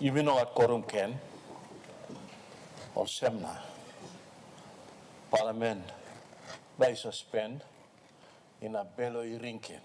Ibino at korum ken or semna Parliament by suspend in a belo irinke.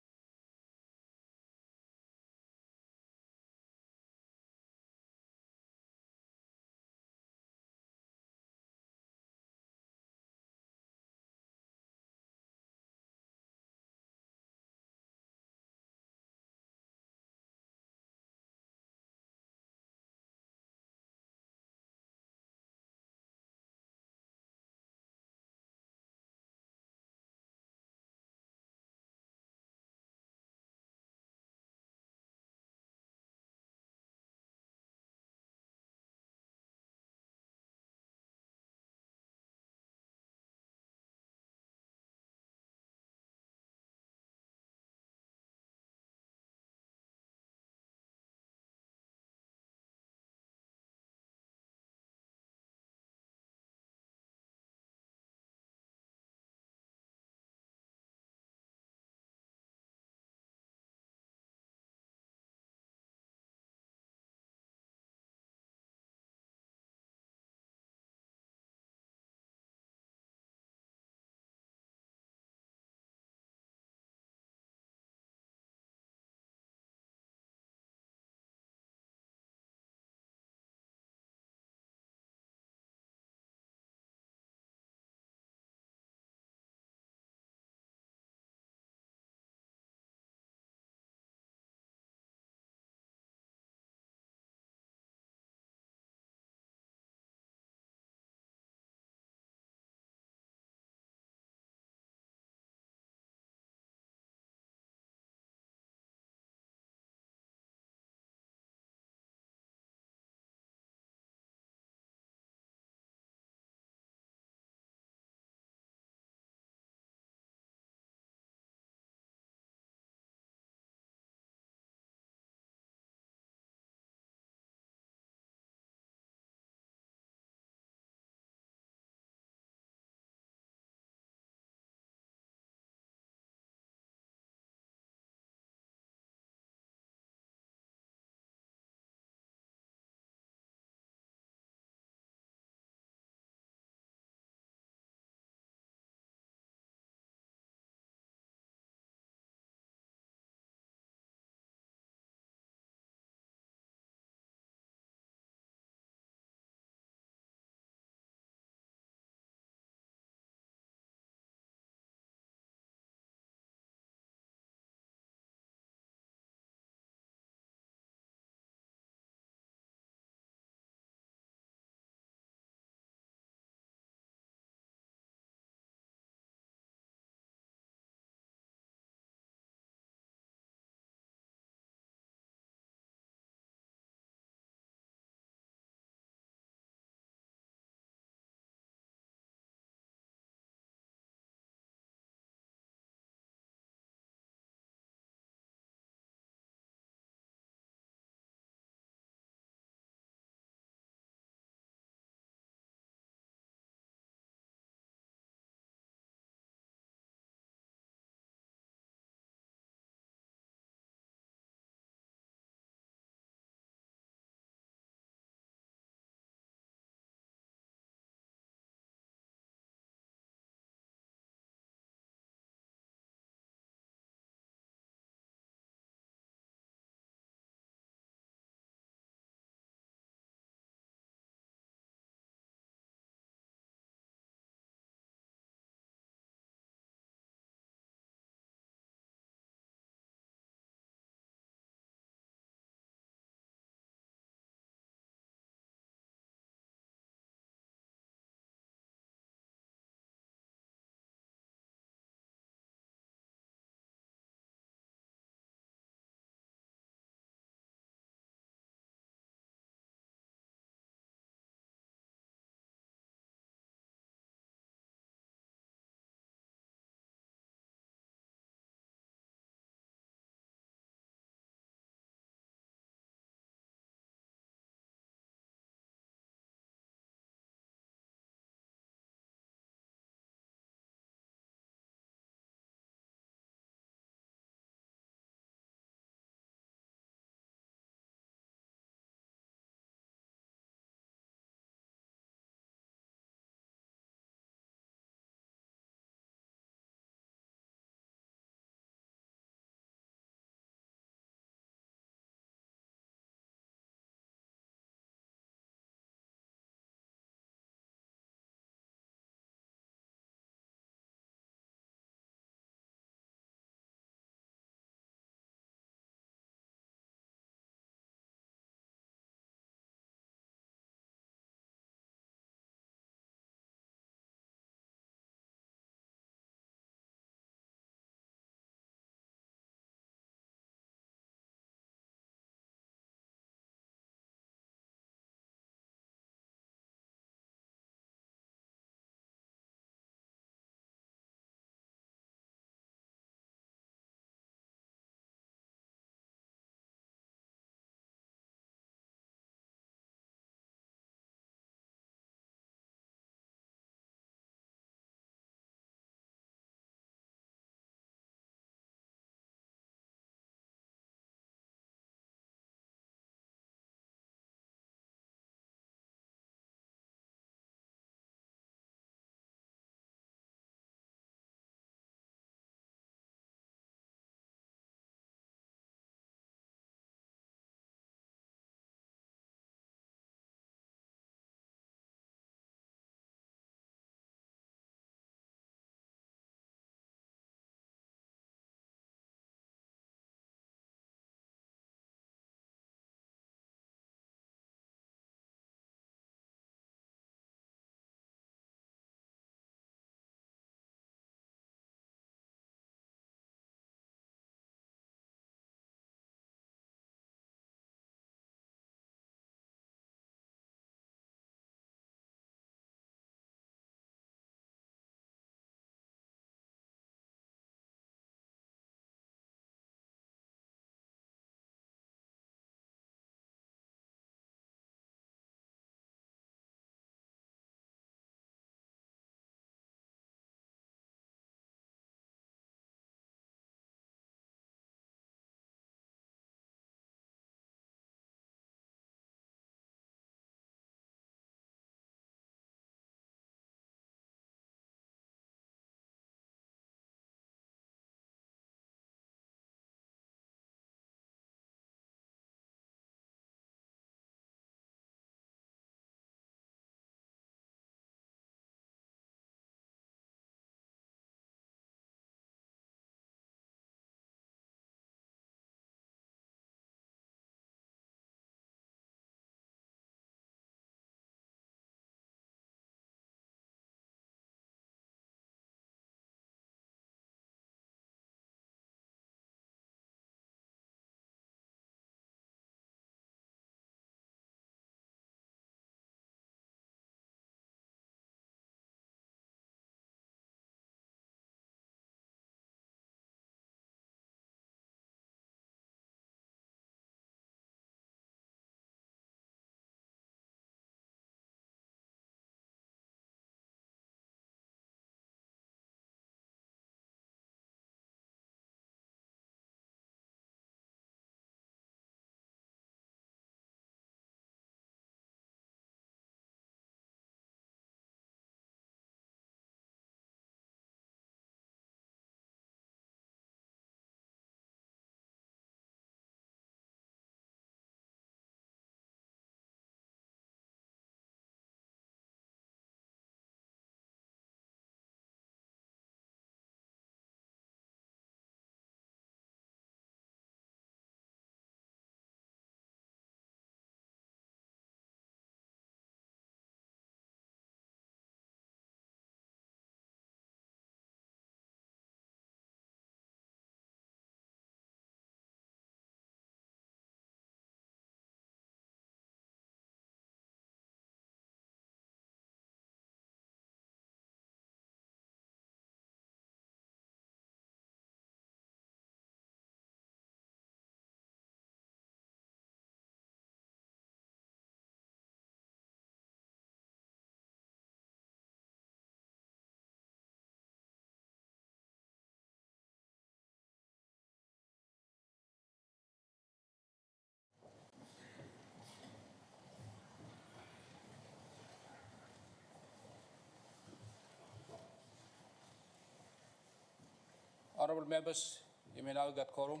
Honorable members, you may now get quorum.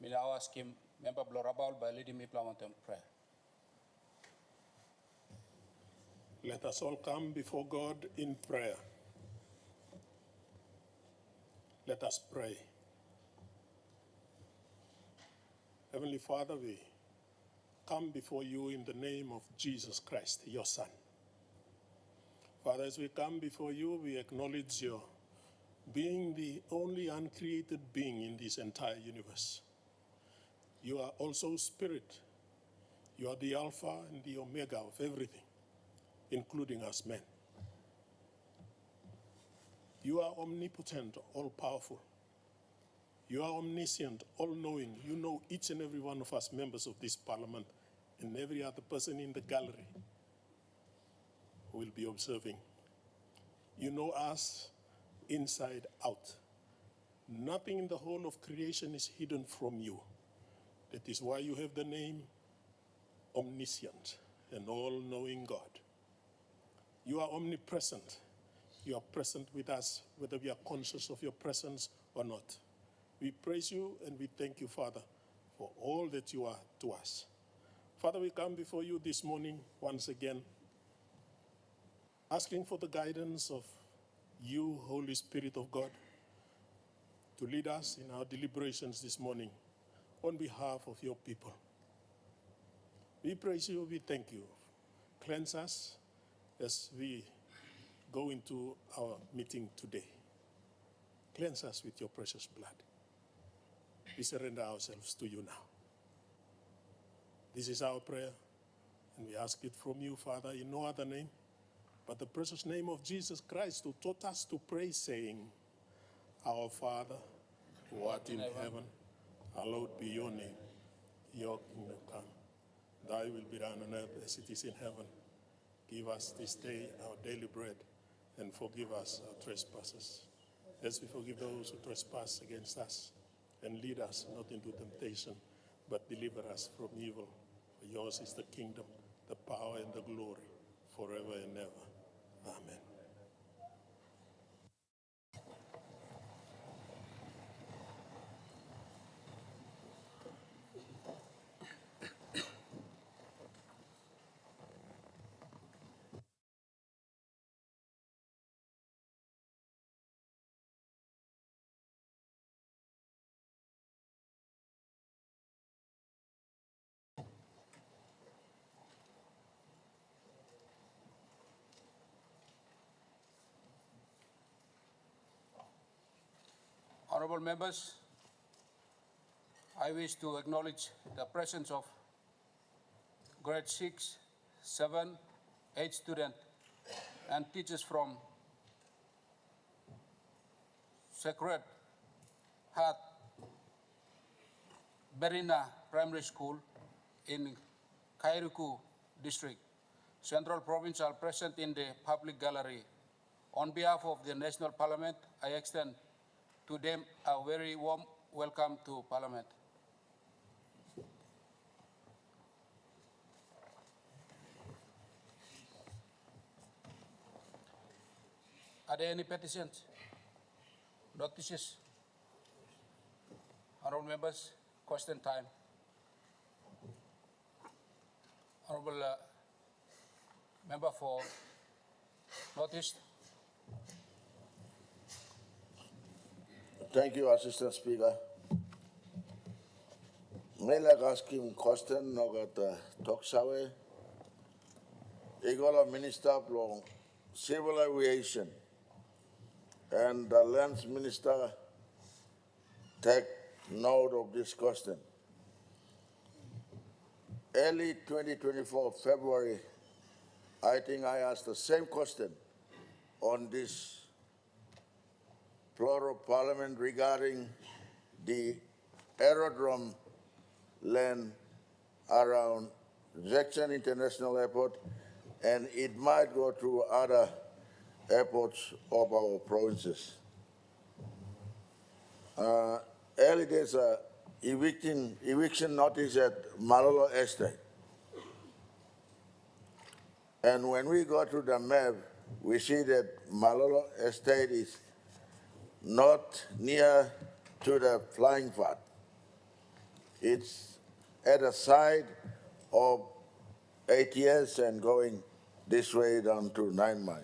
May now ask him, Member Blorabal, by leading me Parliamentary prayer. Let us all come before God in prayer. Let us pray. Heavenly Father, we come before you in the name of Jesus Christ, your Son. Father, as we come before you, we acknowledge your being the only uncreated being in this entire universe. You are also Spirit. You are the Alpha and the Omega of everything, including us men. You are omnipotent, all-powerful. You are omniscient, all-knowing. You know each and every one of us members of this parliament and every other person in the gallery who will be observing. You know us inside out. Nothing in the whole of creation is hidden from you. That is why you have the name omniscient and all-knowing God. You are omnipresent. You are present with us, whether we are conscious of your presence or not. We praise you and we thank you, Father, for all that you are to us. Father, we come before you this morning once again, asking for the guidance of you, Holy Spirit of God, to lead us in our deliberations this morning on behalf of your people. We praise you, we thank you. Cleanse us as we go into our meeting today. Cleanse us with your precious blood. We surrender ourselves to you now. This is our prayer, and we ask it from you, Father, in no other name but the precious name of Jesus Christ, who taught us to pray, saying, Our Father, who art in heaven, hallowed be your name. Your kingdom come. Thy will be done on earth as it is in heaven. Give us this day our daily bread, and forgive us our trespasses, as we forgive those who trespass against us. And lead us not into temptation, but deliver us from evil. For yours is the kingdom, the power, and the glory, forever and ever. Amen. Honorable members, I wish to acknowledge the presence of grade 6, 7, 8 students and teachers from Sacred Heart Berina Primary School in Kairuku District, Central Provincial, present in the public gallery. On behalf of the National Parliament, I extend to them a very warm welcome to Parliament. Are there any petitions? Notices? Honorable members, question time. Honorable member for Northeast. Thank you, Assistant Speaker. May I ask him question about talk sawe. Egola Minister of Civil Aviation and the Lands Minister take note of this question. Early 2024, February, I think I asked the same question on this floor of Parliament regarding the aerodrome land around Jackson International Airport, and it might go to other airports of our provinces. Early days, eviction notice at Malolo Estate. And when we go to the map, we see that Malolo Estate is not near to the flying path. It's at the side of ATS and going this way down to 9 Mile.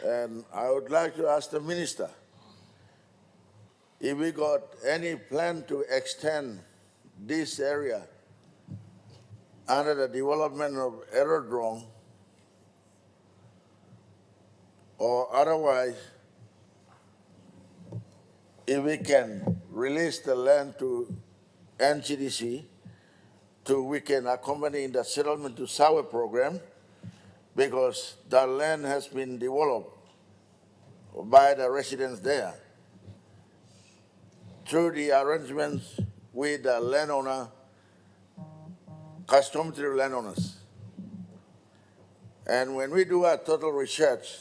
And I would like to ask the minister if we got any plan to extend this area under the development of aerodrome, or otherwise, if we can release the land to NCDC, we can accompany in the settlement to SAWA program, because the land has been developed by the residents there through the arrangements with the landowner, customary landowners. And when we do our total research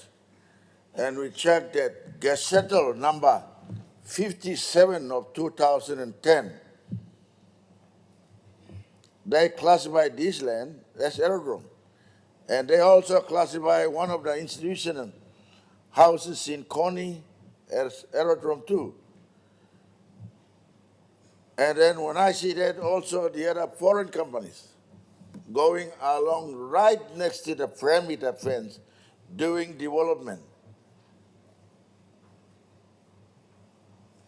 and we check that Gazette number 57 of 2010, they classify this land as aerodrome. And they also classify one of the institutional houses in Coney as aerodrome too. And then when I see that, also the other foreign companies going along right next to the perimeter fence doing development.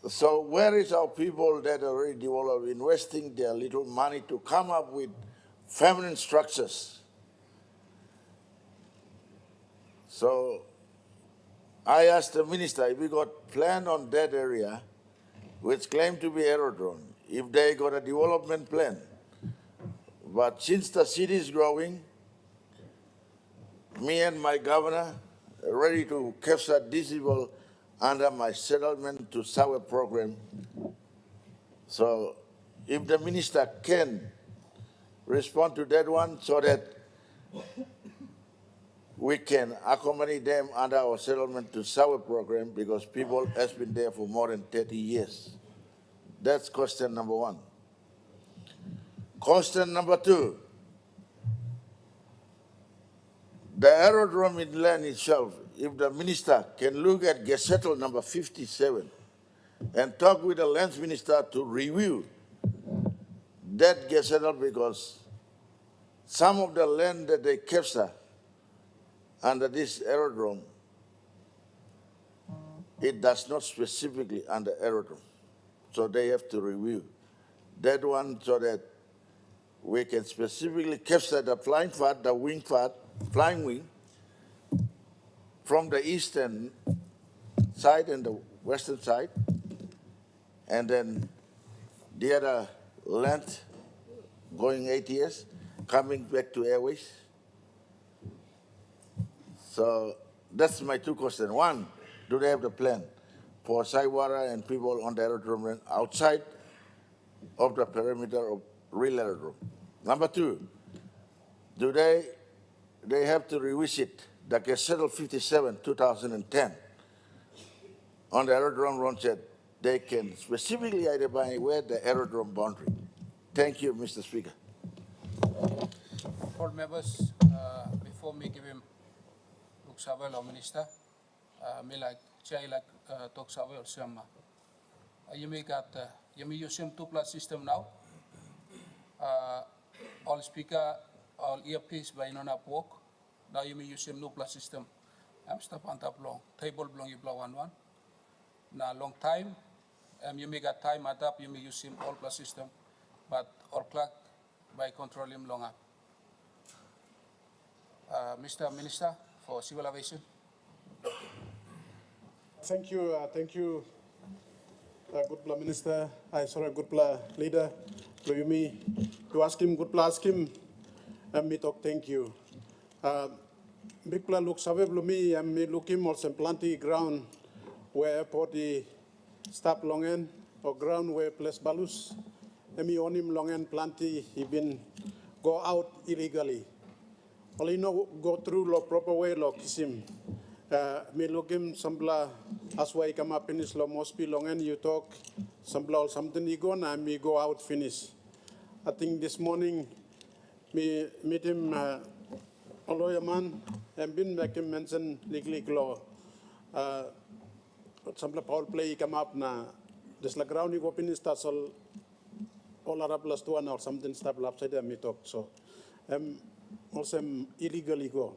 So where is our people that are already developed, investing their little money to come up with feminine structures? So I asked the minister if we got plan on that area, which claimed to be aerodrome, if they got a development plan. But since the city is growing, me and my governor are ready to capture disabled under my settlement to SAWA program. So if the minister can respond to that one so that we can accommodate them under our settlement to SAWA program, because people has been there for more than 30 years. That's question number one. Question number two, the aerodrome in land itself, if the minister can look at Gazette number 57 and talk with the lands minister to review that Gazette, because some of the land that they capture under this aerodrome, it does not specifically under aerodrome. So they have to review that one so that we can specifically capture the flying part, the wing part, flying wing, from the eastern side and the western side, and then the other land going ATS, coming back to airways. So that's my two questions. One, do they have the plan for Saiwara and people on the aerodrome outside of the perimeter of real aerodrome? Number two, do they have to revisit the Gazette 57, 2010 on the aerodrome road that they can specifically identify where the aerodrome boundary? Thank you, Mr. Speaker. All members, before me give him Luk Savel or Minister, me like Chai like Tok Savel Sama. You may got you may use him 2+ system now. All speaker, all earpiece by nona walk. Now you may use him 2+ system. I'm stop on top long table belong you blow one. Now long time, you may got time at up. You may use him all plus system, but all clock by control him longer. Mr. Minister for Civil Aviation. Thank you, good plan minister. Good plan leader. Me to ask him, good plan ask him, and me talk thank you. Big plan look save me, and me look him also plenty ground where airport the stop long end or ground where place balus. And me on him long end plenty, he been go out illegally. Only no go through the proper way lo kisim. Me look him sambla as why come up in his lo must be long and you talk sambla something you go and me go out finish. I think this morning me meet him a lawyer man and been back him mention legal law. sample power play come up na this la ground you go pin starts all Arab plus 2 or something stuff upside down me talk so also illegally go.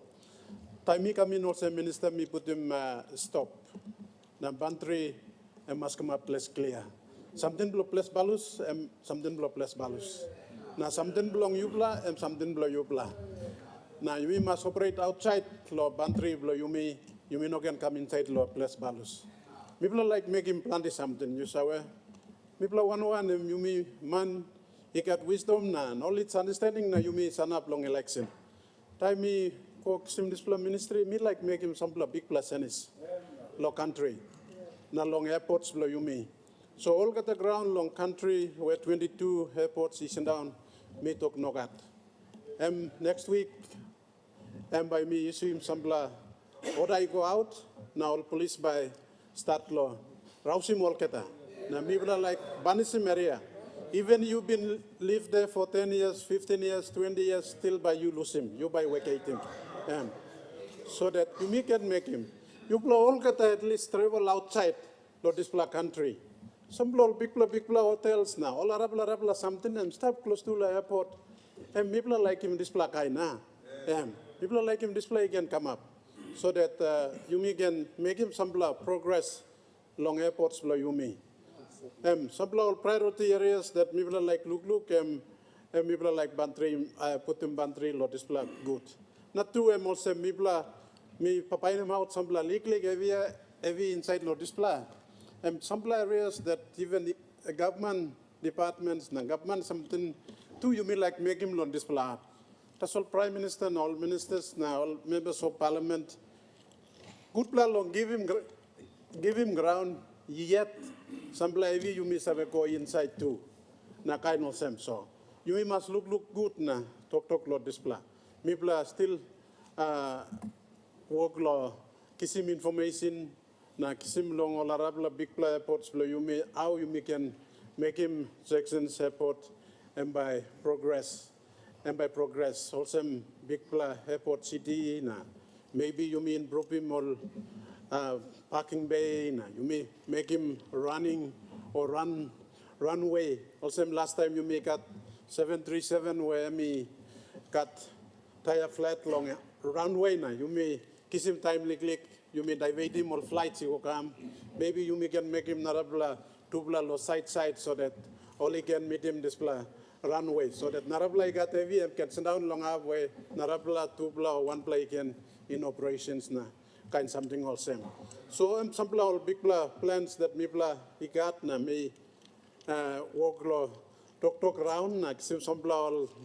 Time me come in also minister me put him stop. Na bantry must come up place clear. Something below place balus something below place balus. Na something belong yubla something below yubla. Now you must operate outside law bantry below you may not can come inside law place balus. People like making plenty something you saw. People one you may man he got wisdom na knowledge understanding na you may sign up long election. Time me cook sim display ministry me like make him some big plus tennis law country na long airports below you may. So all got the ground long country where 22 airports is down me talk nogat. Next week by me issue him some blah. Or I go out now all police by start law. Rausim all keta. Now people like Banisim area. Even you've been live there for 10 years, 15 years, 20 years, still by you lose him. You by vacate him. So that you can make him. You all keta at least travel outside this country. Some big hotels now. All Arab something and stop close to the airport. And people like him display kaina. People like him display can come up. So that you can make him some progress long airports below you some priority areas that people like look people like bantry put him bantry lot display good. Not too also people me papain him out some heavy inside lot display. Some areas that even the government departments na government something too you mean like make him lot display. That's all prime minister and all ministers now all members of parliament. Good plan long give him ground yet some heavy you miss have a go inside too. Na kind of same so. You must look good na talk lot display. Mibla still work law kisim information na kisim long all Arab big play airports below you may how you can make him Jackson's airport and by progress also big play airport city na maybe you mean improve him or parking bay na you may make him running or runway also last time you make at 737 where me got tire flat long runway na you may kiss him timely click you may divert him or flights you come maybe you may can make him narabla tubla or side so that only can meet him display runway so that narabla got heavy and can send down long halfway narabla tubla or one play can in operations na kind something all same so some big plans that me he got na me work law talk round na some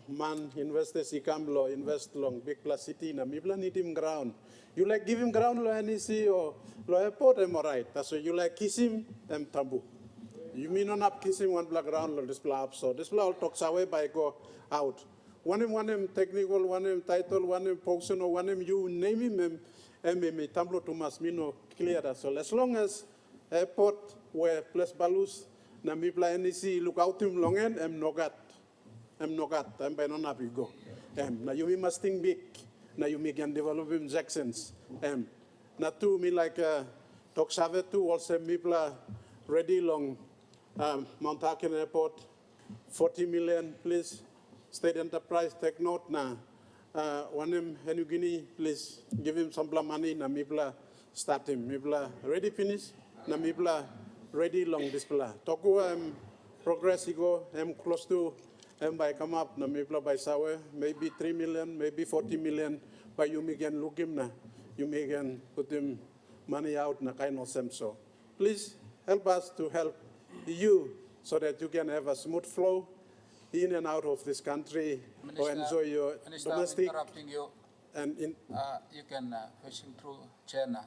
man investors he come law invest long big plus city na me need him ground you like give him ground law NEC or law airport am right that's why you like kiss him tambu you mean not up kiss him one black ground law display up so display all talks away by go out one him technical one him title one him function or one him you name him me tamblo to mas mino clear that so as long as airport where place balus na mi pla NEC look out him long end nogat by non happy go na you must think big na you can develop him Jacksons na two me like talk save two also mi pla ready long Mount Haken airport 40 million please state enterprise take note na one him Guinea please give him some money na mi pla start him mi pla ready finish na mi pla ready long display. Toku progress go close to by come up na me by sawe maybe 3 million maybe 40 million but you may can look him na you may can put him money out na kind of sem so. Please help us to help you so that you can have a smooth flow in and out of this country Minister, or enjoy your Minister, domestic interrupting you. and in You can face him through China.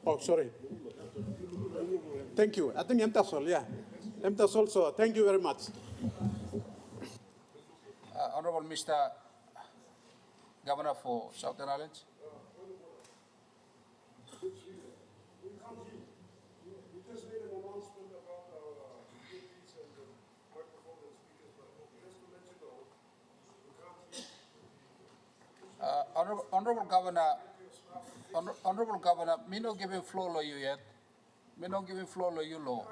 oh sorry. Thank you. I think Emtasol, yeah. Emtasol, so thank you very much. Honorable Mr. Governor for Southern Islands. Honorable Governor, Honorable Governor, me no giving floor law you yet. Me no giving floor law you law.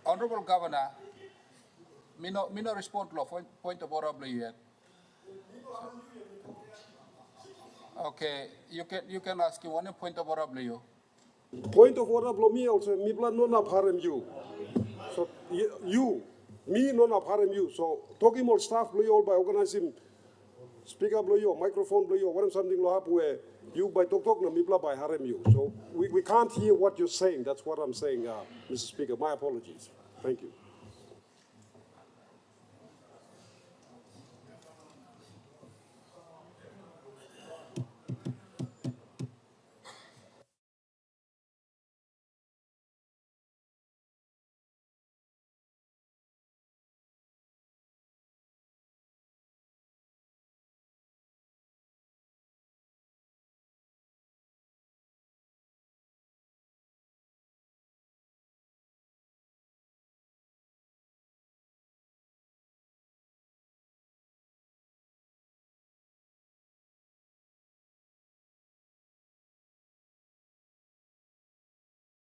Honorable Governor, me no respond law point of order you yet. Okay, you can ask him one point of order you. Point of order, blow me also. Me blood no na harm you. So you, me no na harm you. So talking about staff blow you all by organizing. Speaker blow you, microphone blow you. What something lo happen where you by talk na me blood by harm you. So we can't hear what you're saying. That's what I'm saying, Mr. Speaker. My apologies. Thank you.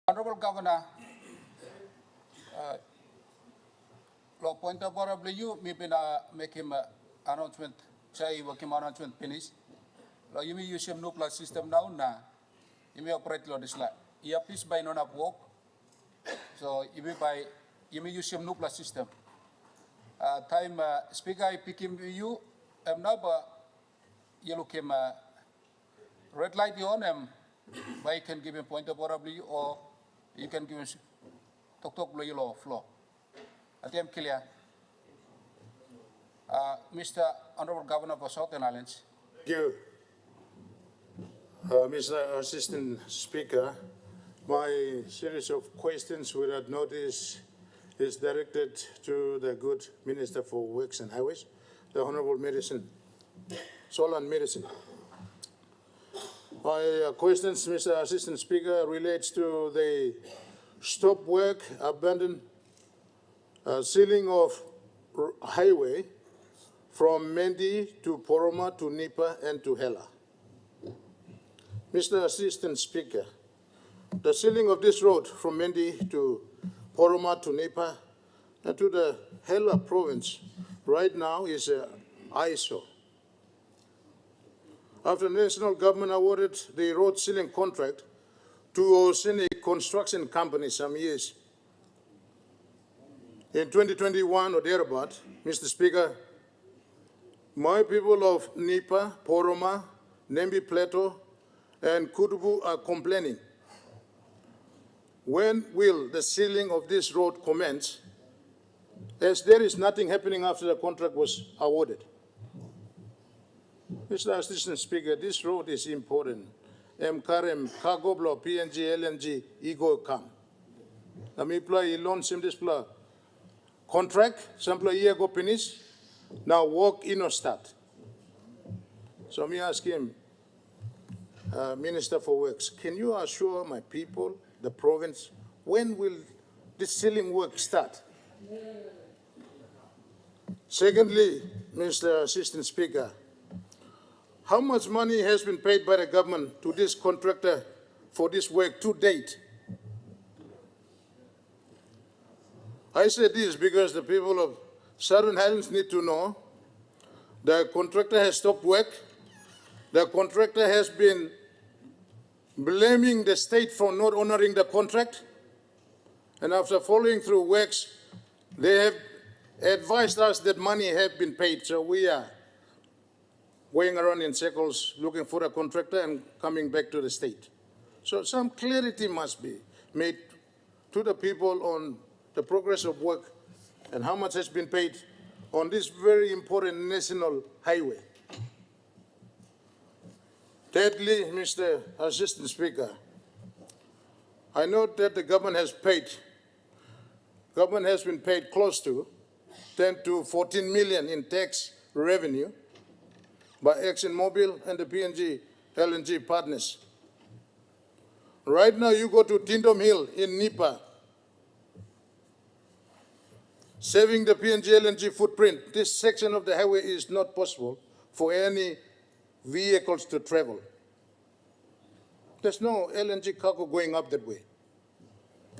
Honorable Governor, law point of order you, me been make him announcement. Say work him announcement finish. Law you may use him nuclear system now na. You may operate law this like. Yeah, please by non up work. So you may use him nuclear system. Time speaker I pick him you. Now but you look him red light you on him. But you can give him point of order or you can give him talk blow you law floor. At the clear. Mr. Honorable Governor for Southern Islands. Thank you, Mr. Assistant Speaker. My series of questions without notice is directed to the good Minister for Works and Highways, the Honorable Solon Medicine. My questions, Mr. Assistant Speaker, relates to the stop work, abandoned sealing of highway from Mendi to Poroma to Nipa and to Hela. Mr. Assistant Speaker, the sealing of this road from Mendi to Poroma to Nipa and to the Hela province right now is an eyesore. After the national government awarded the road sealing contract to Osini Construction Company some years, in 2021 or thereabout, Mr. Speaker, my people of Nipa, Poroma, Nembi Plateau, and Kudubu are complaining. When will the sealing of this road commence, as there is nothing happening after the contract was awarded? Mr. Assistant Speaker, this road is important. Karem, cargo block, PNG, LNG, ego come. Amipla, ilon simdispla. Contract, sample year go finish, now work in or start. So me ask him, Minister for Works, can you assure my people, the province, when will this sealing work start? Secondly, Mr. Assistant Speaker, how much money has been paid by the government to this contractor for this work to date? I say this because the people of Southern Highlands need to know the contractor has stopped work. The contractor has been blaming the state for not honoring the contract. And after following through works, they have advised us that money has been paid. So we are going around in circles looking for a contractor and coming back to the state. So some clarity must be made to the people on the progress of work and how much has been paid on this very important national highway. Thirdly, Mr. Assistant Speaker, I note that the government has been paid close to 10 to 14 million in tax revenue by ExxonMobil and the PNG LNG partners. Right now, you go to Tindom Hill in Nipa, saving the PNG LNG footprint. This section of the highway is not possible for any vehicles to travel. There's no LNG cargo going up that way.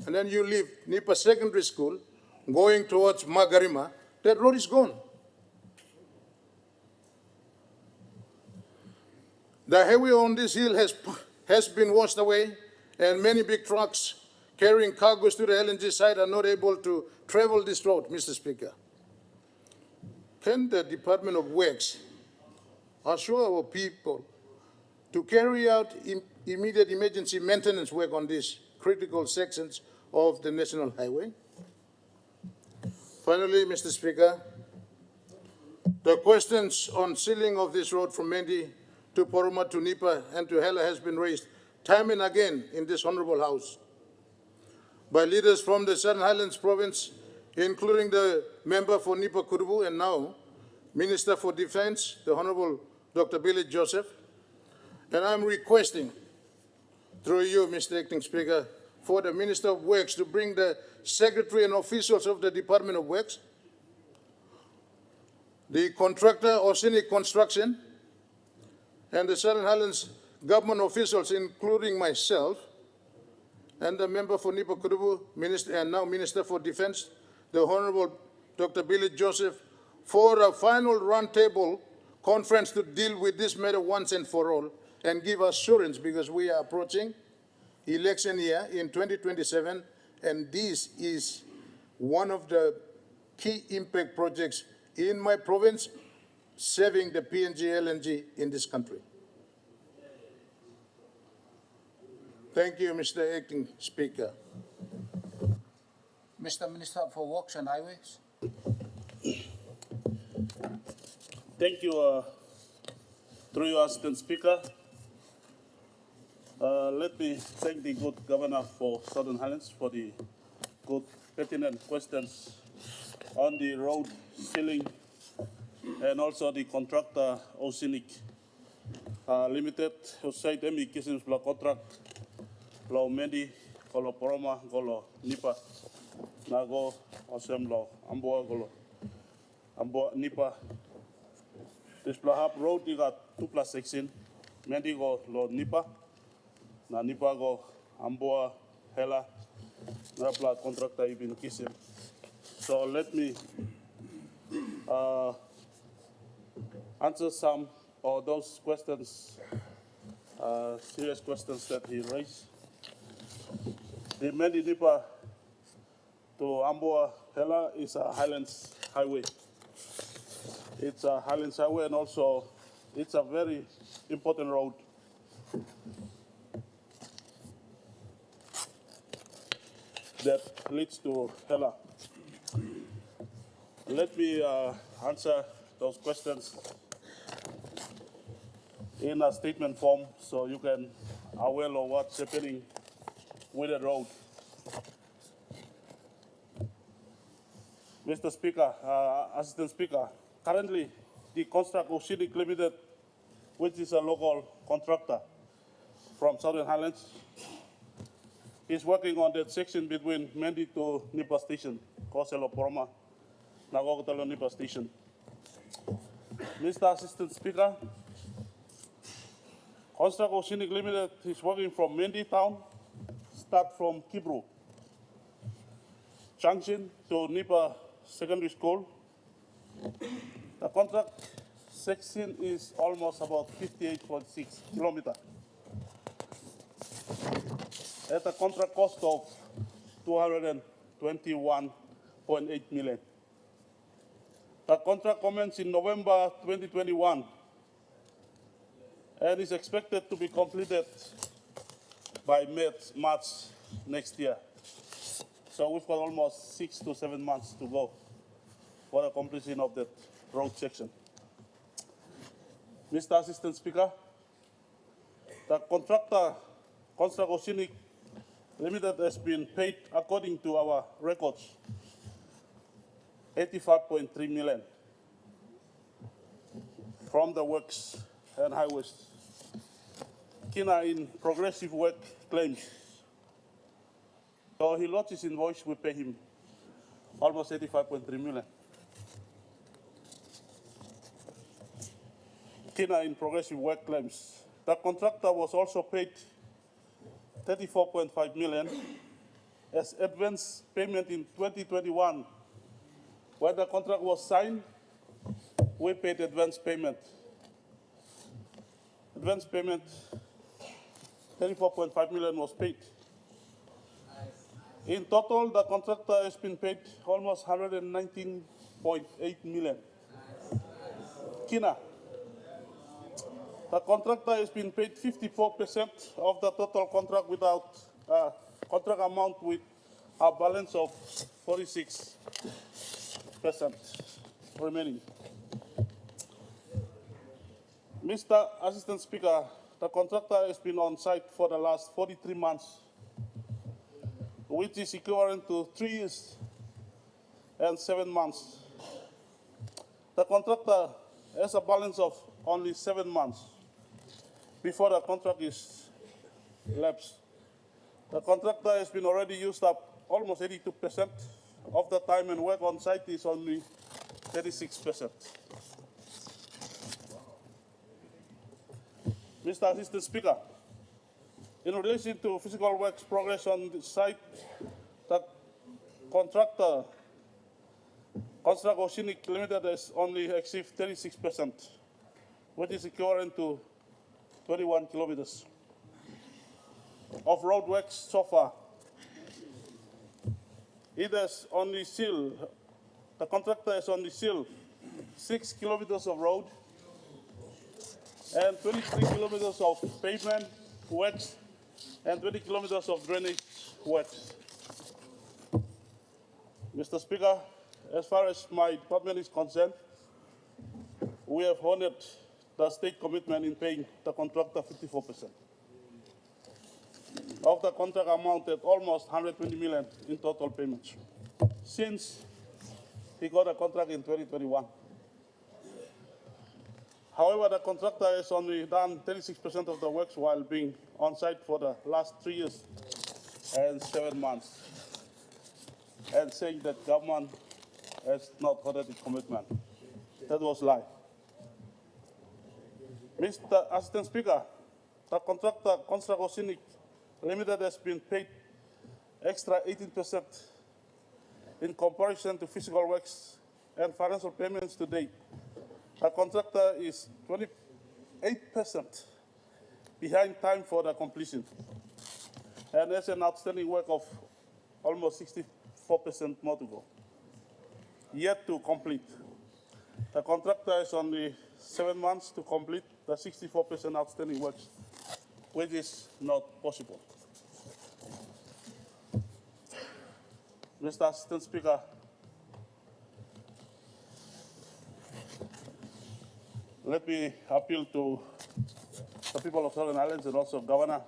And then you leave Nipa Secondary School going towards Magarima, that road is gone. The highway on this hill has been washed away, and many big trucks carrying cargoes to the LNG site are not able to travel this road, Mr. Speaker. Can the Department of Works assure our people to carry out immediate emergency maintenance work on these critical sections of the National Highway? Finally, Mr. Speaker, the questions on sealing of this road from Mendi to Poroma to Nipa and to Hela has been raised time and again in this honorable House by leaders from the Southern Highlands province, including the member for Nipa Kurubu and now Minister for Defense, the Honorable Dr. Billy Joseph. And I'm requesting, through you, Mr. Acting Speaker, for the Minister of Works to bring the Secretary and officials of the Department of Works, the contractor Oceanic Construction, and the Southern Highlands government officials, including myself, and the member for Nipa Kurubu, Minister, and now Minister for Defense, the Honorable Dr. Billy Joseph, for a final roundtable conference to deal with this matter once and for all and give assurance, because we are approaching election year in 2027, and this is one of the key impact projects in my province, saving the PNG LNG in this country. Thank you, Mr. Acting Speaker. Mr. Minister for Works and Highways. Thank you, through you, Assistant Speaker. Let me thank the good Governor for Southern Highlands for the good pertinent questions on the road sealing and also the contractor Oceanic Limited, who said emi kisim la contract lo Mendi, kolo Poroma, kolo Nipa, nago osem lo Amboa, kolo Amboa Nipa. This Plahap road you got 2+16, Mendi go lo Nipa, na Nipa go Amboa Hela, na pla contractor ibin kisim. So let me answer some of those questions, serious questions that he raised. The Mendi Nipa to Amboa Hela is a Highlands highway. It's a Highlands highway, and also it's a very important road. That leads to Hela. Let me answer those questions in a statement form so you can aware of what's happening with the road. Mr. Speaker, Assistant Speaker, currently the Construct Oceanic Limited, which is a local contractor from Southern Highlands, is working on that section between Mendi to Nipa Station, Koselo Poroma, Nagokotalo Nipa Station. Mr. Assistant Speaker, Construct Oceanic Limited is working from Mendi town, start from Kibru Junction to Nipa Secondary School. The contract section is almost about 58.6 kilometers. At a contract cost of 221.8 million. The contract commenced in November 2021 and is expected to be completed by March next year. So we've got almost 6 to 7 months to go for the completion of that road section. Mr. Assistant Speaker, the contractor, Construct Oceanic Limited, has been paid according to our records, 85.3 million from the works and highways. Kina in progressive work claims. So he lodged his invoice, we pay him almost 85.3 million. Guinea in progressive work claims. The contractor was also paid 34.5 million as advance payment in 2021. When the contract was signed, we paid advance payment. Advance payment, 34.5 million was paid. In total, the contractor has been paid almost 119.8 million. Guinea. The contractor has been paid 54% of the total contract without contract amount with a balance of 46% remaining. Mr. Assistant Speaker, the contractor has been on site for the last 43 months, which is equivalent to 3 years and 7 months. The contractor has a balance of only 7 months before the contract is lapsed. The contractor has been already used up almost 82% of the time, and work on site is only 36%. Mr. Assistant Speaker, in relation to physical works progress on the site, the contractor, Construct Oceanic Limited, has only achieved 36%, which is equivalent to 21 kilometers of road works so far. It has only sealed, the contractor has only sealed 6 kilometers of road and 23 kilometers of pavement works and 20 kilometers of drainage works. Mr. Speaker, as far as my department is concerned, we have honored the state commitment in paying the contractor 54% of the contract amount at almost 120 million in total payments since he got a contract in 2021. However, the contractor has only done 36% of the works while being on site for the last 3 years and 7 months, and saying that government has not honored its commitment. That was a lie. Mr. Assistant Speaker, the contractor, Construct Oceanic Limited, has been paid extra 18% in comparison to physical works and financial payments to date. The contractor is 28% behind time for the completion, and has an outstanding work of almost 64% more to go, yet to complete. The contractor has only 7 months to complete the 64% outstanding works, which is not possible. Mr. Assistant Speaker, let me appeal to the people of Southern Highlands and also Governor,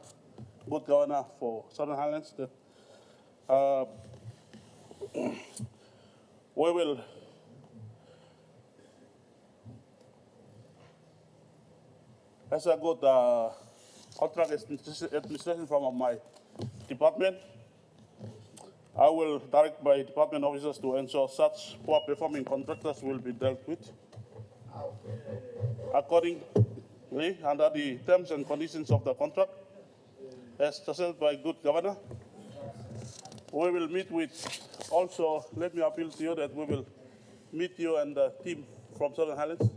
good Governor for Southern Highlands, that we will as a good contract administration from my department, I will direct my department officers to ensure such poor performing contractors will be dealt with accordingly under the terms and conditions of the contract as suggested by good Governor. We will meet with, also let me appeal to you that we will meet you and the team from Southern Highlands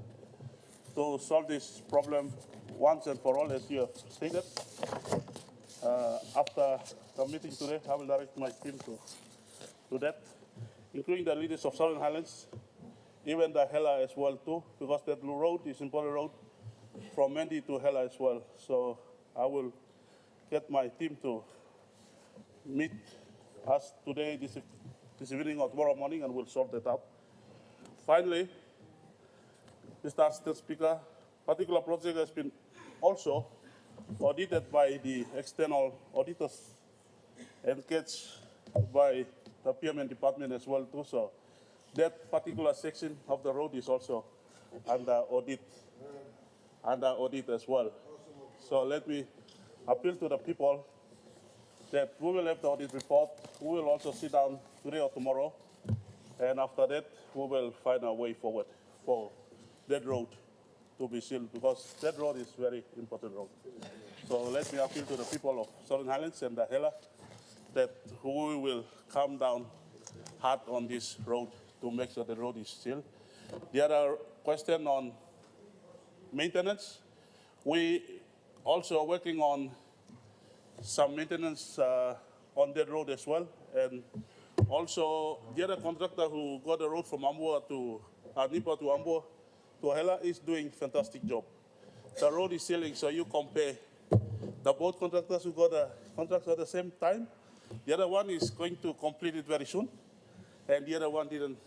to solve this problem once and for all, as you have stated. After the meeting today, I will direct my team to that, including the leaders of Southern Highlands, even the Hela as well too, because that road is important road from Mendi to Hela as well. So I will get my team to meet us today, this evening or tomorrow morning, and we'll sort that out. Finally, Mr. Assistant Speaker, particular project has been also audited by the external auditors and engaged by the Procurement department as well too. So that particular section of the road is also under audit as well. So let me appeal to the people that we will have the audit report. We will also sit down today or tomorrow, and after that we will find a way forward for that road to be sealed because that road is very important road. So let me appeal to the people of Southern Highlands and the Hela that we will come down hard on this road to make sure the road is sealed. The other question on maintenance, we also are working on some maintenance on that road as well. And also the other contractor who got the road from Ambua to Nipa to Ambua to Hela is doing fantastic job. The road is sealing, so you compare the both contractors who got the contracts at the same time. The other one is going to complete it very soon, and the other one didn't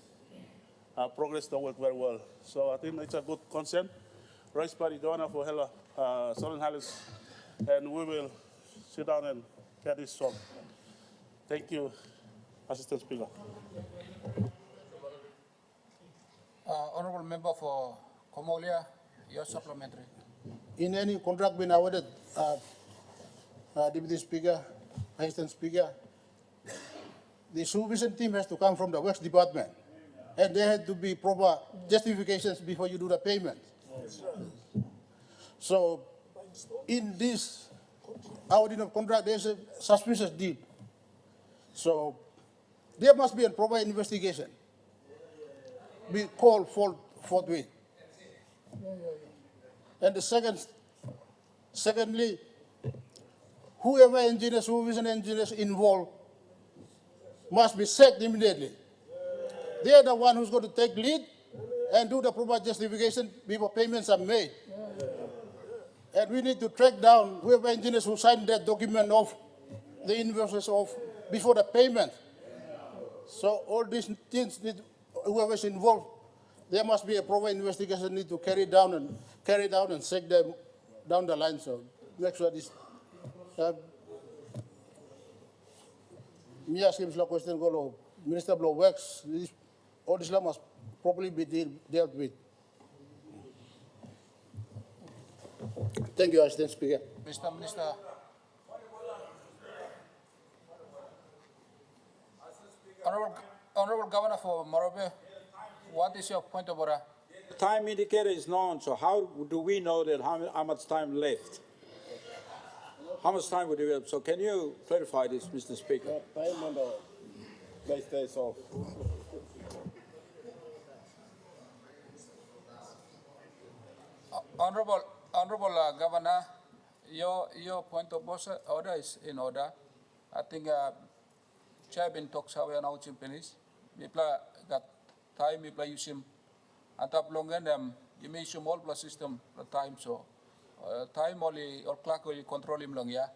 progress the work very well. So I think it's a good concern raised by the governor for Hela, Southern Highlands, and we will sit down and get this solved. Thank you, Assistant Speaker. Honorable Member for Comolia, your supplementary. In any contract being awarded, Deputy Speaker, Assistant Speaker, the supervision team has to come from the Works Department, and there had to be proper justifications before you do the payment. So, in this awarding of contract, there's a suspicious deed. So, there must be a proper investigation. Be called forthwith. And the secondly, whoever engineers, supervision engineers involved must be sacked immediately. They are the one who's going to take lead and do the proper justification before payments are made. And we need to track down whoever engineers who signed that document of the invoices of before the payment. So all these things need, whoever's involved, there must be a proper investigation need to carry down and check them down the line. So make sure this. Me asking this question, go Minister of Works. All this must properly be dealt with. Thank you, Assistant Speaker. Mr. Minister. Honorable Governor for Morobe, what is your point of order? Time indicator is known, so how do we know that how much time left? How much time would you have? So can you clarify this, Mr. Speaker? Time on the days off. Honorable Governor, your point of order is in order. I think Chairman talks how we are now Chimpenis. Mipla got time, Mipla use him. And top long end you may use all plus system the time so time only or clock only control him long, yeah.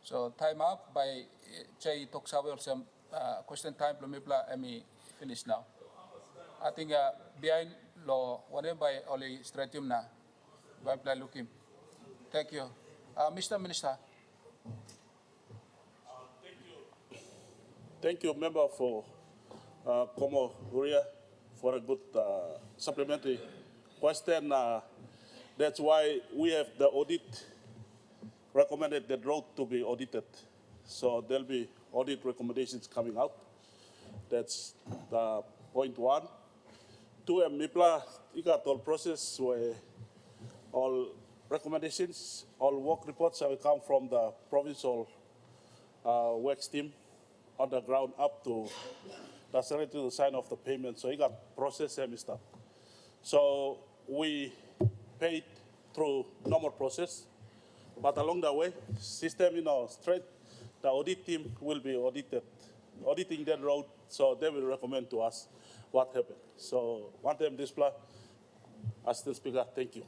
So time up by Chay talks how some question time Mipla Emi finish now. I think behind law whatever by only straight him now. By looking. Thank you. Mr. Minister. Thank you, Member for Como Huria, for a good supplementary question. That's why we have the audit recommended the road to be audited. So there'll be audit recommendations coming out. That's the point one. Two, MIPLA, all process where all recommendations, all work reports will come from the Provincial works team on the ground up to the secretary to sign off the payment. So he got process and stuff. So we paid through normal process, but along the way, system, straight, the audit team will be auditing that road, so they will recommend to us what happened. So one time display, Assistant Speaker, thank you.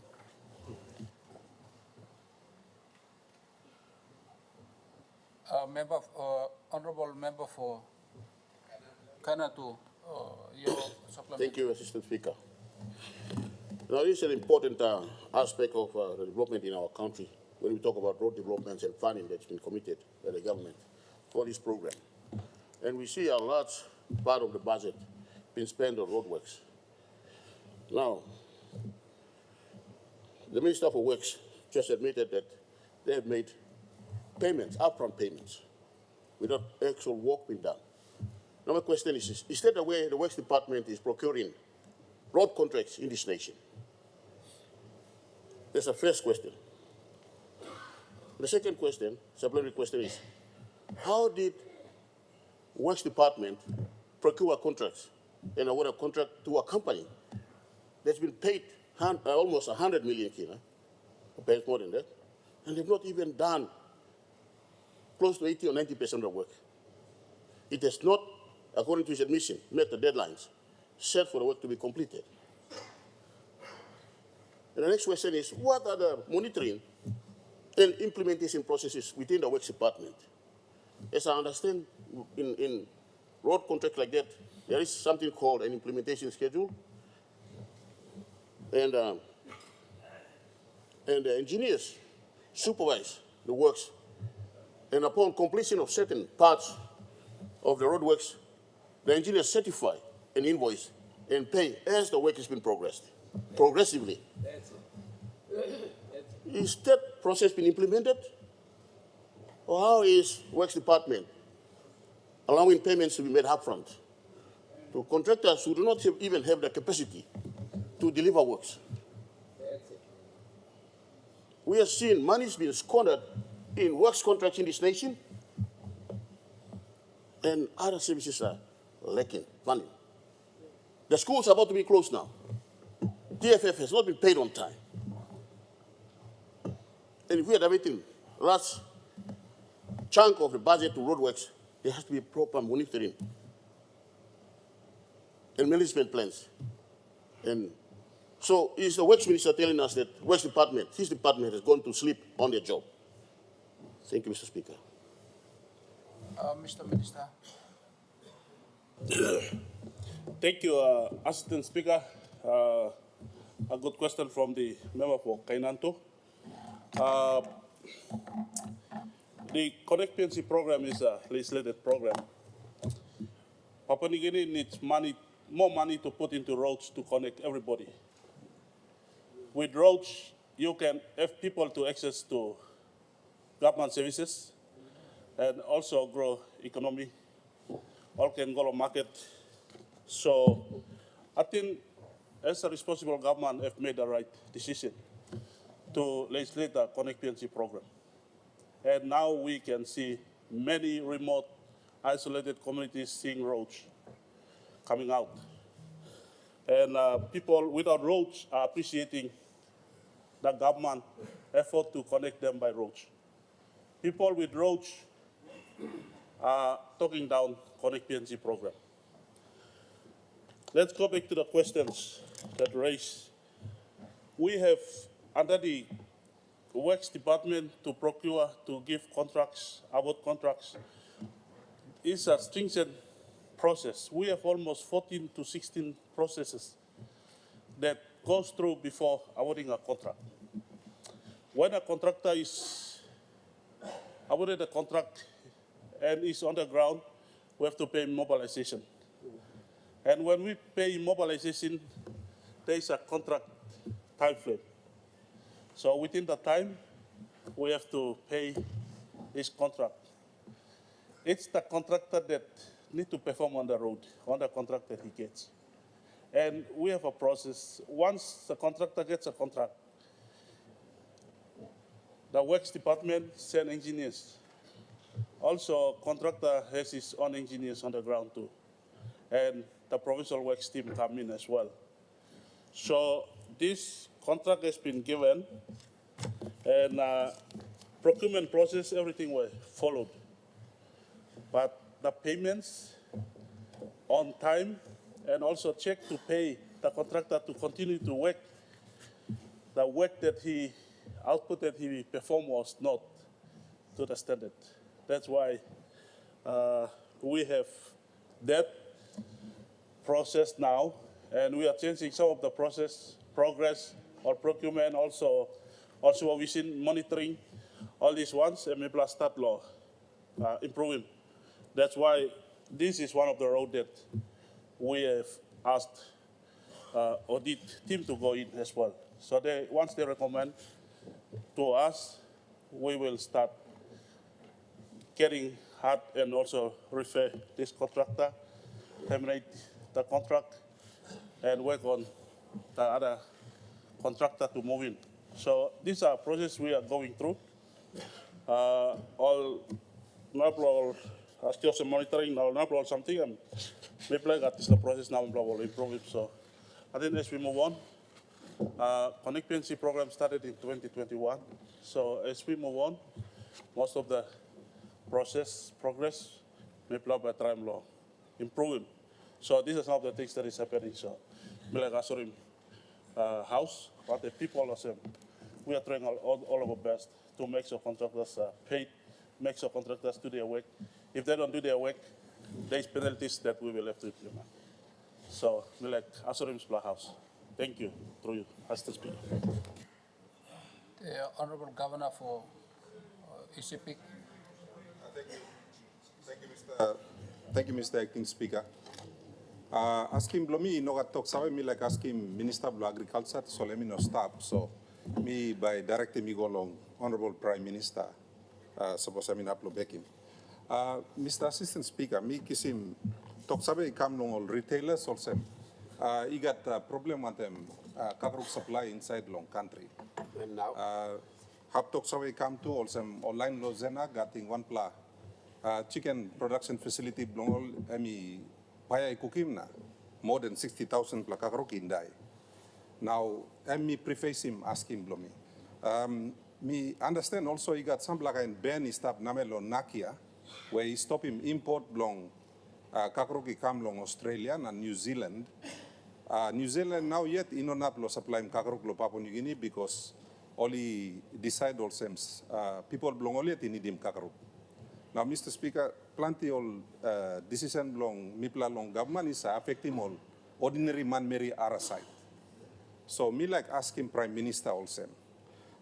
Honorable Member for Kanatu, your supplement. Thank you, Assistant Speaker. Now, this is an important aspect of the development in our country when we talk about road developments and funding that's been committed by the government for this program. And we see a large part of the budget being spent on roadworks. Now, the Minister for Works just admitted that they have made payments, upfront payments, without actual work being done. Now my question is that the way the Works Department is procuring road contracts in this nation? That's the first question. The second question, supplementary question is, how did Works Department procure contracts and award a contract to a company that's been paid almost 100 million kina, perhaps more than that, and they've not even done close to 80 or 90% of the work. It has not, according to his admission, met the deadlines set for the work to be completed. And the next question is, what are the monitoring and implementation processes within the Works Department? As I understand, in road contract like that, there is something called an implementation schedule, and the engineers supervise the works. And upon completion of certain parts of the roadworks, the engineers certify an invoice and pay as the work has been progressively. That's it. Is that process been implemented? Or how is Works Department allowing payments to be made upfront to contractors who do not even have the capacity to deliver works? That's it. We have seen money's been squandered in works contracts in this nation, and other services are lacking money. The schools are about to be closed now. TFF has not been paid on time. And if we are diverting a large chunk of the budget to roadworks, there has to be proper monitoring and management plans. And so is the Works Minister telling us that Works Department, his department, has gone to sleep on their job? Thank you, Mr. Speaker. Mr. Minister. Thank you, Assistant Speaker. A good question from the member for Kainanto. The connectivity program is a legislated program. Papua New Guinea needs more money to put into roads to connect everybody. With roads, you can have people to access to government services and also grow economy. All can go to market. So I think as a responsible government have made the right decision to legislate the connectivity program. And now we can see many remote, isolated communities seeing roads coming out. And people without roads are appreciating the government effort to connect them by roads. People with roads are talking down connectivity program. Let's go back to the questions that raised. We have, under the Works Department, to procure, to give contracts, award contracts. It's a stringent process. We have almost 14 to 16 processes that goes through before awarding a contract. When a contractor is awarded a contract and is on the ground, we have to pay mobilization. And when we pay mobilization, there is a contract time frame. So within the time, we have to pay his contract. It's the contractor that needs to perform on the road, on the contract that he gets. And we have a process. Once the contractor gets a contract, the Works Department sends engineers. Also, contractor has his own engineers on the ground too. And the Provincial Works team come in as well. So this contract has been given, and procurement process, everything was followed. But the payments on time and also check to pay the contractor to continue to work, the work that he output that he performed was not to the standard. That's why we have that process now, and we are changing some of the progress, or procurement, also supervision, monitoring, all these ones, and maybe start law improving. That's why this is one of the roads that we have asked audit team to go in as well. So once they recommend to us, we will start getting hard and also refer this contractor, terminate the contract, and work on the other contractor to move in. So these are processes we are going through. All all still monitoring now all something and we play at this process now will improve it. So I think as we move on, connectivity program started in 2021. So as we move on, most of the progress may play by time law, improving. So this is some of the things that is happening. So we like Asurim house, but the people also, we are trying all of our best to make sure contractors are paid, make sure contractors do their work. If they don't do their work, there's penalties that we will have to implement. So we like Asurim's House. Thank you. Through you, as the speaker. The Honorable Governor for ECP. Thank you, Mr. Acting Speaker. Asking Blomi no got talk sabe me like asking Minister of Agriculture so let me no stop. So me by directing me go along Honorable Prime Minister suppose I mean uplo bekim. Mr. Assistant Speaker, me kisim talk sabe come long all retailers also. You got a problem with them kakaruk supply inside long country. And now? Hap talk sabe come to also online lo zena getting one pla chicken production facility belong all paya ikukim na more than 60,000 plakakrok indai. Now, me preface him asking blomi. Me understand also he got some like in ban stop namelo Nakia, where he stop him import belong kakroki come long Australia and New Zealand. New Zealand now yet inonap lo supply kakrok lo Papua New Guinea because only decide all same people belong only at inidim kakrok. Now, Mr. Speaker, plenty of decision long mipla long government is affecting all ordinary man meri arasite. So me like asking Prime Minister also.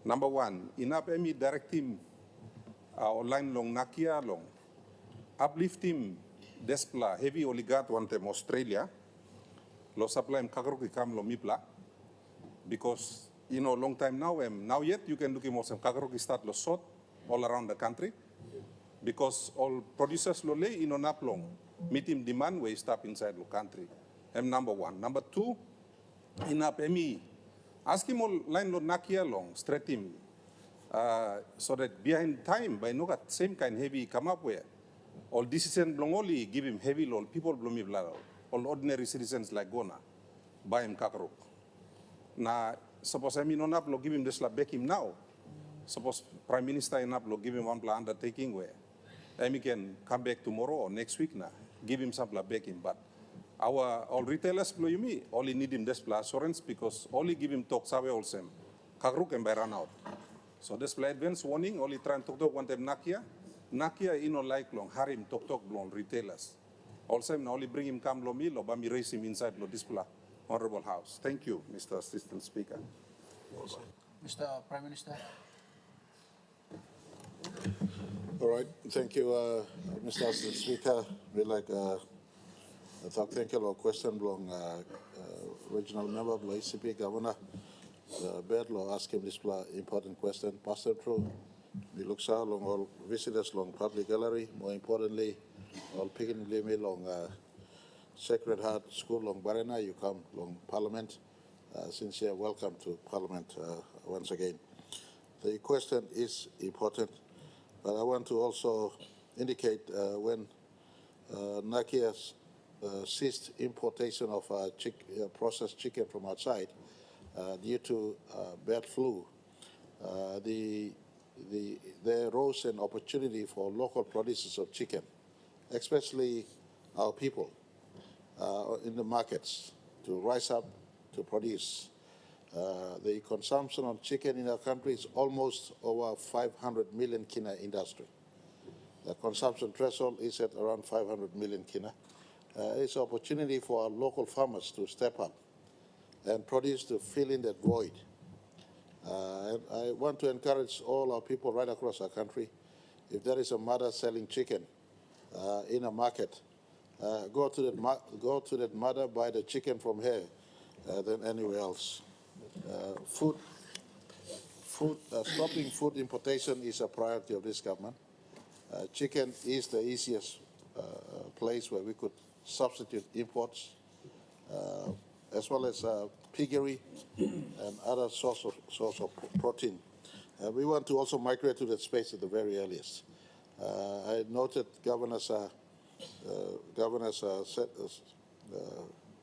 Number one, inap emi direct him online long Nakia long uplift him despla heavy oligat one time Australia lo supply him kakaruk kam lo mipla because long time now yet you can look him also kakaruk start lo sort all around the country. Because all producers lo lay inonap long meet him demand where stop inside the country. Number one. Number two, inap emi ask him all line lo Nakia long straight him so that behind time by no got same kind heavy come up where all decision belong only give him heavy law people belong all ordinary citizens like Gona buy him kakaruk. Na suppose I mean on up lo give him this la back him now. Suppose Prime Minister in up lo give him one plan undertaking where he can come back tomorrow or next week now, give him some back him. But our all retailers only need him this assurance because only give him talk sabe also kakruk and by run out. So this advance warning only try and talk one time Nakia like long harim talk long retailers. Also only bring him come lo me lo bami raise him inside lo display honorable house. Thank you, Mr. Assistant Speaker. Mr. Prime Minister. All right, thank you, Mr. Assistant Speaker. We like thank you for question long regional member of ACP Governor. Bed law ask him this important question. Pass them through. We look so long all visitors long public gallery. More importantly, all picking me long Sacred Heart School long Barena. You come long Parliament. Sincere welcome to Parliament once again. The question is important. But I want to also indicate when Nakia ceased importation of processed chicken from outside due to bird flu, there arose an opportunity for local producers of chicken, especially our people in the markets, to rise up to produce. The consumption of chicken in our country is almost over 500 million kina industry. The consumption threshold is at around 500 million kina. It's an opportunity for our local farmers to step up and produce to fill in that void. And I want to encourage all our people right across our country, if there is a mother selling chicken in a market, go to that mother, buy the chicken from her than anywhere else. Stopping food importation is a priority of this government. Chicken is the easiest place where we could substitute imports, as well as piggery and other source of protein. We want to also migrate to that space at the very earliest. I noted Governor's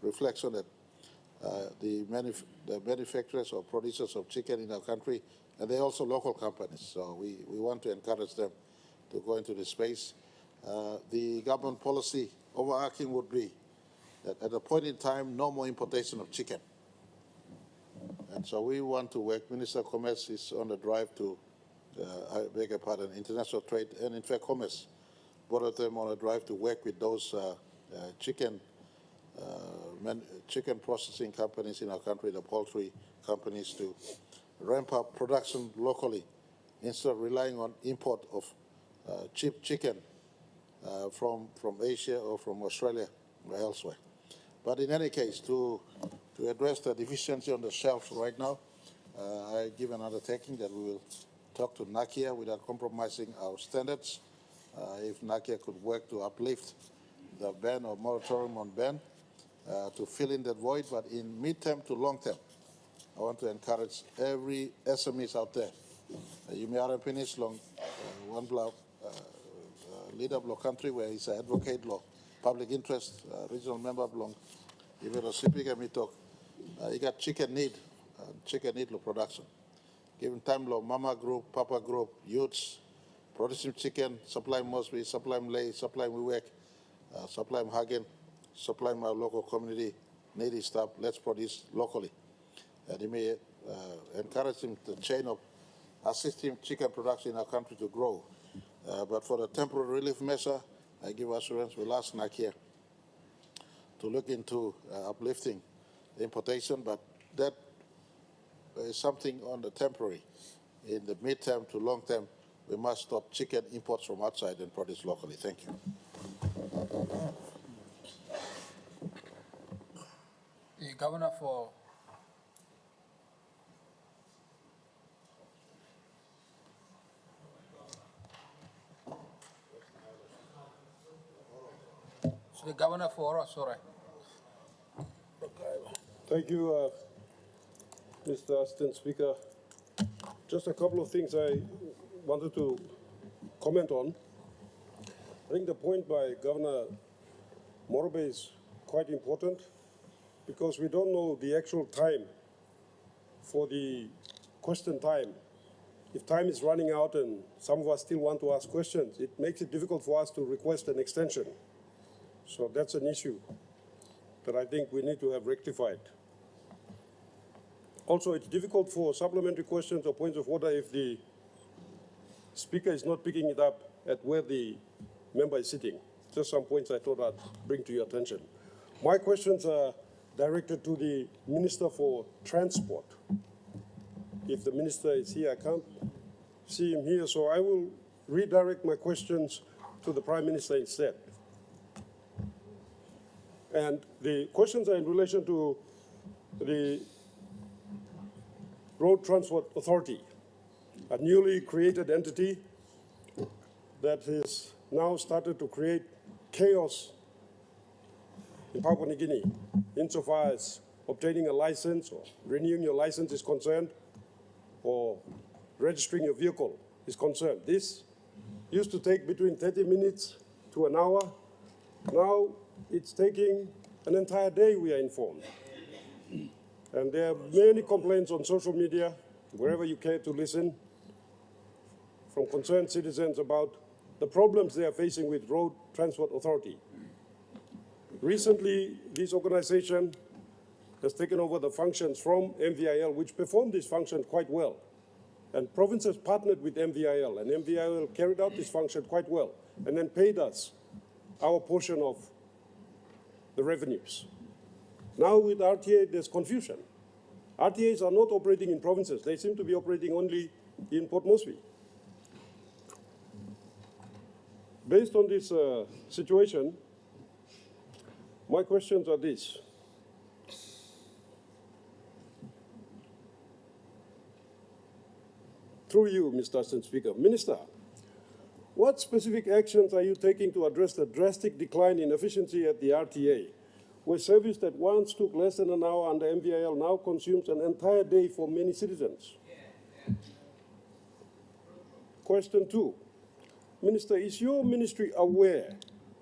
reflection that the manufacturers or producers of chicken in our country, and they're also local companies, so we want to encourage them to go into this space. The government policy overarching would be that at a point in time, no more importation of chicken. And so we want to work. Minister of Commerce is on the drive to, I beg your pardon, international trade and in fact commerce. Both of them on a drive to work with those chicken processing companies in our country, the poultry companies, to ramp up production locally instead of relying on import of cheap chicken from Asia or from Australia or elsewhere. But in any case, to address the deficiency on the shelves right now, I give an undertaking that we will talk to NACIA without compromising our standards. If NACIA could work to uplift the ban or moratorium on ban to fill in that void, but in mid-term to long-term, I want to encourage every SMEs out there. You may have finished long one block, leader of law country where he's an advocate law, public interest, regional member of long. Even a speaker me talk, you got chicken need law production. Given time law, Mama Group, Papa Group, youths, producing chicken, supply Mosby, supply Lay, supply Wiwek, supply Hagen, supply my local community, needy stuff, let's produce locally. And he may encourage him the chain of assisting chicken production in our country to grow. But for the temporary relief measure, I give assurance we'll ask NACIA to look into uplifting the importation, but that is something on the temporary. In the mid-term to long-term, we must stop chicken imports from outside and produce locally. Thank you. The Governor for the Governor for Oro, sorry. Thank you, Mr. Assistant Speaker. Just a couple of things I wanted to comment on. I think the point by Governor Morobe is quite important because we don't know the actual time for the question time. If time is running out and some of us still want to ask questions, it makes it difficult for us to request an extension. So that's an issue that I think we need to have rectified. Also, it's difficult for supplementary questions or points of order if the speaker is not picking it up at where the member is sitting. Just some points I thought I'd bring to your attention. My questions are directed to the Minister for Transport. If the minister is here, I can't see him here, so I will redirect my questions to the Prime Minister instead. And the questions are in relation to the Road Transport Authority, a newly created entity that has now started to create chaos in Papua New Guinea, insofar as obtaining a license or renewing your license is concerned, or registering your vehicle is concerned. This used to take between 30 minutes to an hour. Now it's taking an entire day, we are informed. And there are many complaints on social media, wherever you care to listen, from concerned citizens about the problems they are facing with Road Transport Authority. Recently, this organization has taken over the functions from MVIL, which performed this function quite well. And provinces partnered with MVIL, and MVIL carried out this function quite well, and then paid us our portion of the revenues. Now with RTA, there's confusion. RTAs are not operating in provinces. They seem to be operating only in Port Moresby. Based on this situation, my questions are these. Through you, Mr. Assistant Speaker. Minister, what specific actions are you taking to address the drastic decline in efficiency at the RTA? where service that once took less than an hour under MVIL now consumes an entire day for many citizens. Question 2. Minister, is your ministry aware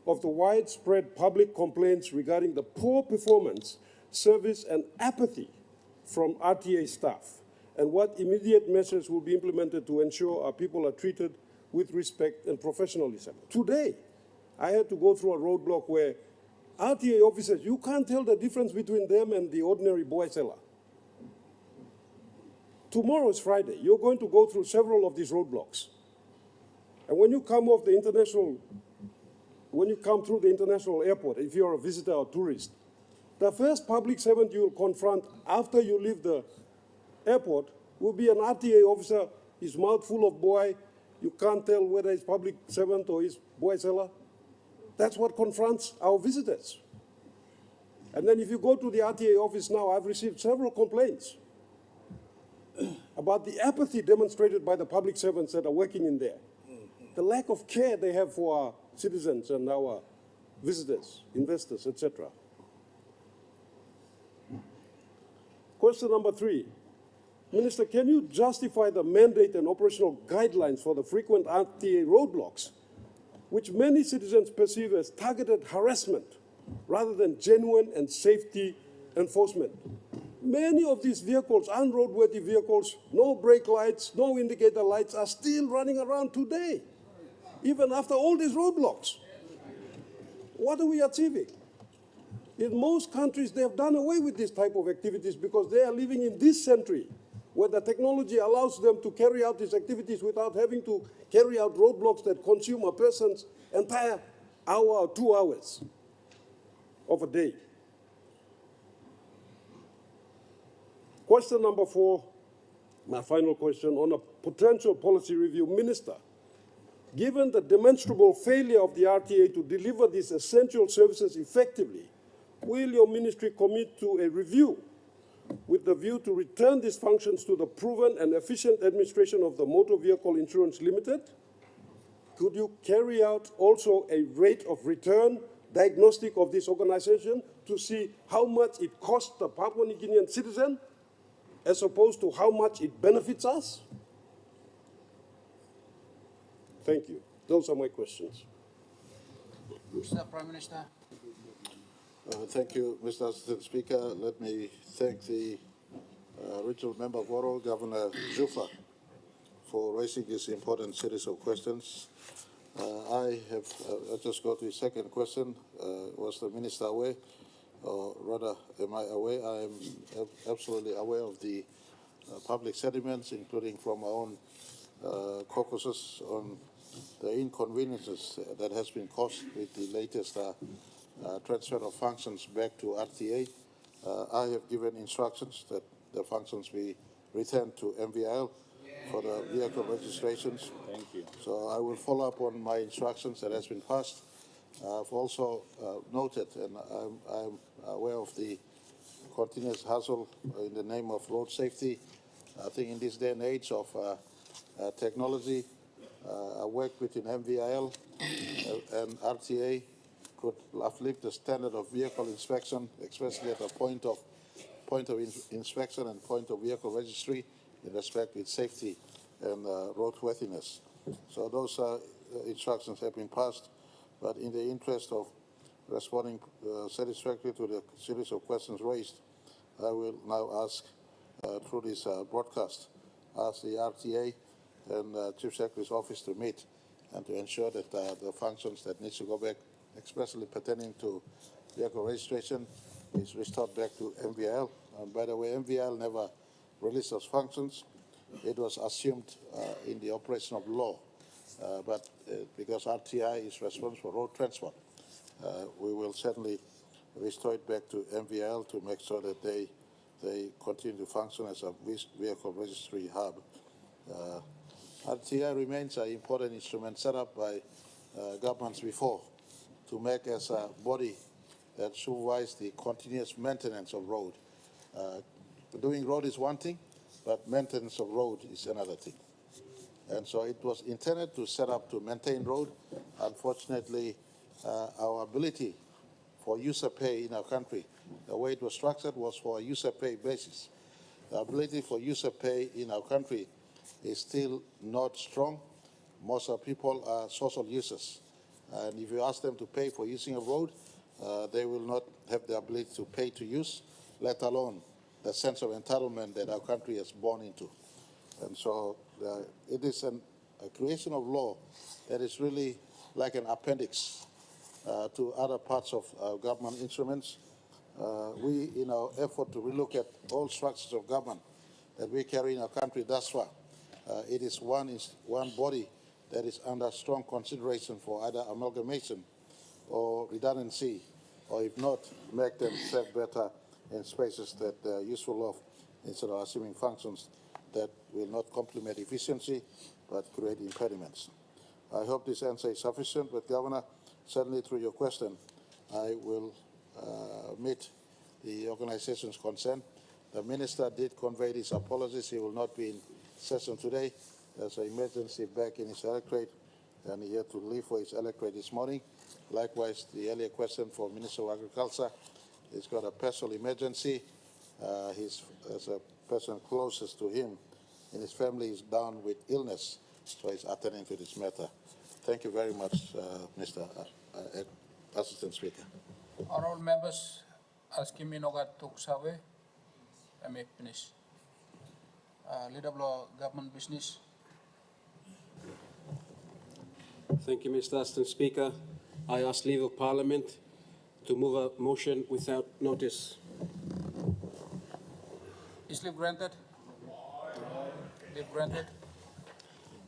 of the widespread public complaints regarding the poor performance, service, and apathy from RTA staff? And what immediate measures will be implemented to ensure our people are treated with respect and professionalism? Today, I had to go through a roadblock where RTA officers, you can't tell the difference between them and the ordinary boy seller. Tomorrow is Friday. You're going to go through several of these roadblocks. And when you come through the international airport, if you're a visitor or tourist, the first public servant you will confront after you leave the airport will be an RTA officer, his mouth full of boy. You can't tell whether he's public servant or he's boy seller. That's what confronts our visitors. And then if you go to the RTA office now, I've received several complaints about the apathy demonstrated by the public servants that are working in there. The lack of care they have for our citizens and our visitors, investors, etc. Question number 3. Minister, can you justify the mandate and operational guidelines for the frequent RTA roadblocks, which many citizens perceive as targeted harassment rather than genuine and safety enforcement? Many of these vehicles, unroadworthy vehicles, no brake lights, no indicator lights, are still running around today, even after all these roadblocks. What are we achieving? In most countries, they have done away with this type of activities because they are living in this century where the technology allows them to carry out these activities without having to carry out roadblocks that consume a person's entire hour or 2 hours of a day. Question number 4, my final question, on a potential policy review. Minister, given the demonstrable failure of the RTA to deliver these essential services effectively, will your ministry commit to a review with the view to return these functions to the proven and efficient administration of the Motor Vehicle Insurance Limited? Could you carry out also a rate of return diagnostic of this organization to see how much it costs the Papua New Guinean citizen as opposed to how much it benefits us? Thank you. Those are my questions. Mr. Prime Minister. Thank you, Mr. Assistant Speaker. Let me thank the Regional Member of Oro, Governor Jufa, for raising this important series of questions. I'll just go to the second question. Was the Minister aware, or rather, am I aware? I am absolutely aware of the public sentiments, including from our own caucuses, on the inconveniences that has been caused with the latest transfer of functions back to RTA. I have given instructions that the functions be returned to MVIL for the vehicle registrations. Thank you. So I will follow up on my instructions that has been passed. I've also noted, and I'm aware of the continuous hustle in the name of road safety. I think in this day and age of technology, I work within MVIL and RTA could uplift the standard of vehicle inspection, especially at the point of inspection and point of vehicle registry in respect with safety and roadworthiness. So those instructions have been passed, but in the interest of responding satisfactorily to the series of questions raised, I will now ask through this broadcast, ask the RTA and Chief Secretary's office to meet and to ensure that the functions that needs to go back, especially pertaining to vehicle registration, is restored back to MVIL. By the way, MVIL never released those functions. It was assumed in the operation of law, but because RTI is responsible for road transport, we will certainly restore it back to MVIL to make sure that they continue to function as a vehicle registry hub. RTI remains an important instrument set up by governments before to make as a body that supervises the continuous maintenance of road. Doing road is one thing, but maintenance of road is another thing. And so it was intended to set up to maintain road. Unfortunately, our ability for user pay in our country. The way it was structured was for a user pay basis. The ability for user pay in our country is still not strong. Most of people are social users. And if you ask them to pay for using a road, they will not have the ability to pay to use, let alone the sense of entitlement that our country is born into. And so it is a creation of law that is really like an appendix to other parts of government instruments. We, in our effort to relook at all structures of government that we carry in our country thus far, it is one body that is under strong consideration for either amalgamation or redundancy, or if not, make them serve better in spaces that are useful of, instead of assuming functions that will not complement efficiency but create impediments. I hope this answer is sufficient, but Governor, certainly through your question, I will meet the organization's concern. The Minister did convey his apologies. He will not be in session today. There's an emergency back in his electorate, and he had to leave for his electorate this morning. Likewise, the earlier question for Minister of Agriculture, he's got a personal emergency. As a person closest to him in his family is down with illness, so he's attending to this matter. Thank you very much, Mr. Assistant Speaker. Honorable members, asking me no got to sawe, I may finish. Leader of government business. Thank you, Mr. Assistant Speaker. I ask leave of Parliament to move a motion without notice. Is leave granted? Leave granted.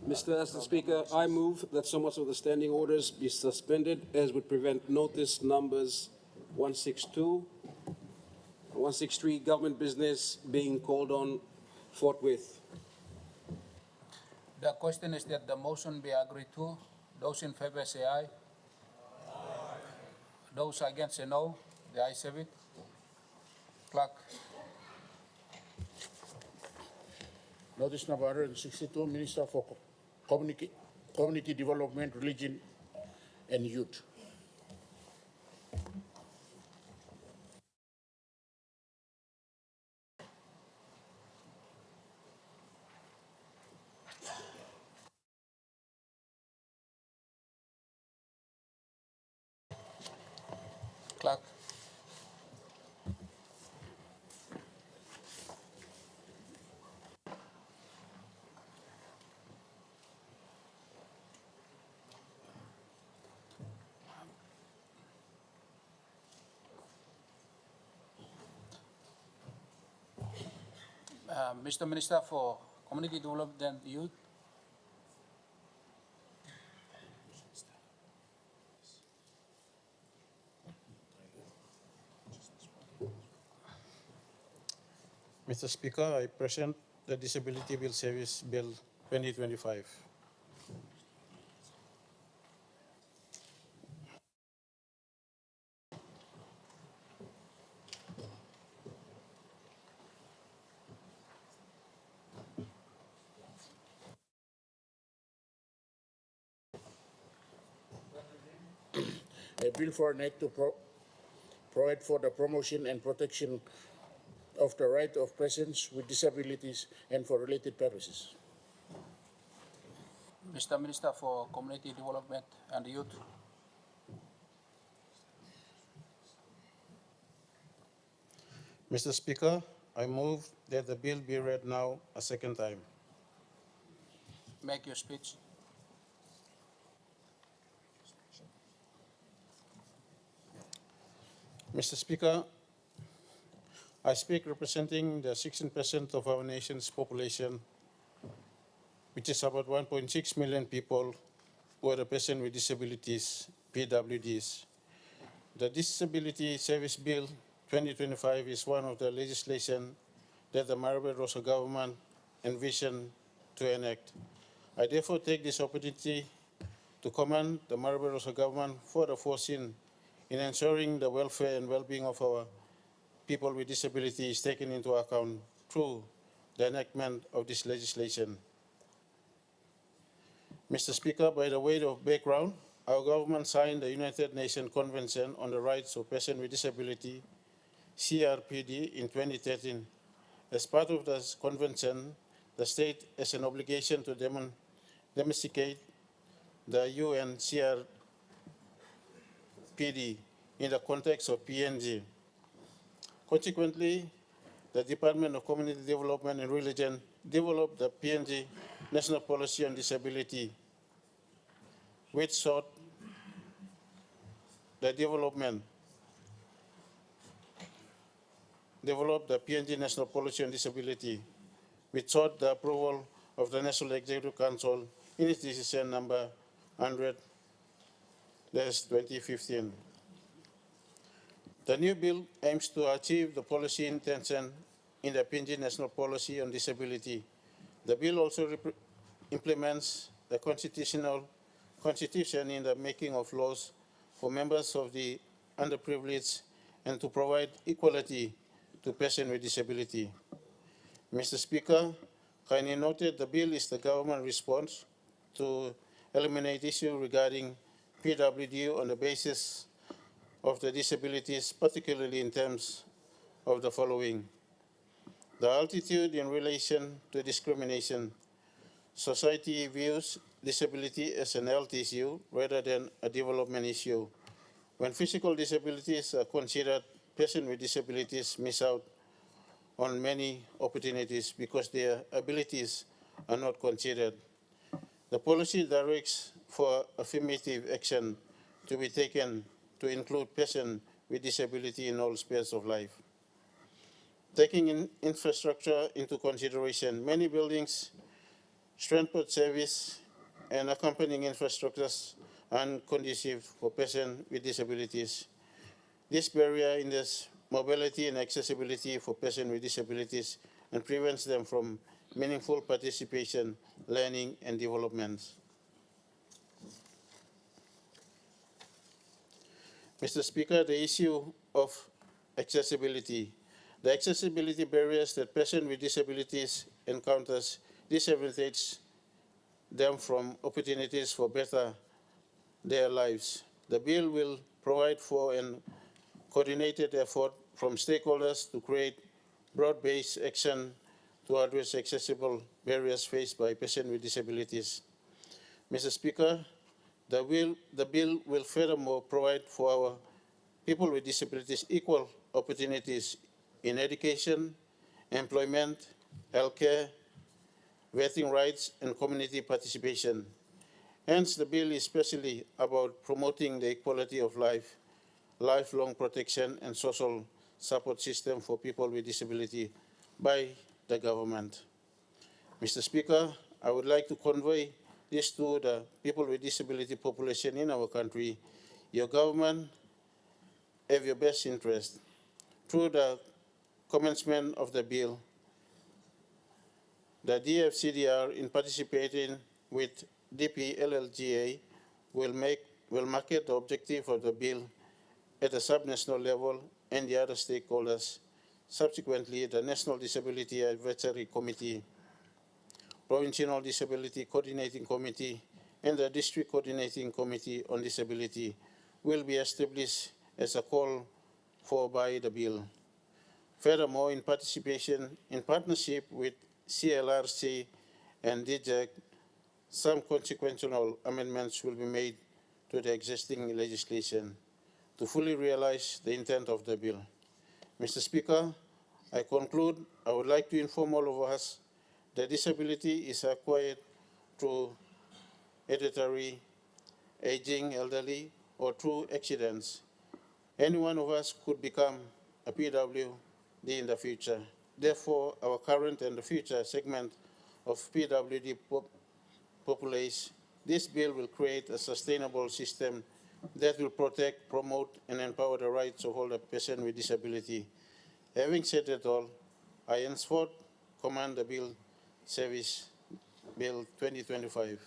Mr. Assistant Speaker, I move that so much of the standing orders be suspended as would prevent notice numbers 162, 163 government business being called on forthwith. The question is that the motion be agreed to. Those in favor say aye. Those against say no. The ayes have it. Clerk. Notice number 162, Minister for Community Development, Religion and Youth. Clerk. Mr. Minister for Community Development and Youth. Mr. Speaker, I present the Disability Bill Service Bill 2025. A bill for an act to provide for the promotion and protection of the right of persons with disabilities and for related purposes. Mr. Minister for Community Development and Youth. Mr. Speaker, I move that the bill be read now a second time. Make your speech. Mr. Speaker, I speak representing the 16% of our nation's population, which is about 1.6 million people who are persons with disabilities, PWDs. The Disability Service Bill 2025 is one of the legislation that the Maribel Rosa government envisioned to enact. I therefore take this opportunity to commend the Maribel Rosa government for the foresight in ensuring the welfare and well-being of our people with disabilities is taken into account through the enactment of this legislation. Mr. Speaker, by the way of background, our government signed the United Nations Convention on the Rights of Persons with Disability, CRPD, in 2013. As part of this convention, the state has an obligation to domesticate the UN CRPD in the context of PNG. Consequently, the Department of Community Development and Religion developed the PNG National Policy on Disability, which sought the developed the PNG National Policy on Disability, which sought the approval of the National Executive Council in its decision number 100-2015. The new bill aims to achieve the policy intention in the PNG National Policy on Disability. The bill also implements the Constitution in the making of laws for members of the underprivileged and to provide equality to persons with disability. Mr. Speaker, kindly noted the bill is the government response to eliminate issues regarding PWD on the basis of the disabilities, particularly in terms of the following: the altitude in relation to discrimination. Society views disability as an health issue rather than a development issue. When physical disabilities are considered, persons with disabilities miss out on many opportunities because their abilities are not considered. The policy directs for affirmative action to be taken to include persons with disability in all spheres of life. Taking infrastructure into consideration, many buildings, transport service, and accompanying infrastructures are conducive for persons with disabilities. This barrier hinders mobility and accessibility for persons with disabilities and prevents them from meaningful participation, learning, and development. Mr. Speaker, the issue of accessibility. The accessibility barriers that persons with disabilities encounters disadvantage them from opportunities for better their lives. The bill will provide for a coordinated effort from stakeholders to create broad-based action to address accessible barriers faced by persons with disabilities. Mr. Speaker, the bill will furthermore provide for our people with disabilities equal opportunities in education, employment, healthcare, voting rights, and community participation. Hence, the bill is especially about promoting the equality of life, lifelong protection, and social support system for people with disability by the government. Mr. Speaker, I would like to convey this to the people with disability population in our country. Your government have your best interest. Through the commencement of the bill, the DFCDR, in participating with DPLLGA, will market the objective of the bill at a subnational level and the other stakeholders. Subsequently, the National Disability Advisory Committee, Provincial Disability Coordinating Committee, and the District Coordinating Committee on Disability will be established as a call for by the bill. Furthermore, in partnership with CLRC and DJAC, some consequential amendments will be made to the existing legislation to fully realize the intent of the bill. Mr. Speaker, I conclude, I would like to inform all of us that disability is acquired through hereditary, aging, elderly, or through accidents. Any one of us could become a PWD in the future. Therefore, our current and the future segment of PWD population, this bill will create a sustainable system that will protect, promote, and empower the rights of all the persons with disability. Having said that all, I henceforth commend the bill service bill 2025.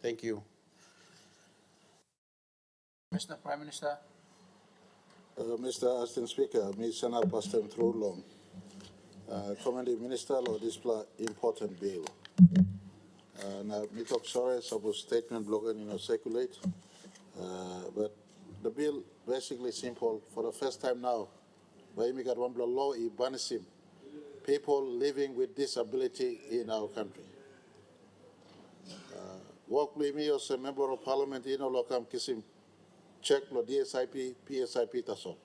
Thank you. Mr. Prime Minister. Mr. Assistant Speaker, me sana pastem through long. Commending Minister of this important bill. Na me talk sorry, suppose statement blogger circulate. But the bill basically simple. For the first time now, by we got one law in banisim people living with disability in our country. Work with me as a member of parliament in our local kisim check lo DSIP, PSIP taso.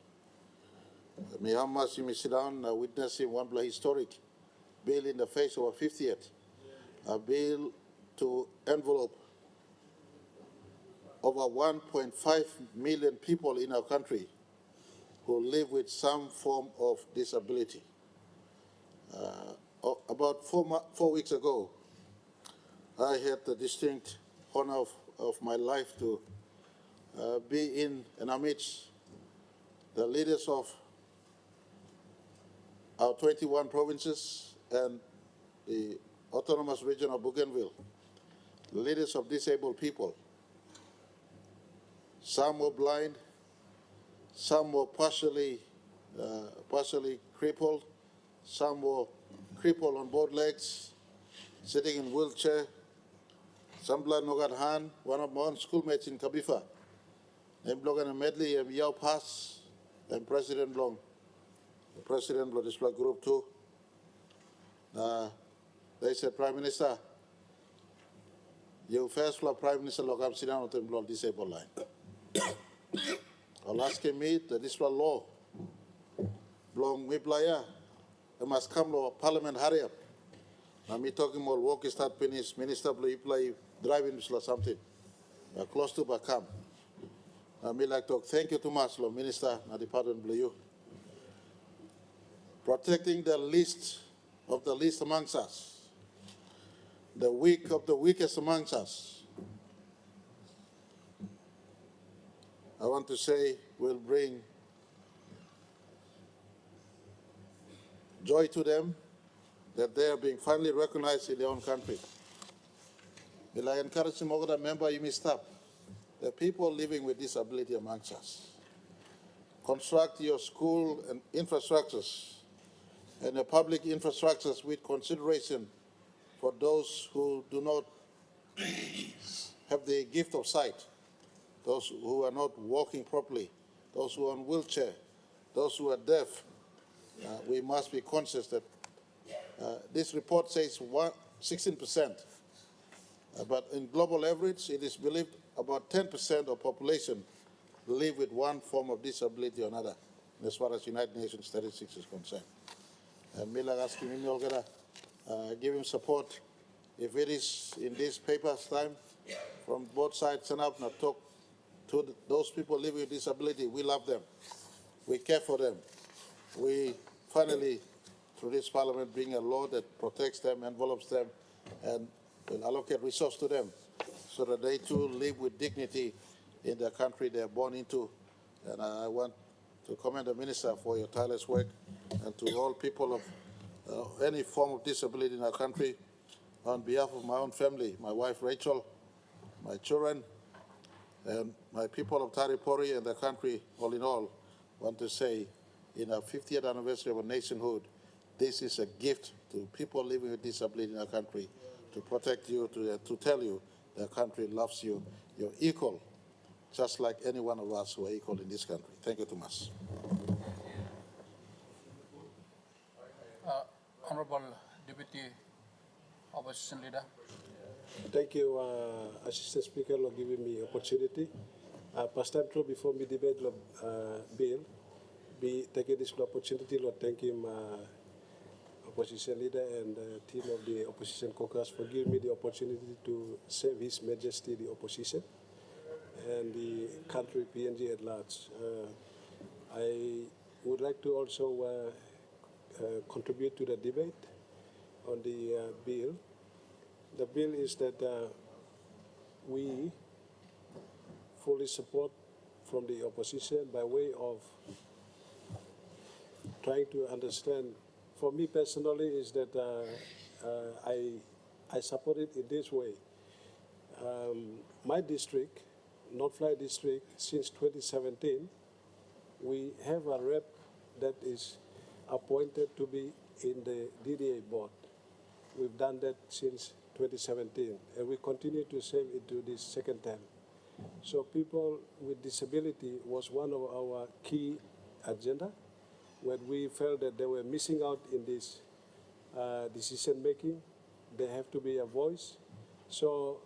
Me hamas you sit down witnessing one historic bill in the face of our 50th, a bill to envelope over 1.5 million people in our country who live with some form of disability. About 4 weeks ago, I had the distinct honor of my life to be in and amidst the leaders of our 21 provinces and the autonomous region of Bougainville, the leaders of disabled people. Some were blind, some were partially crippled, some were crippled on both legs, sitting in wheelchair. Some blood nogat hand, one of my own schoolmates in Kabifa, named Logan and Medley and Yao Pass, and President Long, the President of this group too. They said, Prime Minister, you first floor Prime Minister Logam sit down on the disabled line. I'll ask him that this law, Blong Miplaya, it must come to Parliament hurry up. Now me talking about work start finish, Minister play driving or something. Close to Bakam. Me like to thank you too much, Minister, na Department Blue. Protecting the least of the least amongst us, the weak of the weakest amongst us. I want to say will bring joy to them that they are being finally recognized in their own country. Will I encourage them over the member you may stop. The people living with disability amongst us. Construct your school and infrastructures and the public infrastructures with consideration for those who do not have the gift of sight, those who are not walking properly, those who are on wheelchair, those who are deaf. We must be conscious that this report says 16%, but in global average, it is believed about 10% of population live with one form of disability or another, as far as United Nations statistics is concerned. And Mila asking me, give him support. If it is in this paper's time, from both sides, stand up and talk to those people living with disability. We love them. We care for them. We finally, through this parliament, bring a law that protects them, envelops them, and will allocate resources to them so that they too live with dignity in the country they are born into. And I want to commend the Minister for your tireless work, and to all people of any form of disability in our country. On behalf of my own family, my wife Rachel, my children, and my people of Taripori and the country, all in all, want to say, in our 50th anniversary of our nationhood, this is a gift to people living with disability in our country, to protect you, to tell you the country loves you. You're equal, just like any one of us who are equal in this country. Thank you too much. Honorable Deputy Opposition Leader. Thank you, Assistant Speaker, for giving me opportunity. First time through before me debate bill, be taking this opportunity to thank him, Opposition Leader and team of the Opposition Caucus for giving me the opportunity to serve His Majesty the Opposition and the country PNG at large. I would like to also contribute to the debate on the bill. The bill is that we fully support from the opposition by way of trying to understand. For me personally, is that I support it in this way. My district, North-Fly district, since 2017, we have a rep that is appointed to be in the DDA board. We've done that since 2017, and we continue to serve into this second term. So people with disability was one of our key agenda, when we felt that they were missing out in this decision making. They have to be a voice. So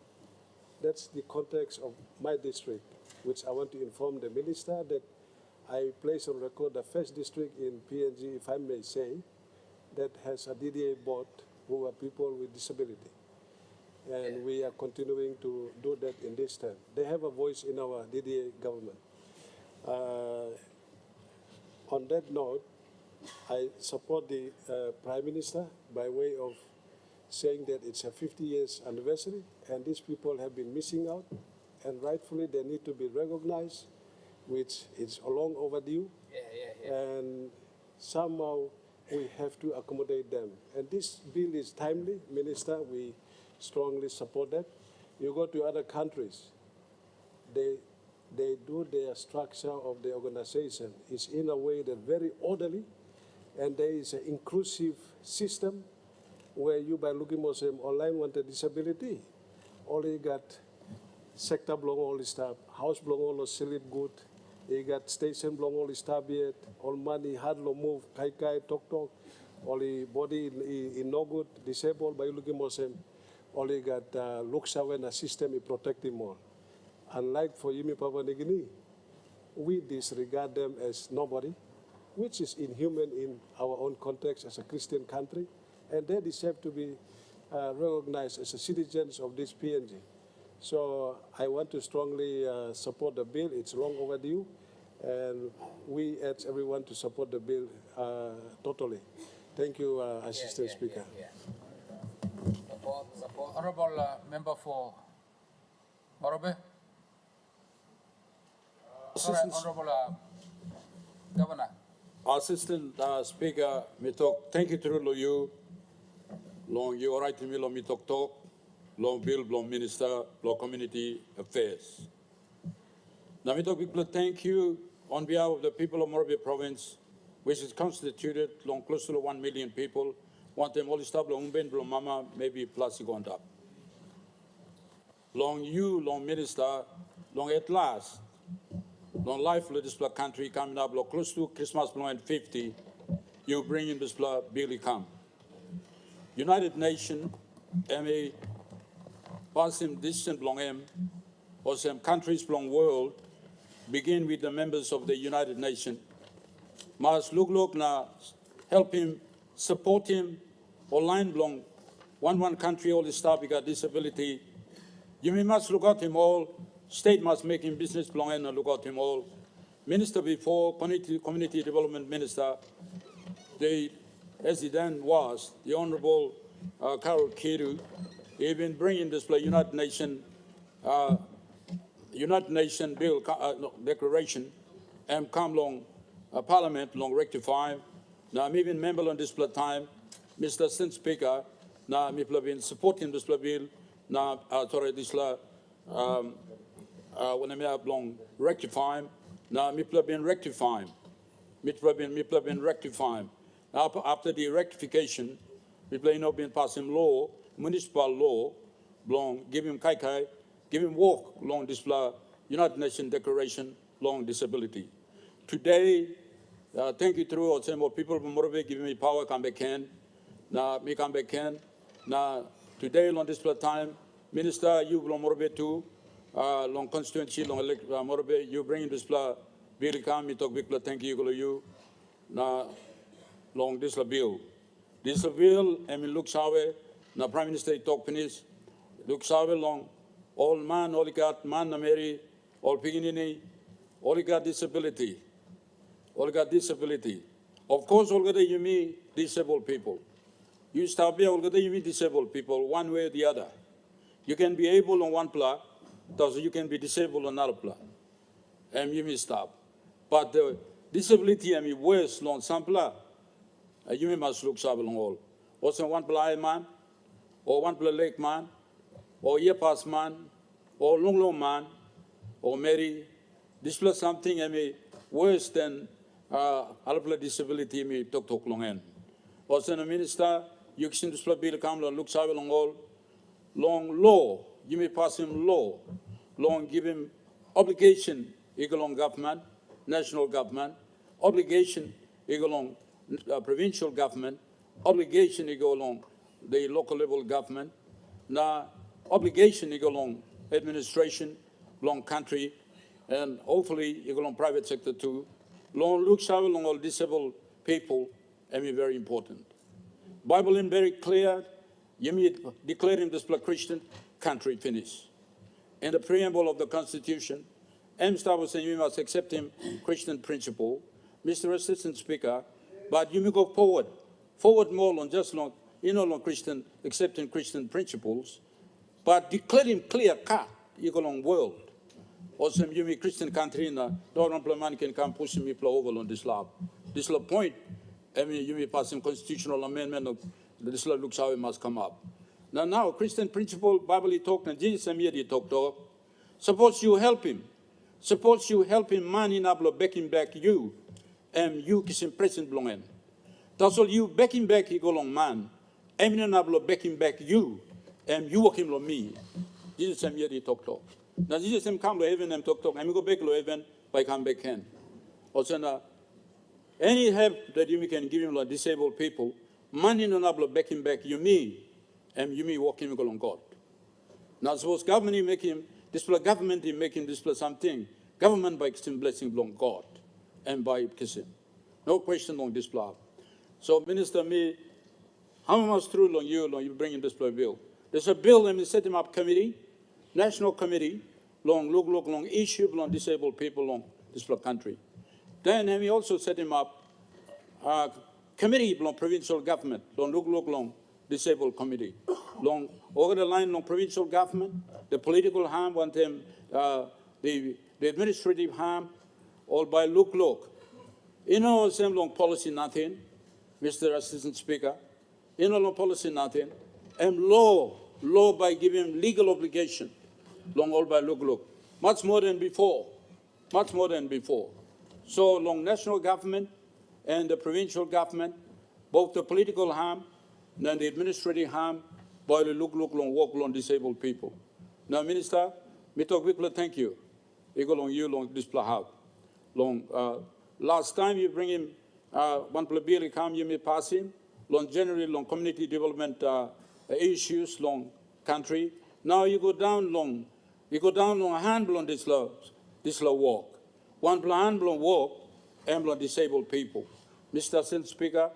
that's the context of my district, which I want to inform the minister that I place on record the first district in PNG, if I may say, that has a DDA board who are people with disability. And we are continuing to do that in this term. They have a voice in our DDA government. On that note, I support the Prime Minister by way of saying that it's a 50 years anniversary and these people have been missing out and rightfully they need to be recognized, which is long overdue. And somehow we have to accommodate them. And this bill is timely, Minister, we strongly support that. You go to other countries, they do their structure of the organization is in a way that very orderly, and there is an inclusive system where you by looking at them online want a disability. Only got sector belong all the stuff, house belong all the sleep good, you got station belong all the stuff yet, all money hard lo move, kai talk, only body in no good, disabled by looking at them, only got looks when a system is protecting more. Unlike for Yimi Papua New Guinea, we disregard them as nobody, which is inhuman in our own context as a Christian country, and they deserve to be recognized as citizens of this PNG. So I want to strongly support the bill. It's long overdue, and we urge everyone to support the bill totally. Thank you, Assistant Speaker. Support. Honorable Member for Morobe. Honorable Governor. Assistant Speaker, mitok, thank you to you. Long you all right to me, long mitok talk, long bill, long minister, long community affairs. Now mitok people, thank you on behalf of the people of Morobe province, which is constituted long close to 1 million people. Want them all stop long ben, long mama, maybe plus going up. Long you, long minister, long at last. Long life of this country coming up close to Christmas and 50, you bring in this bill come. United Nations, MA, passing distant belong him, or some countries belong world, begin with the members of the United Nations. Must look now, help him, support him, or line belong, one country all the staff got disability. You must look at him all. State must make him business belong and look at him all. Minister before, Community Development Minister, as he then was, the Honorable Carol Kiru, he been bringing this United Nations bill declaration and come along Parliament long rectify. Now I'm even member on this time, Mr. Assistant Speaker, now I'm been supporting this bill, now sorry this when I have long rectify, now people have been rectifying. People have been rectifying. Now after the rectification, people have been passing law, municipal law, long give him kai, give him walk long this United Nations Declaration long disability. Today, thank you through all some more people from Morobe giving me power come back in. Now me come back in. Now today long this time, Minister you from Morobe too. Long constituency, long elect Morobe, you bring this bill come, me talk big thank you, na long this bill. This bill, I mean, look sawe, na Prime Minister talk finish, look sawe long, all man, all got man, na Mary, all piginini, all got disability, all got disability. Of course, all got you mean disabled people. You stop here, all got you mean disabled people, one way or the other. You can be able on one plot, so you can be disabled on another plot. And you may stop. But the disability, I mean, worse long some plot. You may must look sub long all. Also one blind man, or one leg man, or ear pass man, or long man, or Mary. This plus something I mean worse than other disability me talk long end. Also the minister, you can this bill come look sub long all, long law. You may pass him law, long give him obligation igolong government, national government, obligation igolong provincial government, obligation igolong the local level government, na obligation igolong administration, long country, and hopefully igolong private sector too. Long looks out along all disabled people, and be very important. Bible is very clear. You declaring this Christian country finish. In the preamble of the Constitution, MSTA was saying we must accept him Christian principle. Mr. Assistant Speaker, but you may go forward more on just long, on Christian, accepting Christian principles, but declare him clear cut, you go on world. Or some you Christian country in the don't can come pushing me over on this lab. This point, I mean, you may pass some constitutional amendment of this looks how it must come up. Now, Christian principle, Bible talk, and Jesus and me talk. Suppose you help him. Suppose you help him, man in ablo backing back you, and you kiss present belong him. That's all you backing back, he go long man. In ablo backing back you, and you walk him lo me. Jesus and me talk. Now, Jesus and come to heaven and talk. I'm go back to heaven, by come back hen. Also, any help that you can give him like disabled people, man in ablo backing back you me, and you me walk him along God. Now, suppose government make him display government in making display something. Government by extending blessing belong God and by kissing. No question on display. So Minister me, how much through long you bring in display bill? There's a bill and we set him up committee, national committee, long issue long disabled people long display country. Then we also set him up committee long provincial government, long disabled committee. Long over the line long provincial government, the political harm want them, the administrative harm, all by look. Same long policy nothing, Mr. Assistant Speaker. Long policy nothing, and law by giving legal obligation, long all by look. Much more than before. So long national government and the provincial government, both the political harm and the administrative harm, by the look long work long disabled people. Now, Minister, me talk quickly, thank you. You go long you long display have. Long last time you bring him one bill come you may pass him. Long generally long community development issues long country. Now you go down long a handle on this law work. One hand long work and long disabled people. Mr. Assistant Speaker,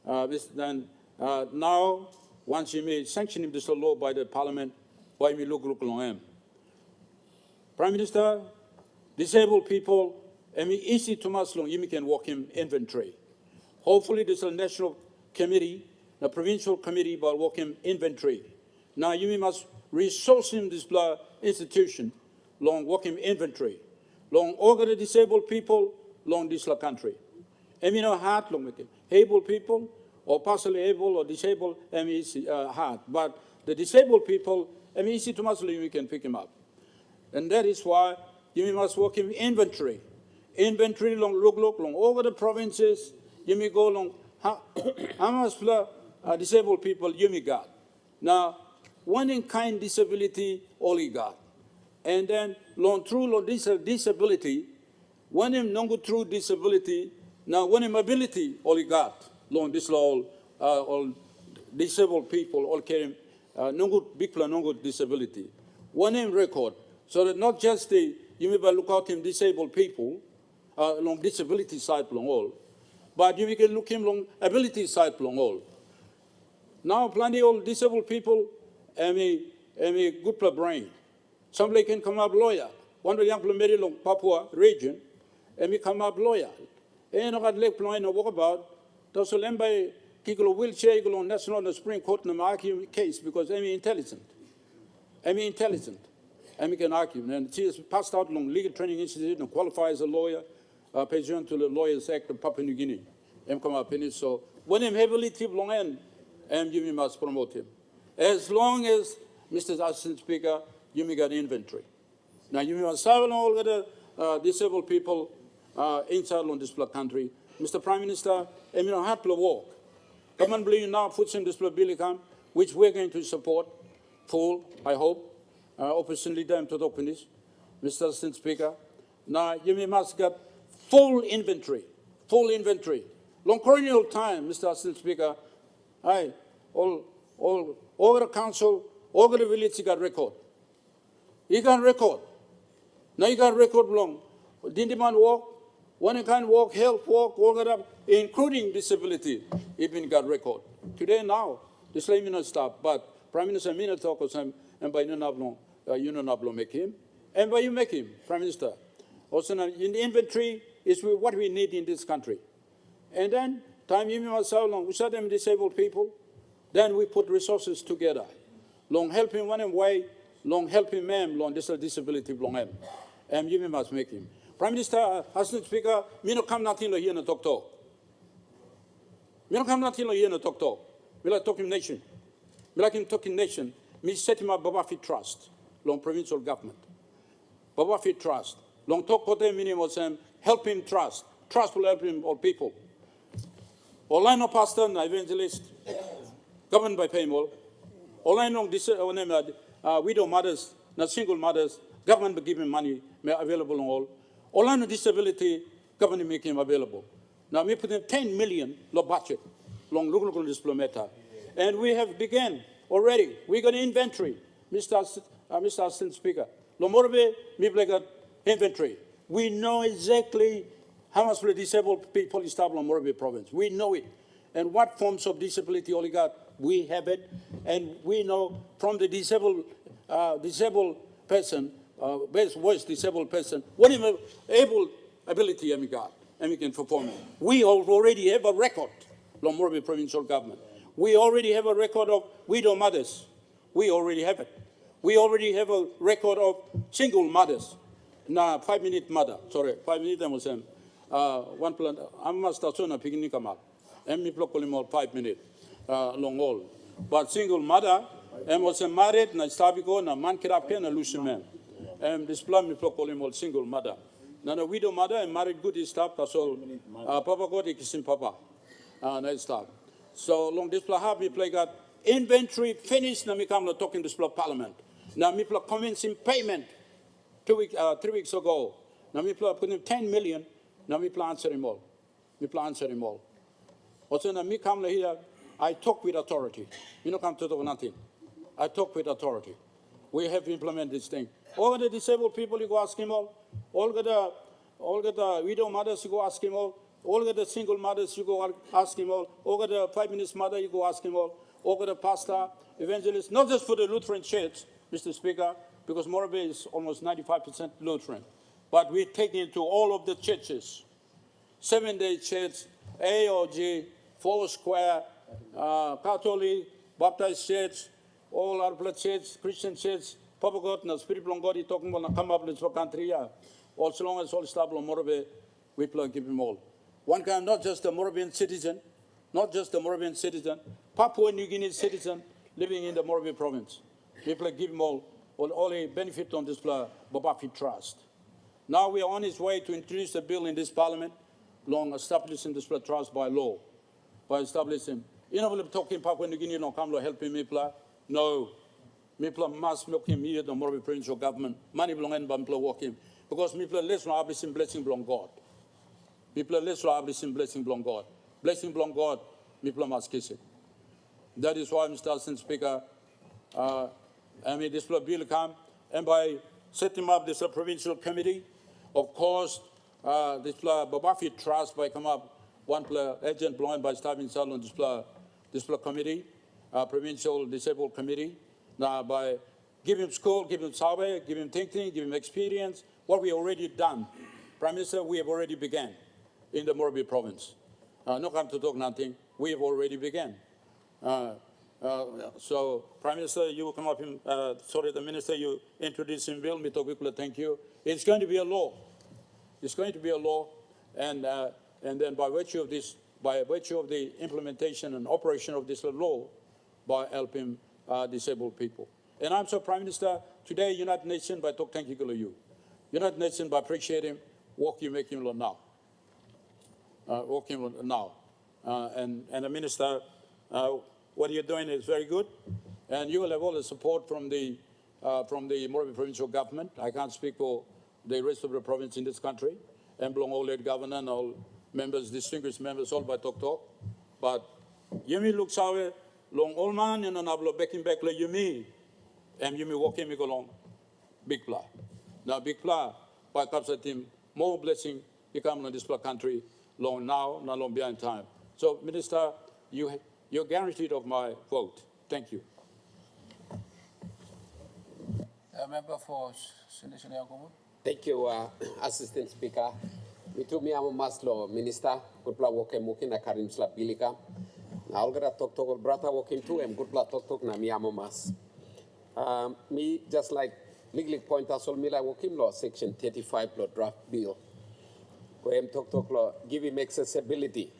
now once you may sanction this law by the Parliament, why me look long him. Prime Minister, disabled people, and easy to much long you can walk him inventory. Hopefully there's a national committee, a provincial committee about walk him inventory. Now you must resource him this institution, long walk him inventory. Long all the disabled people, long this country. And hard long with it. Able people, or partially able or disabled, is hard. But the disabled people, easy to muscle, you can pick him up. And that is why you must work in inventory. Inventory long look long over the provinces, you may go long how much disabled people you may got. Now, one in kind disability all you got. And then long through long disability, one in non true disability, now one in ability all you got. Long this all disabled people all carry no good big plan, no good disability. One in record, so that not just the you may look out him disabled people, long disability side long all, but you can look him long ability side long all. Now plenty of disabled people have a good brain. Somebody can come up lawyer. One of the young married long Papua region, and we come up lawyer. And I got leg plan to walk about. Those who lend by Kiko wheelchair, go on national the Supreme Court in the case because I'm intelligent. And we can argue. And she has passed out long legal training institute and qualifies as a lawyer, payment to the Lawyers Act of Papua New Guinea. Come up in it. So when I'm heavily tip long end, you must promote him. As long as Mr. Assistant Speaker, you may get inventory. Now you must have all the disabled people inside on this country. Mr. Prime Minister, hard to walk. Come on, believe now, puts in this bill, which we're going to support full, I hope. Opposition leader, I'm to talk finish. Mr. Assistant Speaker. Now, you must get full inventory. Long colonial time, Mr. Assistant Speaker, all the council, all the village got record. You can record. Now you got record long. Dindiman walk, one kind walk, health walk, all that up, including disability, even got record. Today now, this is not stop, but Prime Minister Mina talk of him, and by you know make him, and by you make him, Prime Minister. Also, in the inventory is what we need in this country. And then, time you know so long, we saw them disabled people, then we put resources together. Long helping one way, long helping them, long disability, long them. And you must make him. Prime Minister, Assistant Speaker, me no come nothing here in the talk. Me no come nothing here in the talk. We like talking nation. We like him talking nation. Me set him up Babafi Trust, long provincial government. Babafi Trust. Long talk kote minimum help him trust. Trust will help him all people. Online no pastor, no evangelist, governed by payment. Online no widow mothers, not single mothers, government will give him money available on all. Online no disability, government make him available. Now we put in 10 million budget, long local diplomata. And we have begun already. We got inventory, Mr. Assistant Speaker. Lomorbe, we got inventory. We know exactly how much the disabled people in Morbi province. We know it. And what forms of disability all got, we have it. And we know from the disabled person, voice disabled person, whatever ability we got, and we can perform it. We already have a record, Morbi provincial government. We already have a record of widow mothers. We already have it. We already have a record of single mothers. Now, 5-minute mother, 5 minutes I was one plan. I must have shown a picnic come up. And me block more 5 minutes long all. But single mother, and was married, and I started going, and man up here, and a loose man. And this plan me block all single mother. Now, a widow mother, and married good is stop, that's all. Papa got it, kissing Papa. And I stop. So long this plan have me play got inventory finished, now me come to talking this Parliament. Now me play convincing payment 3 weeks ago. Now me play putting 10 million. Now we plan answer him all. We plan answer him all. Also, now me come here, I talk with authority. You don't come to talk nothing. I talk with authority. We have to implement this thing. All the disabled people, you go ask him all. All the widow mothers, you go ask him all. All the single mothers, you go ask him all. All the 5 minutes mother, you go ask him all. All the pastor, evangelist, not just for the Lutheran church, Mr. Speaker, because Morbe is almost 95% Lutheran. But we take it to all of the churches. 7-day church, AOG, Four Square, Catholic, Baptist church, all other church, Christian church, Papa God, and Spirit of God, talking about come up in this country. Also long as all staff of Morbe, we plan give him all. One kind, not just a Moravian citizen, Papua New Guinea citizen living in the Morbe province. We plan give him all a benefit on this Babafi Trust. Now we are on his way to introduce a bill in this Parliament, long establishing this trust by law, by establishing. You know, we're talking Papua New Guinea, come helping Mipla. No. Mipla must make him here, the Morbi provincial government. Money belong in Bampla walking. Because Mipla less no ablishing blessing belong God. Mipla less no ablishing blessing belong God. Blessing belong God, Mipla must kiss it. That is why, Mr. Assistant Speaker, this bill come, and by setting up this provincial committee, of course, this Babafi Trust by come up one agent belonging by starting cell on this committee, provincial disabled committee. Now by give him school, give him survey, give him thinking, give him experience. What we already done, Prime Minister, we have already began in the Morbi province. No time to talk nothing. We have already began. So, Prime Minister, you come up, the Minister, you introduce him bill, thank you. It's going to be a law. It's going to be a law, and then by virtue of this, by virtue of the implementation and operation of this law, by helping disabled people. And I'm so, Prime Minister, today, United Nations, by talk thank you to you. United Nations, by appreciating work you make him now. Working now. And the Minister, what you're doing is very good, and you will have all the support from the Morbi provincial government. I can't speak for the rest of the province in this country, and belong all lead governor and all members, distinguished members, all by talk. But Yumi looks out long old man and anablo back like Yumi, and Yumi walking me along big pla. Now big pla, by capsa team, more blessing become in this country long now, not long behind time. So Minister, you're guaranteed of my vote. Thank you. Member for Senator Yakubu. Thank you, Assistant Speaker. Mitu miamo maslo Minister, good pla woke mukin na karim sla bilika. Na algara tok brata wokin tu em good pla tok na miamo mas. Me just like legally point us all mila wokim law section 35 law draft bill. Where em tok law give him accessibility.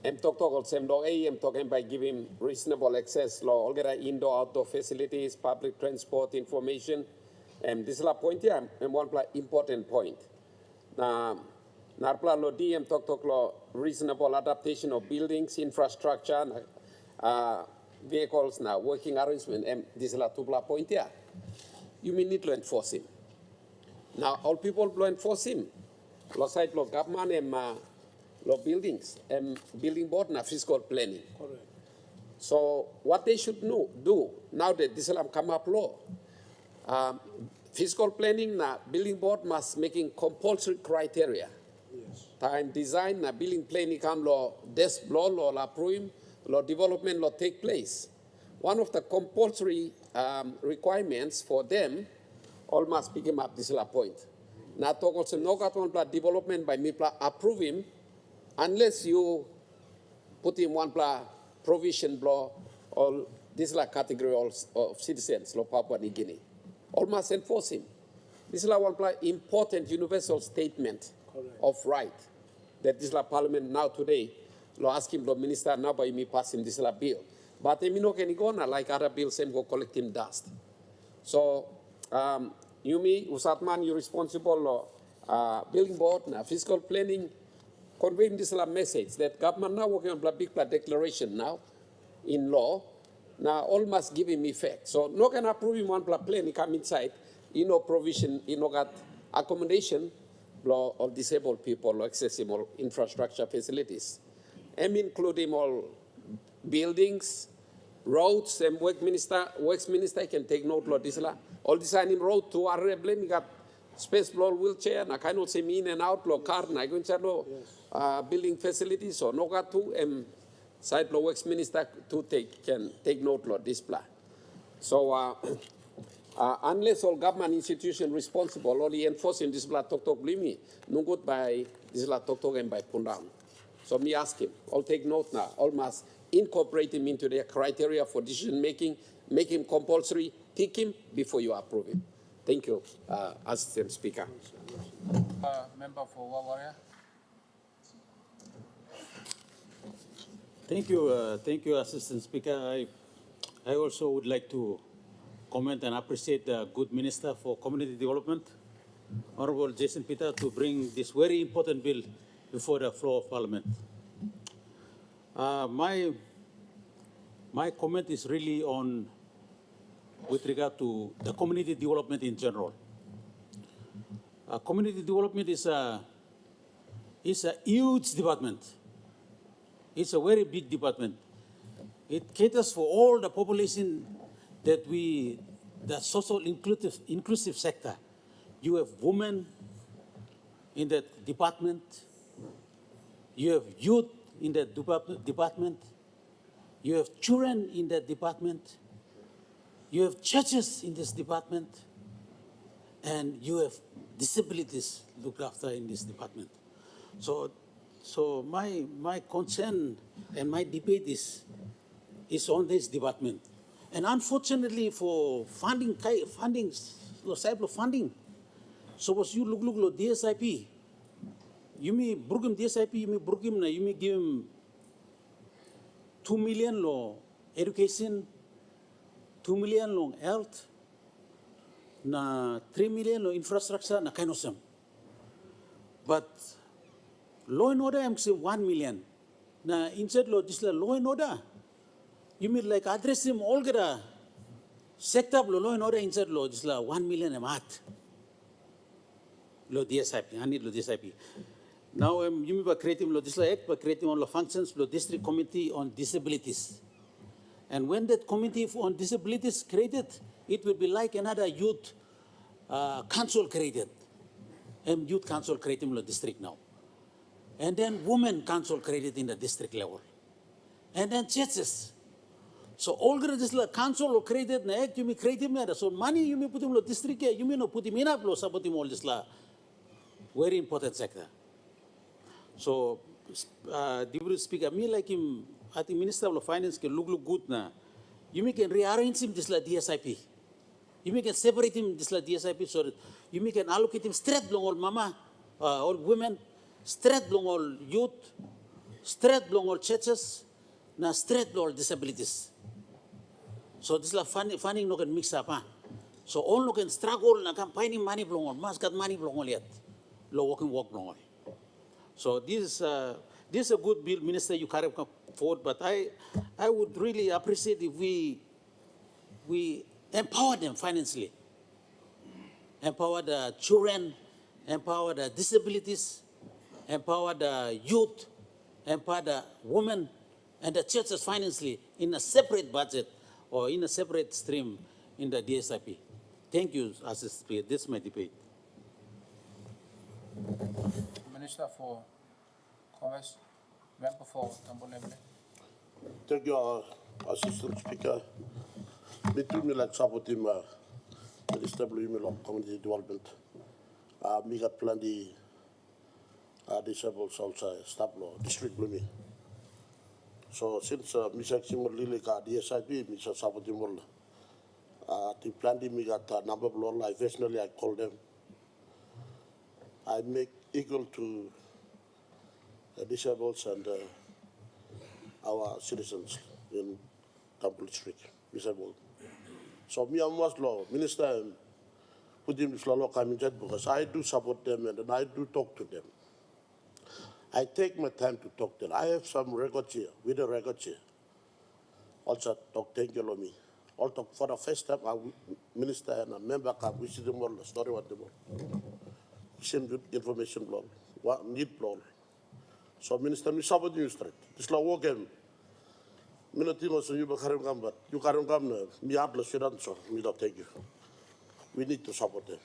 Em tok also law em talking by giving reasonable access law algara indoor outdoor facilities, public transport information. This is a point here, and one important point. Narpla lo DM talk law reasonable adaptation of buildings, infrastructure, vehicles, now working arrangement. And this is a two point here. You may need to enforce him. Now all people will enforce him. Lo side lo government and lo buildings and building board na fiscal planning. Correct. So what they should do now that this will come up law. Fiscal planning na building board must making compulsory criteria. Yes. Time design na building planning come law desk law la approve law development law take place. One of the compulsory requirements for them all must pick him up this la point. Na talk also no got one pla development by me pla approve him unless you put him one pla provision law or this la category of citizens law Papua New Guinea. All must enforce him. This is one important universal statement of right that this Parliament now today lo ask him the minister now by me pass him this bill. But I mean no can go na like other bills and go collect him dust. So Yumi Usatman you responsible building board na fiscal planning convey him this message that government now working on big declaration now in law. Now all must give him effect. So no can approve him one plane, he come inside, provision, got accommodation law of disabled people, accessible infrastructure facilities. Including all buildings, roads, and works minister can take note of this. All designing road to our blame, got space blow wheelchair, na kind of say in and out law car, na go inside building facilities, so no got to Side law works minister can take note of this plan. So unless all government institutions responsible only enforcing this plan talk blimi, no good by this plan talk and by Pundam. So me ask him, all take note now, all must incorporate him into their criteria for decision making, make him compulsory, pick him before you approve him. Thank you, Assistant Speaker. Member for Wawaria. Thank you, Assistant Speaker. I also would like to comment and appreciate the good Minister for Community Development, Honorable Jason Peter, to bring this very important bill before the floor of Parliament. My comment is really on with regard to the community development in general. Community development is a huge department. It's a very big department. It caters for all the population that the social inclusive sector. You have women in that department. You have youth in that department. You have children in that department. You have churches in this department. And you have disabilities looked after in this department. So my concern and my debate is on this department. And unfortunately for funding, suppose you look DSIP, you may brook DSIP, you may give him 2 million law education, 2 million long health, na 3 million law infrastructure, na kind of some. But law and order, I'm saying 1 million. Na inside law, this law and order. You mean like address him all the sector of law and order inside law, this 1 million a month. lo DSIP, I need lo DSIP. Now, you may creating lo Disla Act, but creating on the functions, lo District Committee on Disabilities. And when that committee on disabilities created, it will be like another youth council created. And youth council created in the district now. And then women council created in the district level. And then churches. So all this council or created na act, you may create him. So money you may put him in the district, you may not put him in up, support him all this very important sector. So, Deputy Speaker, me like him, I think Minister of Finance can look good now. You can rearrange him this like DSIP. You can separate him this like DSIP so that you can allocate him straight along all mama, all women, straight along all youth, straight along all churches, now straight along all disabilities. So this like funding no can mix up. So all no can struggle na can finding money along all, must get money along all yet. Low working work along all. So this is a good bill, Minister, you carry forward, but I would really appreciate if we empower them financially. Empower the children, empower the disabilities, empower the youth, empower the women, and the churches financially in a separate budget or in a separate stream in the DSIP. Thank you, Assistant Speaker. This is my debate. Minister for Commerce, Member for Tambolebele. Thank you, Assistant Speaker. Me too, me like supporting Minister Blue Community Development. Me got plenty disabled also staff law district Blue. So since me section really got DSIP, me supporting all. The plenty me got a number of law. Eventually I call them. I make equal to disabled and our citizens in Tamil District, disabled. So me and law Minister put him this law coming because I do support them and I do talk to them. I take my time to talk to them. I have some records here, video records here. Also talk thank you me. Also for the first time I Minister and a member can visit them all the story what them all. Same good information law. What need law. So Minister, me support you straight. This law work him. Me not think also you can't come, but you can't come. Me apply students, so me don't take you. We need to support them.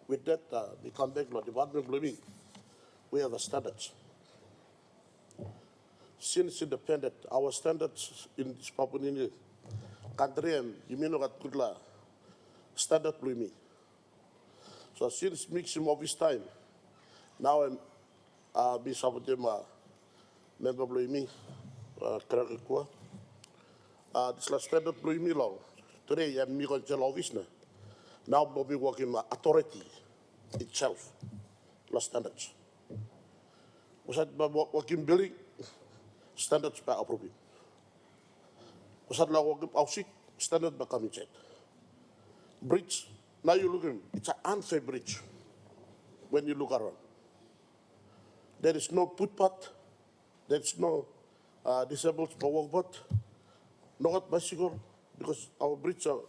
With that, we come back to the Department of Living. We have a standards. Since independent, our standards in this Papua New Guinea country, you mean not good la standard living. So since mixing of this time, now I'm be supporting member blaming Krakua. This last standard blaming long. Today I'm me going to office now. Now Bobby working authority itself. Last standards. Was that working building standards by approving. Was that working housing standard by coming check. Bridge. Now you look at it, it's an unfair bridge when you look around. There is no footpath, there is no disabled walk path, no bicycle, because our bridge are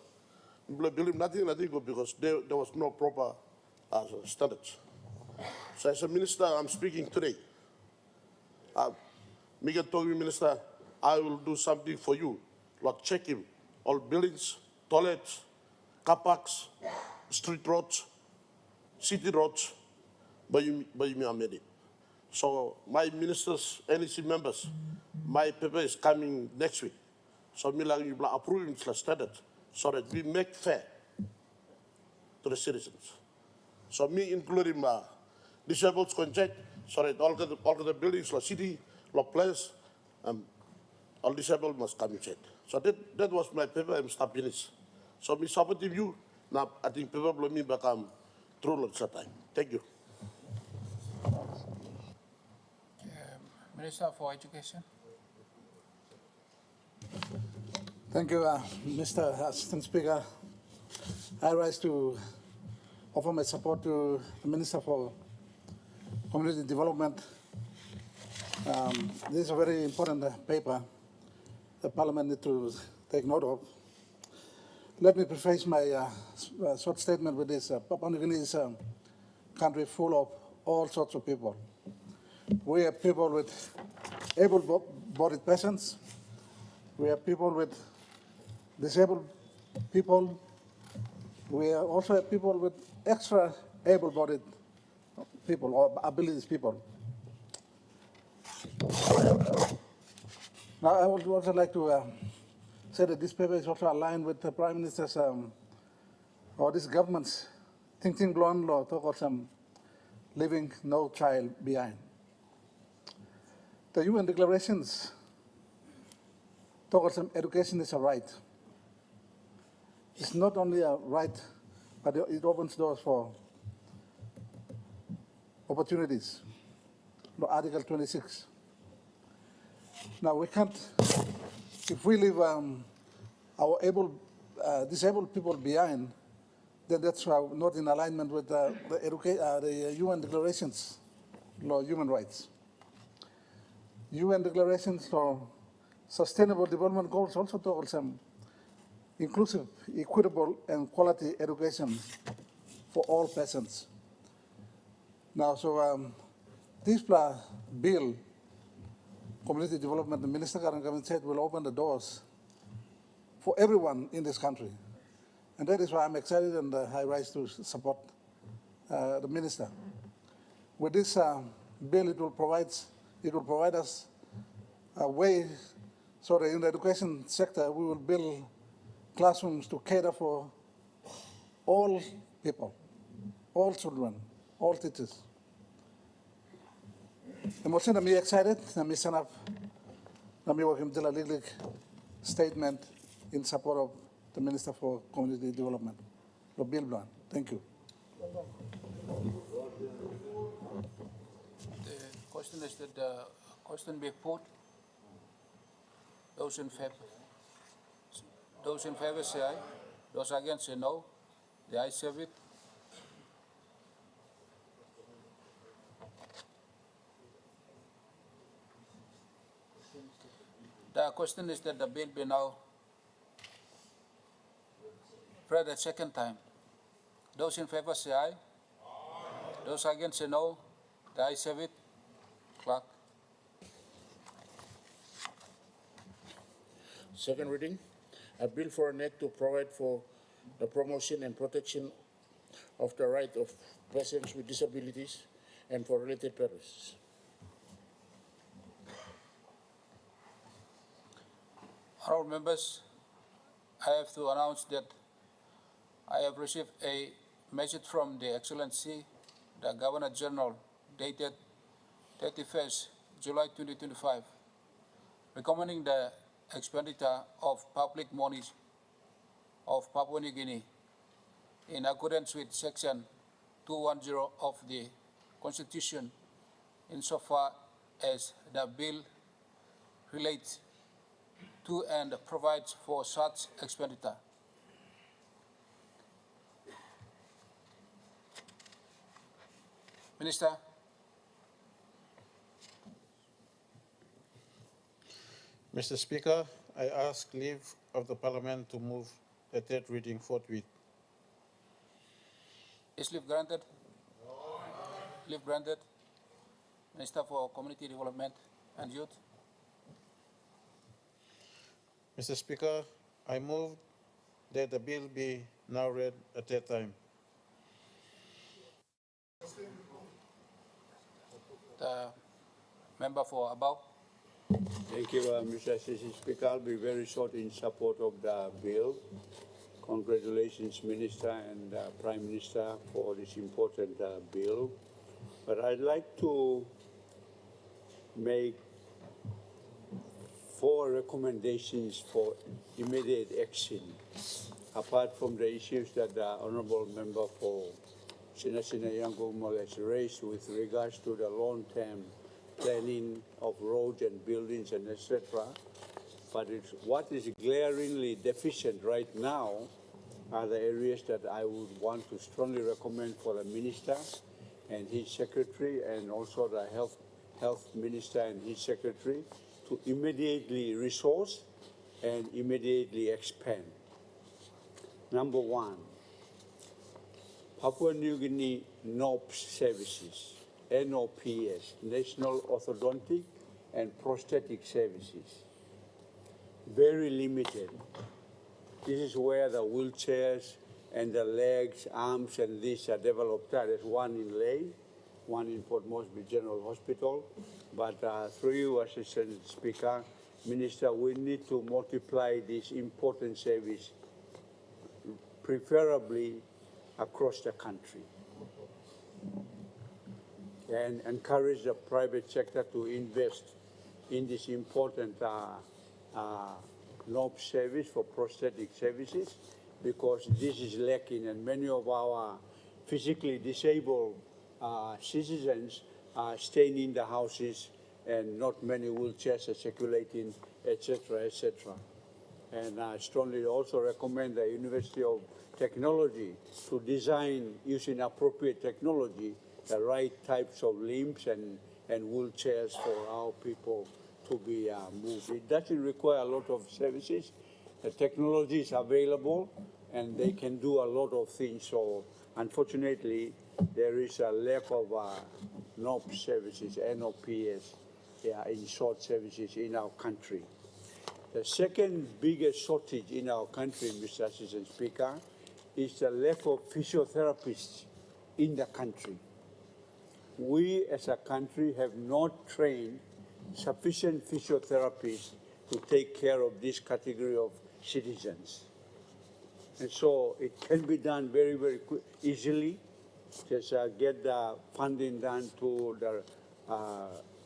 building nothing good because there was no proper standards. So as a minister, I'm speaking today. Miguel told me, Minister, I will do something for you. Like check him, all buildings, toilets, car parks, street roads, city roads, by you are made it. So my ministers, NEC members, my paper is coming next week. So me like you approving the standards so that we make fair to the citizens. So me including my disabled contract, so that all the buildings, like city, like place, all disabled must come in check. So that was my paper. I'm stop finished. So me supporting you. Now I think people will me become true at that time. Thank you. Minister for Education. Thank you, Mr. Assistant Speaker. I rise to offer my support to the Minister for Community Development. This is a very important paper the Parliament needs to take note of. Let me preface my short statement with this. Papua New Guinea is country full of all sorts of people. We have people with able-bodied persons. We have people with disabled people. We also have people with extra able-bodied people or abilities people. Now, I would also like to say that this paper is also aligned with the Prime Minister's or this government's thinking beyond law towards leaving no child behind. The UN declarations towards education is a right. It's not only a right, but it opens doors for opportunities. Article 26. Now we can't, if we leave our disabled people behind, then that's not in alignment with the UN declarations for human rights. UN declarations for sustainable development goals also towards inclusive, equitable, and quality education for all persons. Now, so this bill, community development, the Minister Government said will open the doors for everyone in this country. And that is why I'm excited and I rise to support the Minister. With this bill, it will provide us a way so that in the education sector, we will build classrooms to cater for all people, all children, all teachers. I'm also excited, I'm send up, I'm working with the statement in support of the Minister for Community Development, the bill plan. Thank you. The question is that the question be put. Those in favor say aye. Those against say no. The ayes have it. The question is that the bill be now read a second time. Those in favor say aye. Those against say no. The ayes have it. Clerk. Second reading, a bill for an act to provide for the promotion and protection of the right of persons with disabilities and for related purposes. Honourable members, I have to announce that I have received a message from the Excellency, the Governor General, dated 31st July 2025, recommending the expenditure of public monies of Papua New Guinea in accordance with Section 210 of the Constitution insofar as the bill relates to and provides for such expenditure. Minister. Mr. Speaker, I ask leave of the Parliament to move the third reading forthwith. Is leave granted? Leave granted. Minister for Community Development and Youth. Mr. Speaker, I move that the bill be now read a third time. The member for above. Thank you, Mr. Speaker. I'll be very short in support of the bill. Congratulations, Minister and Prime Minister, for this important bill. But I'd like to make 4 recommendations for immediate action, apart from the issues that the Honourable Member for Sinasina Yangon has raised with regards to the long-term planning of roads and buildings and etc. But what is glaringly deficient right now are the areas that I would want to strongly recommend for the Minister and his Secretary, and also the Health Minister and his Secretary, to immediately resource and immediately expand. Number 1, Papua New Guinea NOPS services, NOPS, National Orthodontic and Prosthetic Services. Very limited. This is where the wheelchairs and the legs, arms, and this are developed. There's one in Ley, one in Port Moresby General Hospital. But through you, Assistant Speaker, Minister, we need to multiply this important service, preferably across the country, and encourage the private sector to invest in this important NOP service for prosthetic services, because this is lacking, and many of our physically disabled citizens are staying in the houses and not many wheelchairs are circulating, etc., etc. And I strongly also recommend the University of Technology to design, using appropriate technology, the right types of limbs and wheelchairs for our people to be moved. It doesn't require a lot of services. The technology is available and they can do a lot of things. So unfortunately, there is a lack of NOP services, NOPS, in short services in our country. The second biggest shortage in our country, Mr. Assistant Speaker, is the lack of physiotherapists in the country. We as a country have not trained sufficient physiotherapists to take care of this category of citizens. And so it can be done very, very easily. Just get the funding done to the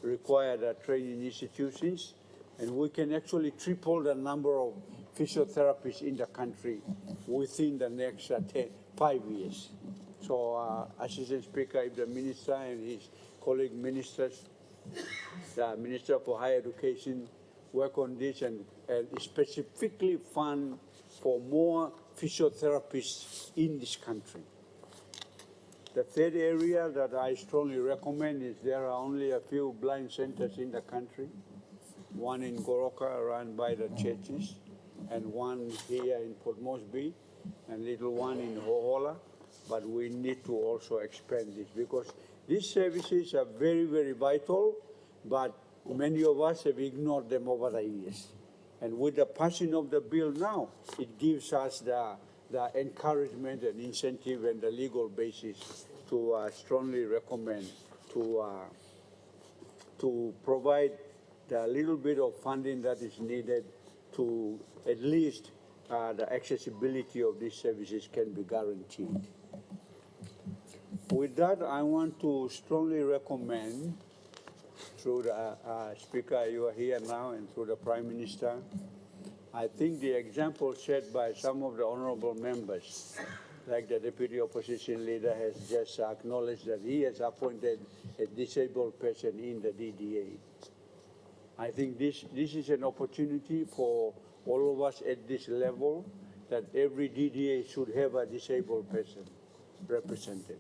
required training institutions, and we can actually triple the number of physiotherapists in the country within the next 5 years. So, Assistant Speaker, if the Minister and his colleague ministers, the Minister for Higher Education, work on this and specifically fund for more physiotherapists in this country. The third area that I strongly recommend is there are only a few blind centers in the country, one in Goroka run by the churches, and one here in Port Moresby, and little one in Hohola. But we need to also expand this because these services are very, very vital, but many of us have ignored them over the years. And with the passing of the bill now, it gives us the encouragement and incentive and the legal basis to strongly recommend to provide the little bit of funding that is needed to at least the accessibility of these services can be guaranteed. With that, I want to strongly recommend, through the Speaker, you are here now, and through the Prime Minister, I think the example set by some of the honorable members, like the Deputy Opposition Leader has just acknowledged that he has appointed a disabled person in the DDA. I think this is an opportunity for all of us at this level that every DDA should have a disabled person represented.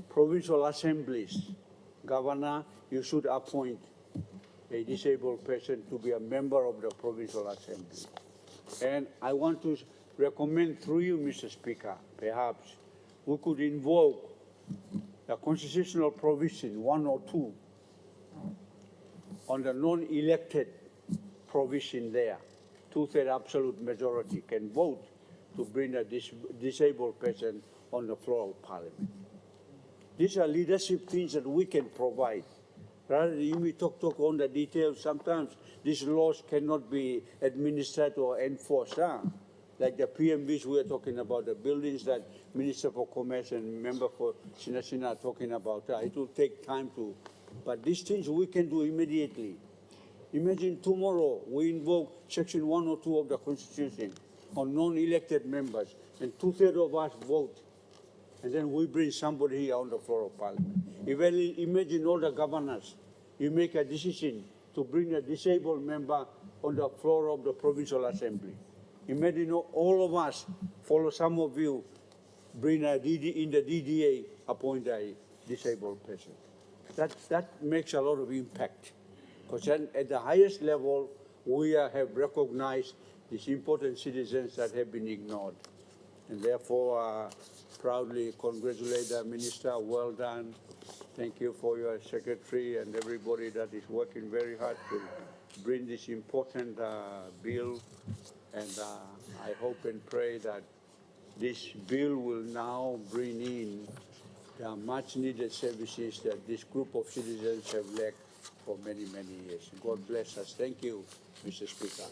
Provincial assemblies, Governor, you should appoint a disabled person to be a member of the Provincial Assembly. And I want to recommend through you, Mr. Speaker, perhaps we could invoke the constitutional provision 102 on the non-elected provision there. Two-thirds absolute majority can vote to bring a disabled person on the floor of Parliament. These are leadership things that we can provide. Rather than you talk on the details, sometimes these laws cannot be administered or enforced. Like the PMBs we are talking about, the buildings that Minister for Commerce and Member for Sinasina are talking about. It will take time to, but these things we can do immediately. Imagine tomorrow we invoke Section 102 of the Constitution on non-elected members, and two-thirds of us vote. And then we bring somebody here on the floor of Parliament. Imagine all the governors, you make a decision to bring a disabled member on the floor of the Provincial Assembly. Imagine all of us, follow some of you, bring in the DDA, appoint a disabled person. That makes a lot of impact. Because at the highest level, we have recognized these important citizens that have been ignored. And therefore, proudly congratulate the minister. Well done. Thank you for your secretary and everybody that is working very hard to bring this important bill. And I hope and pray that this bill will now bring in the much needed services that this group of citizens have lacked for many, many years. God bless us. Thank you, Mr. Speaker.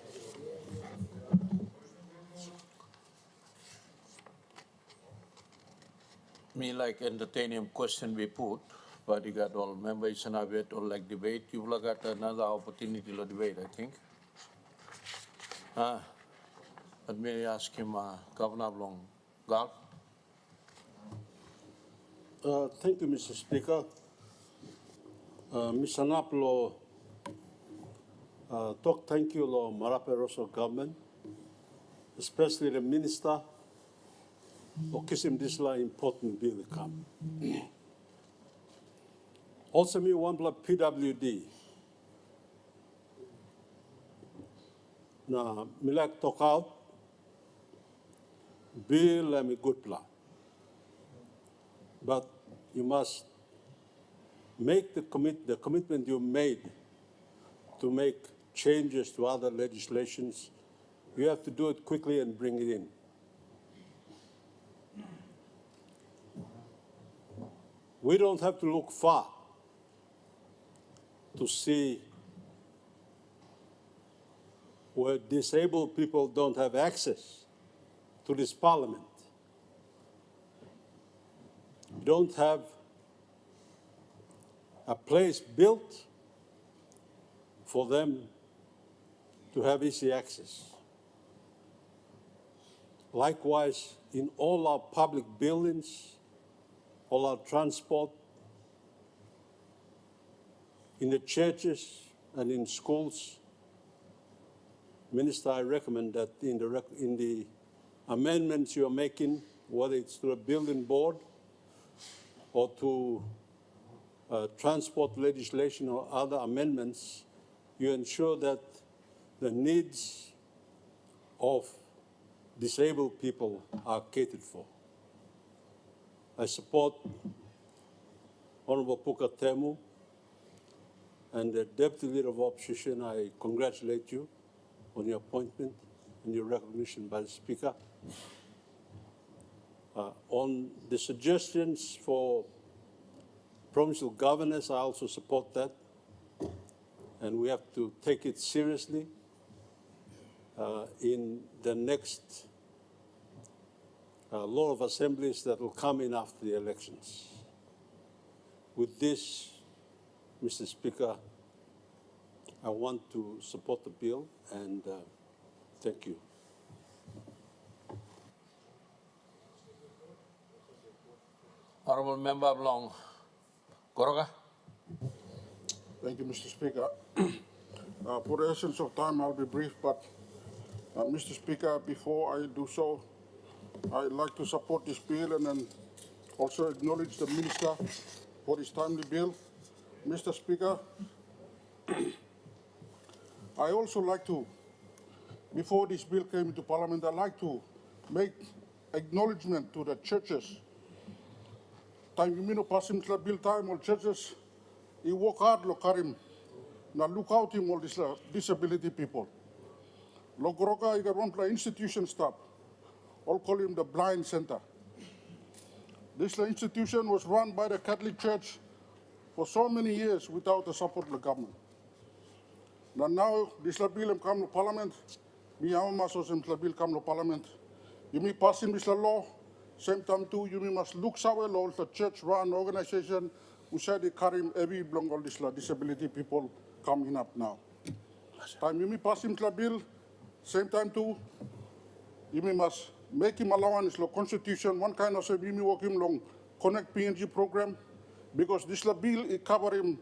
Me like entertaining question we put, but you got all members and I wait or like debate. You will got another opportunity to debate, I think. Let me ask him, Governor Long. Gal? Thank you, Mr. Speaker. Mr. Naplo, talk thank you, Lo Marape Rosso government, especially the minister, for kissing this important bill come. Also, me one blood PWD. Now, me like talk out, bill and me good plan. But you must make the commitment you made to make changes to other legislations. You have to do it quickly and bring it in. We don't have to look far to see where disabled people don't have access to this parliament. Don't have a place built for them to have easy access. Likewise, in all our public buildings, all our transport, in the churches and in schools, Minister, I recommend that in the amendments you're making, whether it's to a building board or to transport legislation or other amendments, you ensure that the needs of disabled people are catered for. I support Honorable Puka Temu and the Deputy Leader of Opposition. I congratulate you on your appointment and your recognition by the Speaker. On the suggestions for provincial governors, I also support that. And we have to take it seriously in the next lot of assemblies that will come in after the elections. With this, Mr. Speaker, I want to support the bill and thank you. Honorable Member Long. Goroga? Thank you, Mr. Speaker. For the essence of time, I'll be brief, but Mr. Speaker, before I do so, I'd like to support this bill and then also acknowledge the Minister for this timely bill. Mr. Speaker, I also like to, before this bill came into Parliament, I'd like to make acknowledgement to the churches. Time you mean passing the bill time all churches, you work hard, lo karim, na look out him all these disability people. Lo goroka you got one institution staff, all call him the Blind Center. This institution was run by the Catholic Church for so many years without the support of the government. Now this bill come to Parliament, me amaso sem bill come to Parliament. You may pass in this law. Same time too, you must look somewhere law, the church-run organization who said they carry every belong all this disability people coming up now. Time you may pass him the bill, same time too, you must make him allowance the constitution, one kind of say we may work him long connect PNG program, because this bill it cover him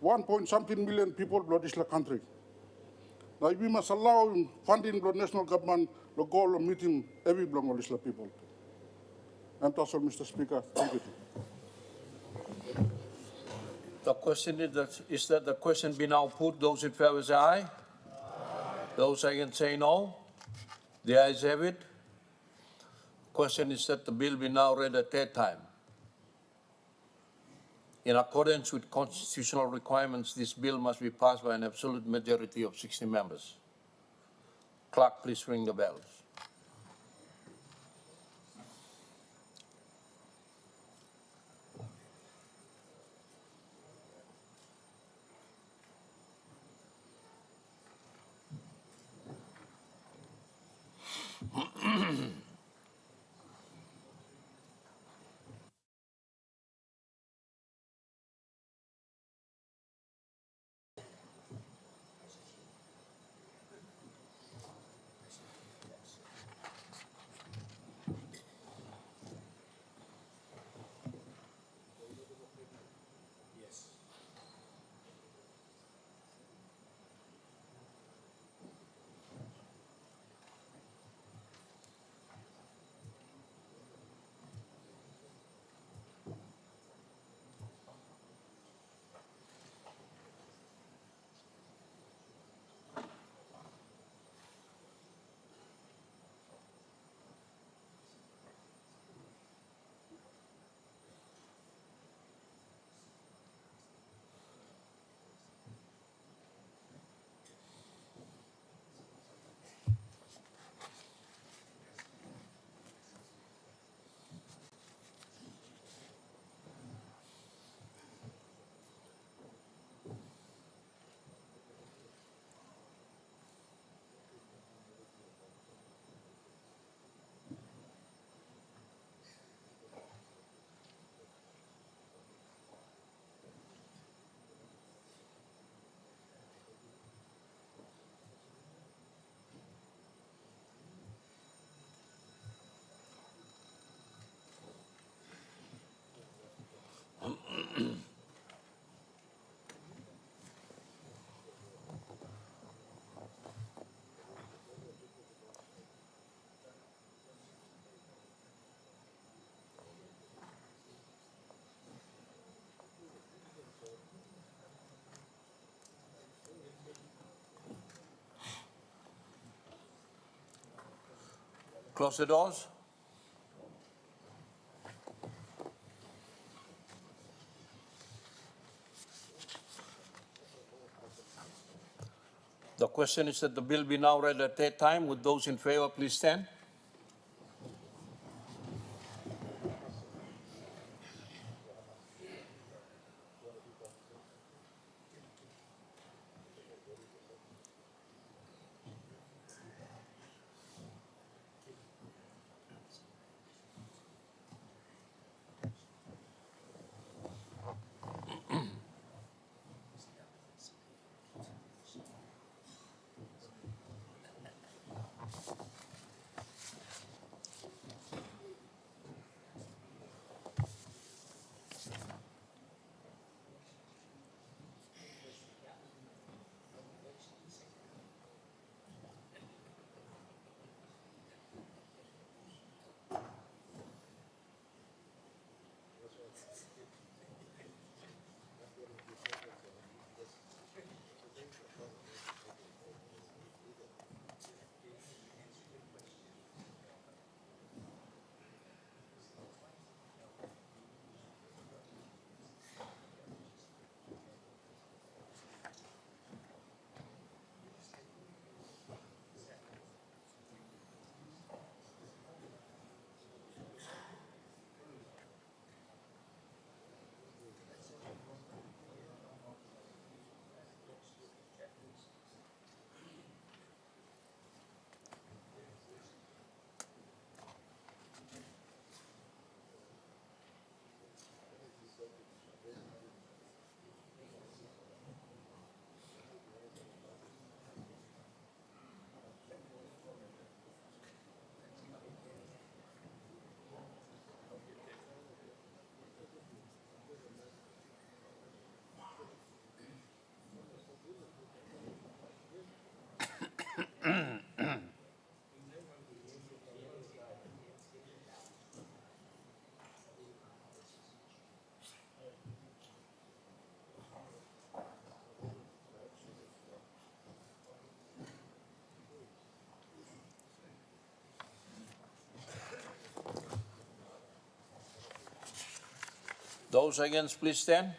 1.something million people blood this country. Now we must allow him funding the national government the goal of meeting every belong all these people. And that's all, Mr. Speaker. Thank you. The question is that the question be now put? Those in favor say aye. Those against say no. The ayes have it. Question is that the bill be now read a third time. In accordance with constitutional requirements, this bill must be passed by an absolute majority of 60 members. Clerk, please ring the bells. Close the doors. The question is that the bill be now read a third time. Would those in favor please stand? Those against, please stand.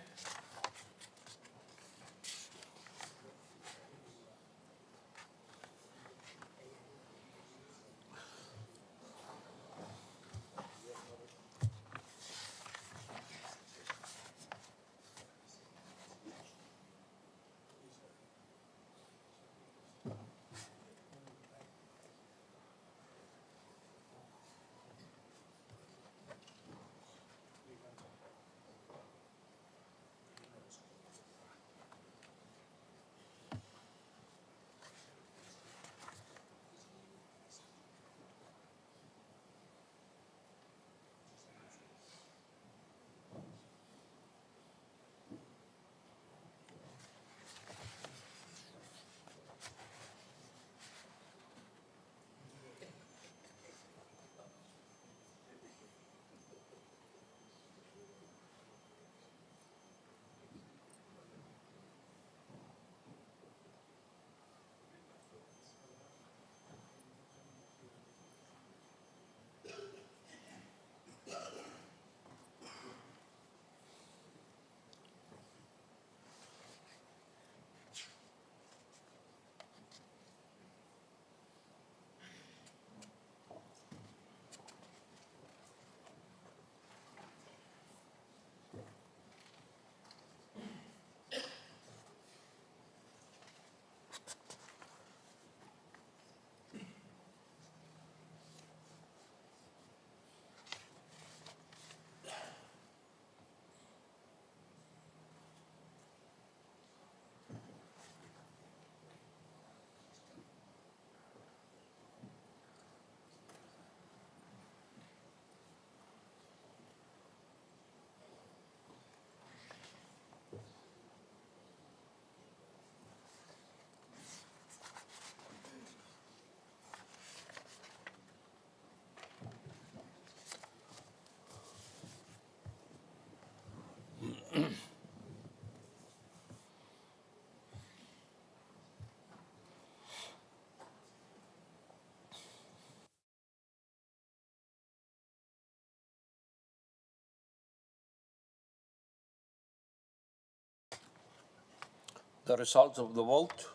The results of the vote.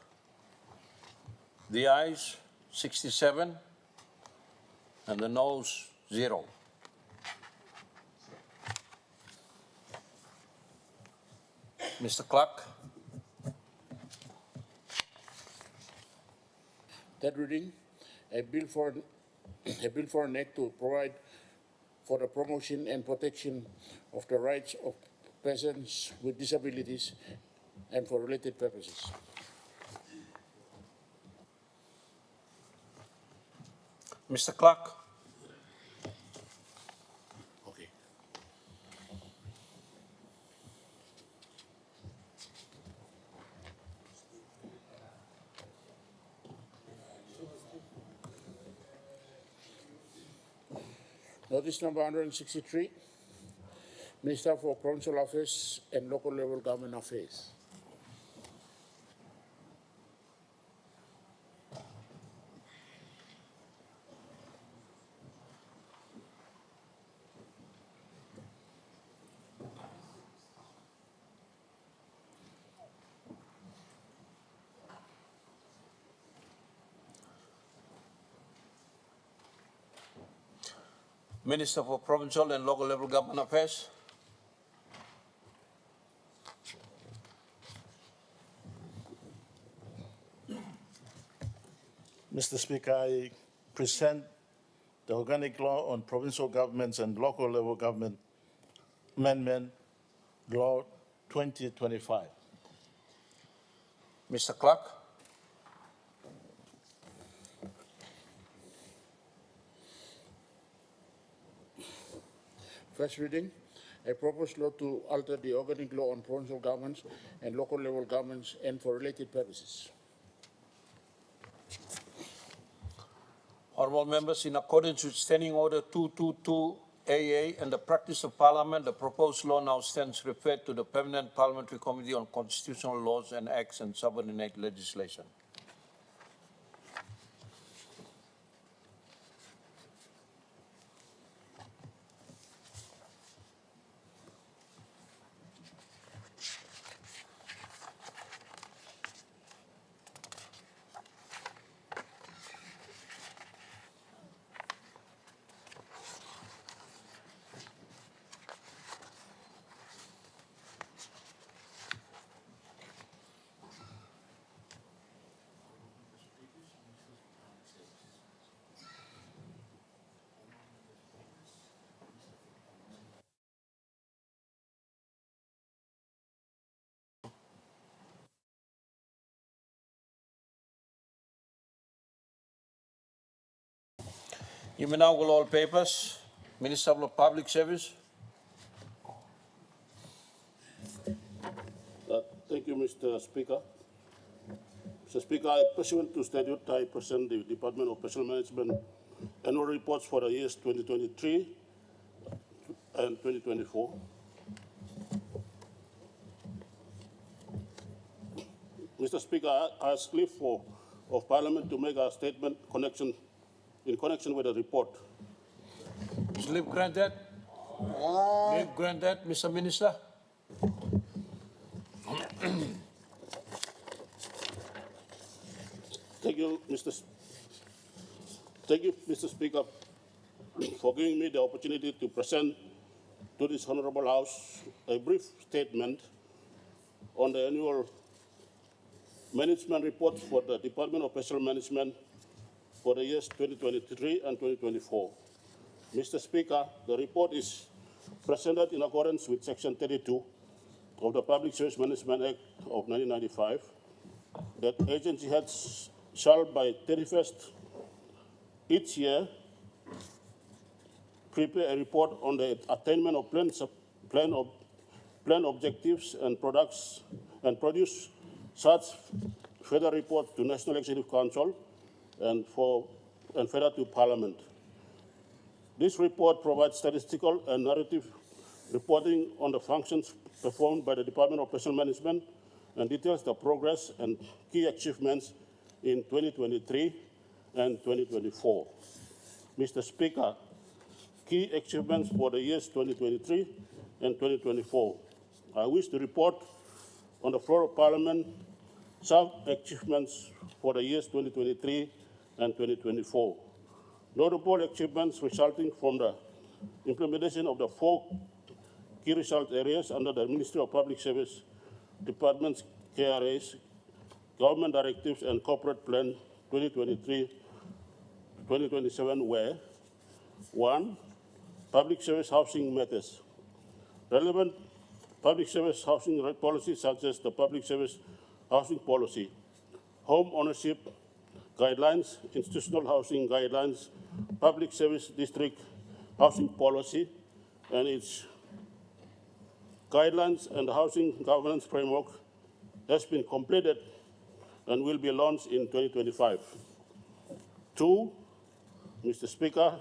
The ayes, 67, and the noes, 0. Mr. Clerk. Third reading, a bill for an act to provide for the promotion and protection of the rights of persons with disabilities and for related purposes. Mr. Clerk. Okay. Notice number 163, Minister for Provincial Affairs and Local Level Government Affairs. Minister for Provincial and Local Level Government Affairs. Mr. Speaker, I present the Organic Law on Provincial Governments and Local Level Government Amendment Law 2025. Mr. Clerk. First reading, a proposed law to alter the organic law on provincial governments and local level governments and for related purposes. Honourable members, in accordance with Standing Order 222 AA and the practice of Parliament, the proposed law now stands referred to the Permanent Parliamentary Committee on Constitutional Laws and Acts and Subordinate Legislation. You may now go all papers. Minister of Public Service. Thank you, Mr. Speaker. Mr. Speaker, pursuant to statute, I present the Department of Personnel Management annual reports for the years 2023 and 2024. Mr. Speaker, I ask leave of Parliament to make a statement in connection with the report. Is leave granted? Leave granted, Mr. Minister. Thank you, Mr. Speaker, for giving me the opportunity to present to this Honorable House a brief statement on the annual management report for the Department of Personnel Management for the years 2023 and 2024. Mr. Speaker, the report is presented in accordance with Section 32 of the Public Service Management Act of 1995, that agency heads shall by 31st each year prepare a report on the attainment of plan objectives and products and produce such further report to National Executive Council and further to Parliament. This report provides statistical and narrative reporting on the functions performed by the Department of Personnel Management and details the progress and key achievements in 2023 and 2024. Mr. Speaker, key achievements for the years 2023 and 2024. I wish to report on the floor of Parliament some achievements for the years 2023 and 2024. Notable achievements resulting from the implementation of the 4 key result areas under the Ministry of Public Service Department's KRAs, Government Directives and Corporate Plan 2023-2027 were: 1. Public service housing matters. Relevant public service housing policies such as the Public Service Housing Policy, Home Ownership Guidelines, Institutional Housing Guidelines, Public Service District Housing Policy, and its guidelines and housing governance framework has been completed and will be launched in 2025. 2, Mr. Speaker,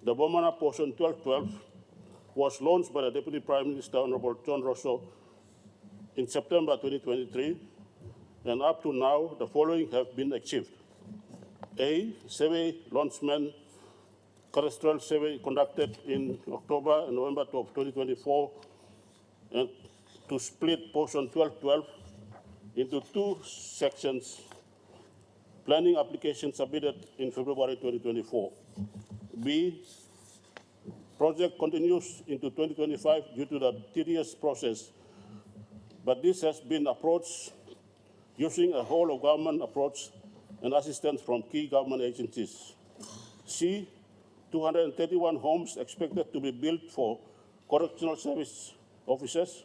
the Bomana Portion 1212 was launched by the Deputy Prime Minister, Honorable John Rosso, in September 2023, and up to now, the following have been achieved. A, survey launchment, cadastral survey conducted in October and November of 2024, and to split Portion 1212 into 2 sections. Planning application submitted in February 2024. B, project continues into 2025 due to the tedious process, but this has been approached using a whole of government approach and assistance from key government agencies. C, 231 homes expected to be built for correctional service officers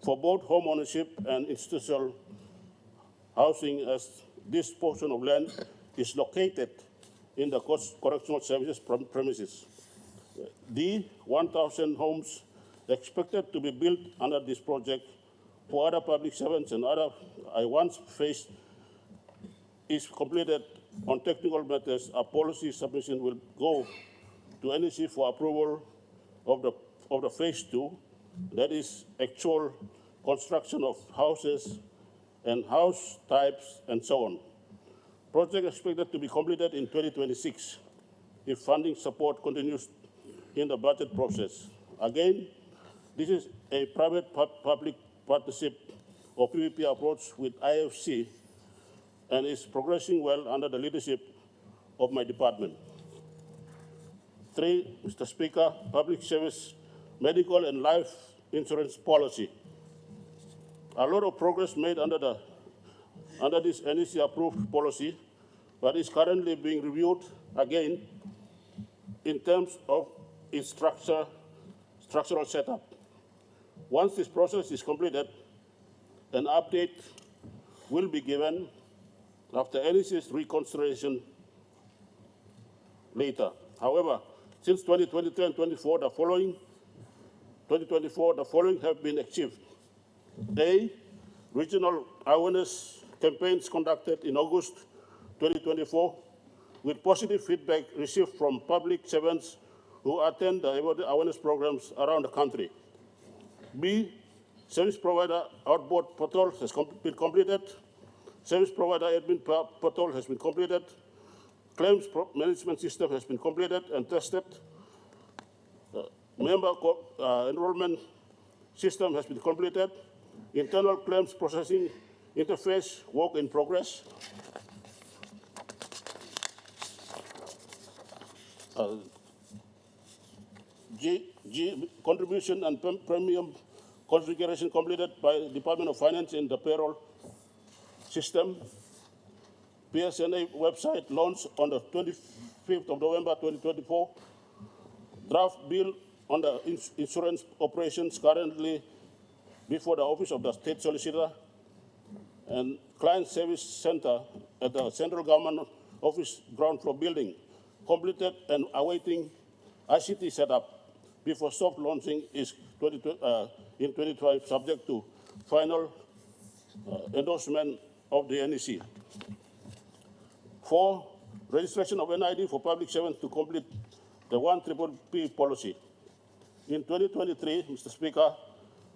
for both home ownership and institutional housing, as this portion of land is located in the correctional services premises. D, 1,000 homes expected to be built under this project for other public servants and other. Once phase is completed on technical matters, a policy submission will go to NEC for approval of the phase 2, that is actual construction of houses and house types and so on. Project expected to be completed in 2026 if funding support continues in the budget process. Again, this is a private-public partnership or PPP approach with IFC and is progressing well under the leadership of my department. 3, Mr. Speaker, public service, medical and life insurance policy. A lot of progress made under this NEC-approved policy, but is currently being reviewed again in terms of its structural setup. Once this process is completed, an update will be given after NEC's reconsideration later. However, since 2023 and 2024, the following have been achieved. A, regional awareness campaigns conducted in August 2024 with positive feedback received from public servants who attend the awareness programs around the country. B, service provider outboard portal has been completed. Service provider admin portal has been completed. Claims management system has been completed and tested. Member enrollment system has been completed. Internal claims processing interface work in progress. Contribution and premium configuration completed by the Department of Finance in the payroll system. PSNA website launched on the 25th of November 2024. Draft bill on the insurance operations currently before the Office of the State Solicitor, and Client Service Center at the Central Government Office ground floor building completed and awaiting ICT setup before soft launching is in 2025, subject to final endorsement of the NEC. 4, registration of NID for public servants to complete the 1PPP policy. In 2023, Mr. Speaker,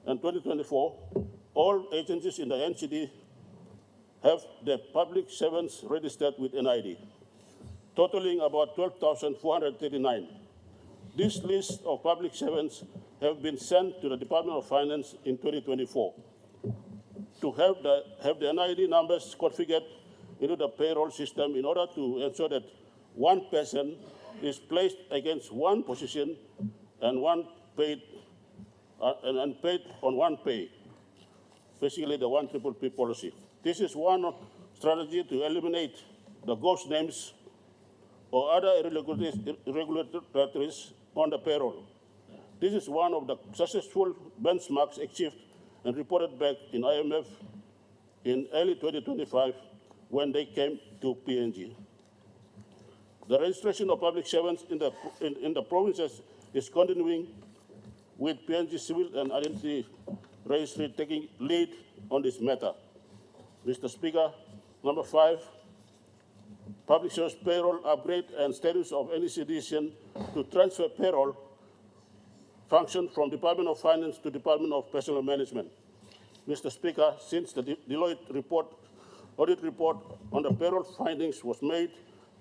and 2024, all agencies in the NCD have their public servants registered with NID, totaling about 12,439. This list of public servants have been sent to the Department of Finance in 2024 to have the NID numbers configured into the payroll system in order to ensure that one person is placed against one position and paid on one pay, basically the 1PPP policy. This is one strategy to eliminate the ghost names or other irregularities on the payroll. This is one of the successful benchmarks achieved and reported back in IMF in early 2025 when they came to PNG. The registration of public servants in the provinces is continuing, with PNG Civil and Identity Registry taking lead on this matter. Mr. Speaker, number 5, public service payroll upgrade and status of NEC decision to transfer payroll function from Department of Finance to Department of Personnel Management. Mr. Speaker, since the Deloitte audit report on the payroll findings was made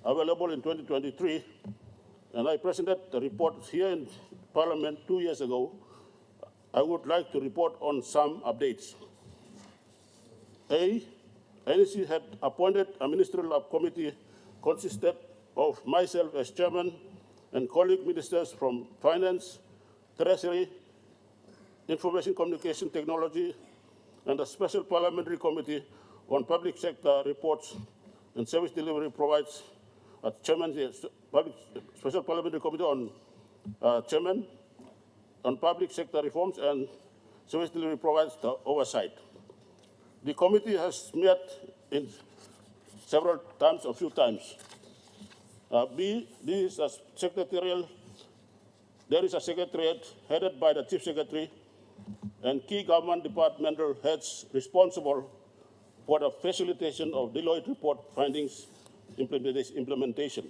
available in 2023, and I presented the report here in Parliament 2 years ago, I would like to report on some updates. A, NEC had appointed a ministerial committee consisted of myself as chairman and colleague ministers from Finance, Treasury, Information Communication Technology, and a special parliamentary committee on public sector reports and service delivery provides a chairman, special parliamentary committee on chairman on public sector reforms and service delivery provides the oversight. The committee has met in several times, a few times. B, this is a secretarial. There is a secretariat headed by the chief secretary and key government departmental heads responsible for the facilitation of Deloitte report findings implementation.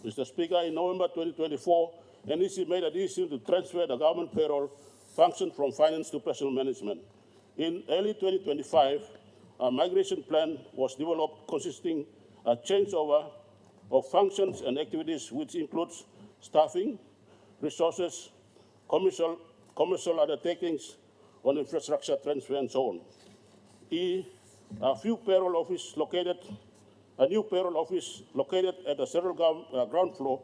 Mr. Speaker, in November 2024, NEC made a decision to transfer the government payroll function from finance to personnel management. In early 2025, a migration plan was developed consisting a changeover of functions and activities, which includes staffing, resources, commercial undertakings on infrastructure transfer, and so on. E, a new payroll office located at the central ground floor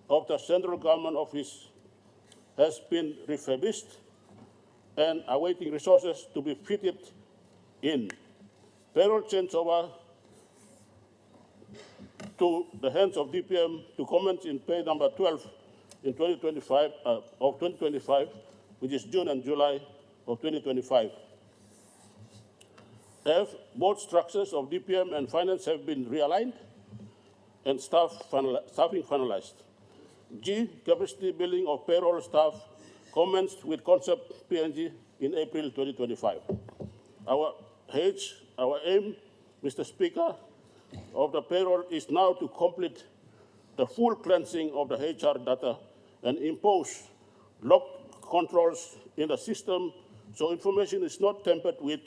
of the central government office has been refurbished and awaiting resources to be fitted in. Payroll changeover to the hands of DPM to commence in pay number 12 in 2025, which is June and July of 2025. F, both structures of DPM and finance have been realigned, and staffing finalized. G, capacity building of payroll staff commenced with concept PNG in April 2025. Our aim, Mr. Speaker, of the payroll is now to complete the full cleansing of the HR data and impose locked controls in the system so information is not tampered with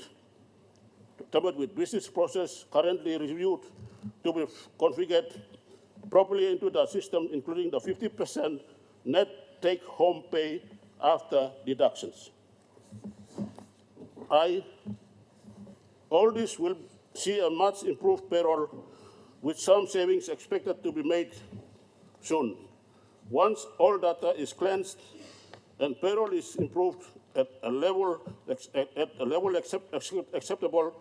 business process currently reviewed to be configured properly into the system, including the 50% net take-home pay after deductions. All this will see a much improved payroll with some savings expected to be made soon. Once all data is cleansed and payroll is improved at a level acceptable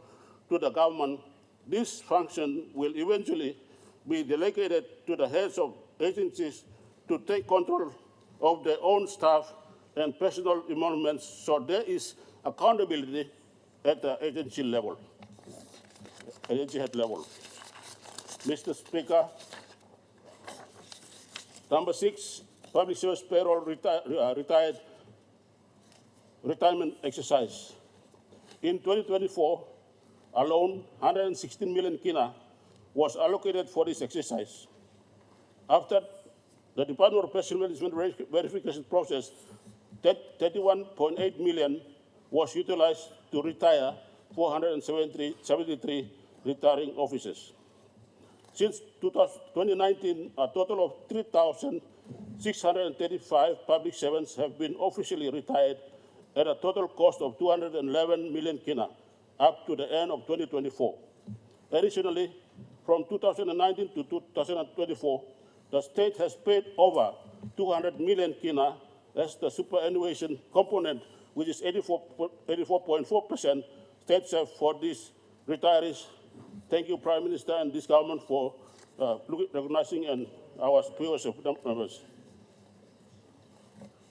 to the government, this function will eventually be delegated to the heads of agencies to take control of their own staff and personal emoluments, so there is accountability at the agency level, agency head level. Mr. Speaker, number 6, public service payroll retirement exercise. In 2024, alone 116 million kina was allocated for this exercise. After the Department of Personnel Management verification process, 31.8 million was utilized to retire 473 retiring officers. Since 2019, a total of 3,635 public servants have been officially retired at a total cost of 211 million kina up to the end of 2024. Additionally, from 2019 to 2024, the state has paid over 200 million kina as the superannuation component, which is 84.4% state share for these retirees. Thank you, Prime Minister and this government for recognizing and our viewers of members.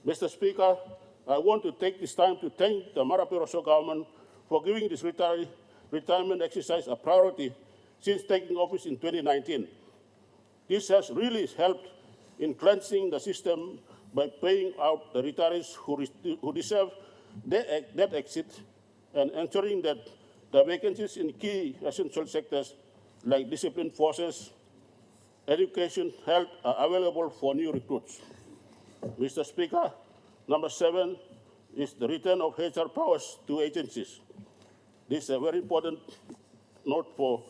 Mr. Speaker, I want to take this time to thank the Marape Rosso government for giving this retirement exercise a priority since taking office in 2019. This has really helped in cleansing the system by paying out the retirees who deserve that exit and ensuring that the vacancies in key essential sectors like disciplined forces, education, health are available for new recruits. Mr. Speaker, number 7 is the return of HR powers to agencies. This is a very important note for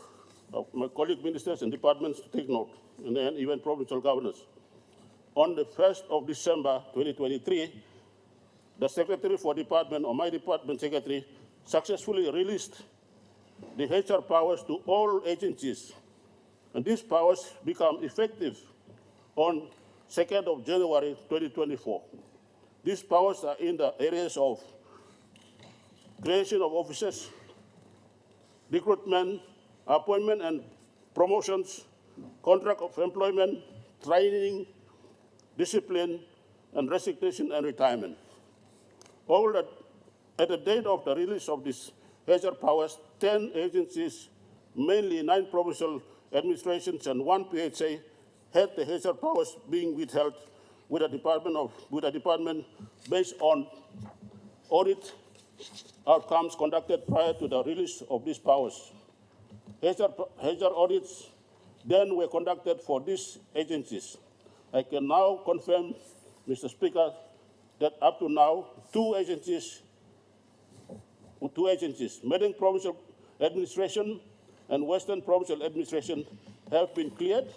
my colleague ministers and departments to take note, and even provincial governors. On the 1st of December 2023, the Secretary for Department, or my department secretary, successfully released the HR powers to all agencies, and these powers become effective on 2nd of January 2024. These powers are in the areas of creation of offices, recruitment, appointment and promotions, contract of employment, training, discipline, and resignation and retirement. All that at the date of the release of these HR powers, 10 agencies, mainly 9 provincial administrations and 1 PHA, had the HR powers being withheld with a department based on audit outcomes conducted prior to the release of these powers. HR audits then were conducted for these agencies. I can now confirm, Mr. Speaker, that up to now, two agencies, Medang Provincial Administration and Western Provincial Administration, have been cleared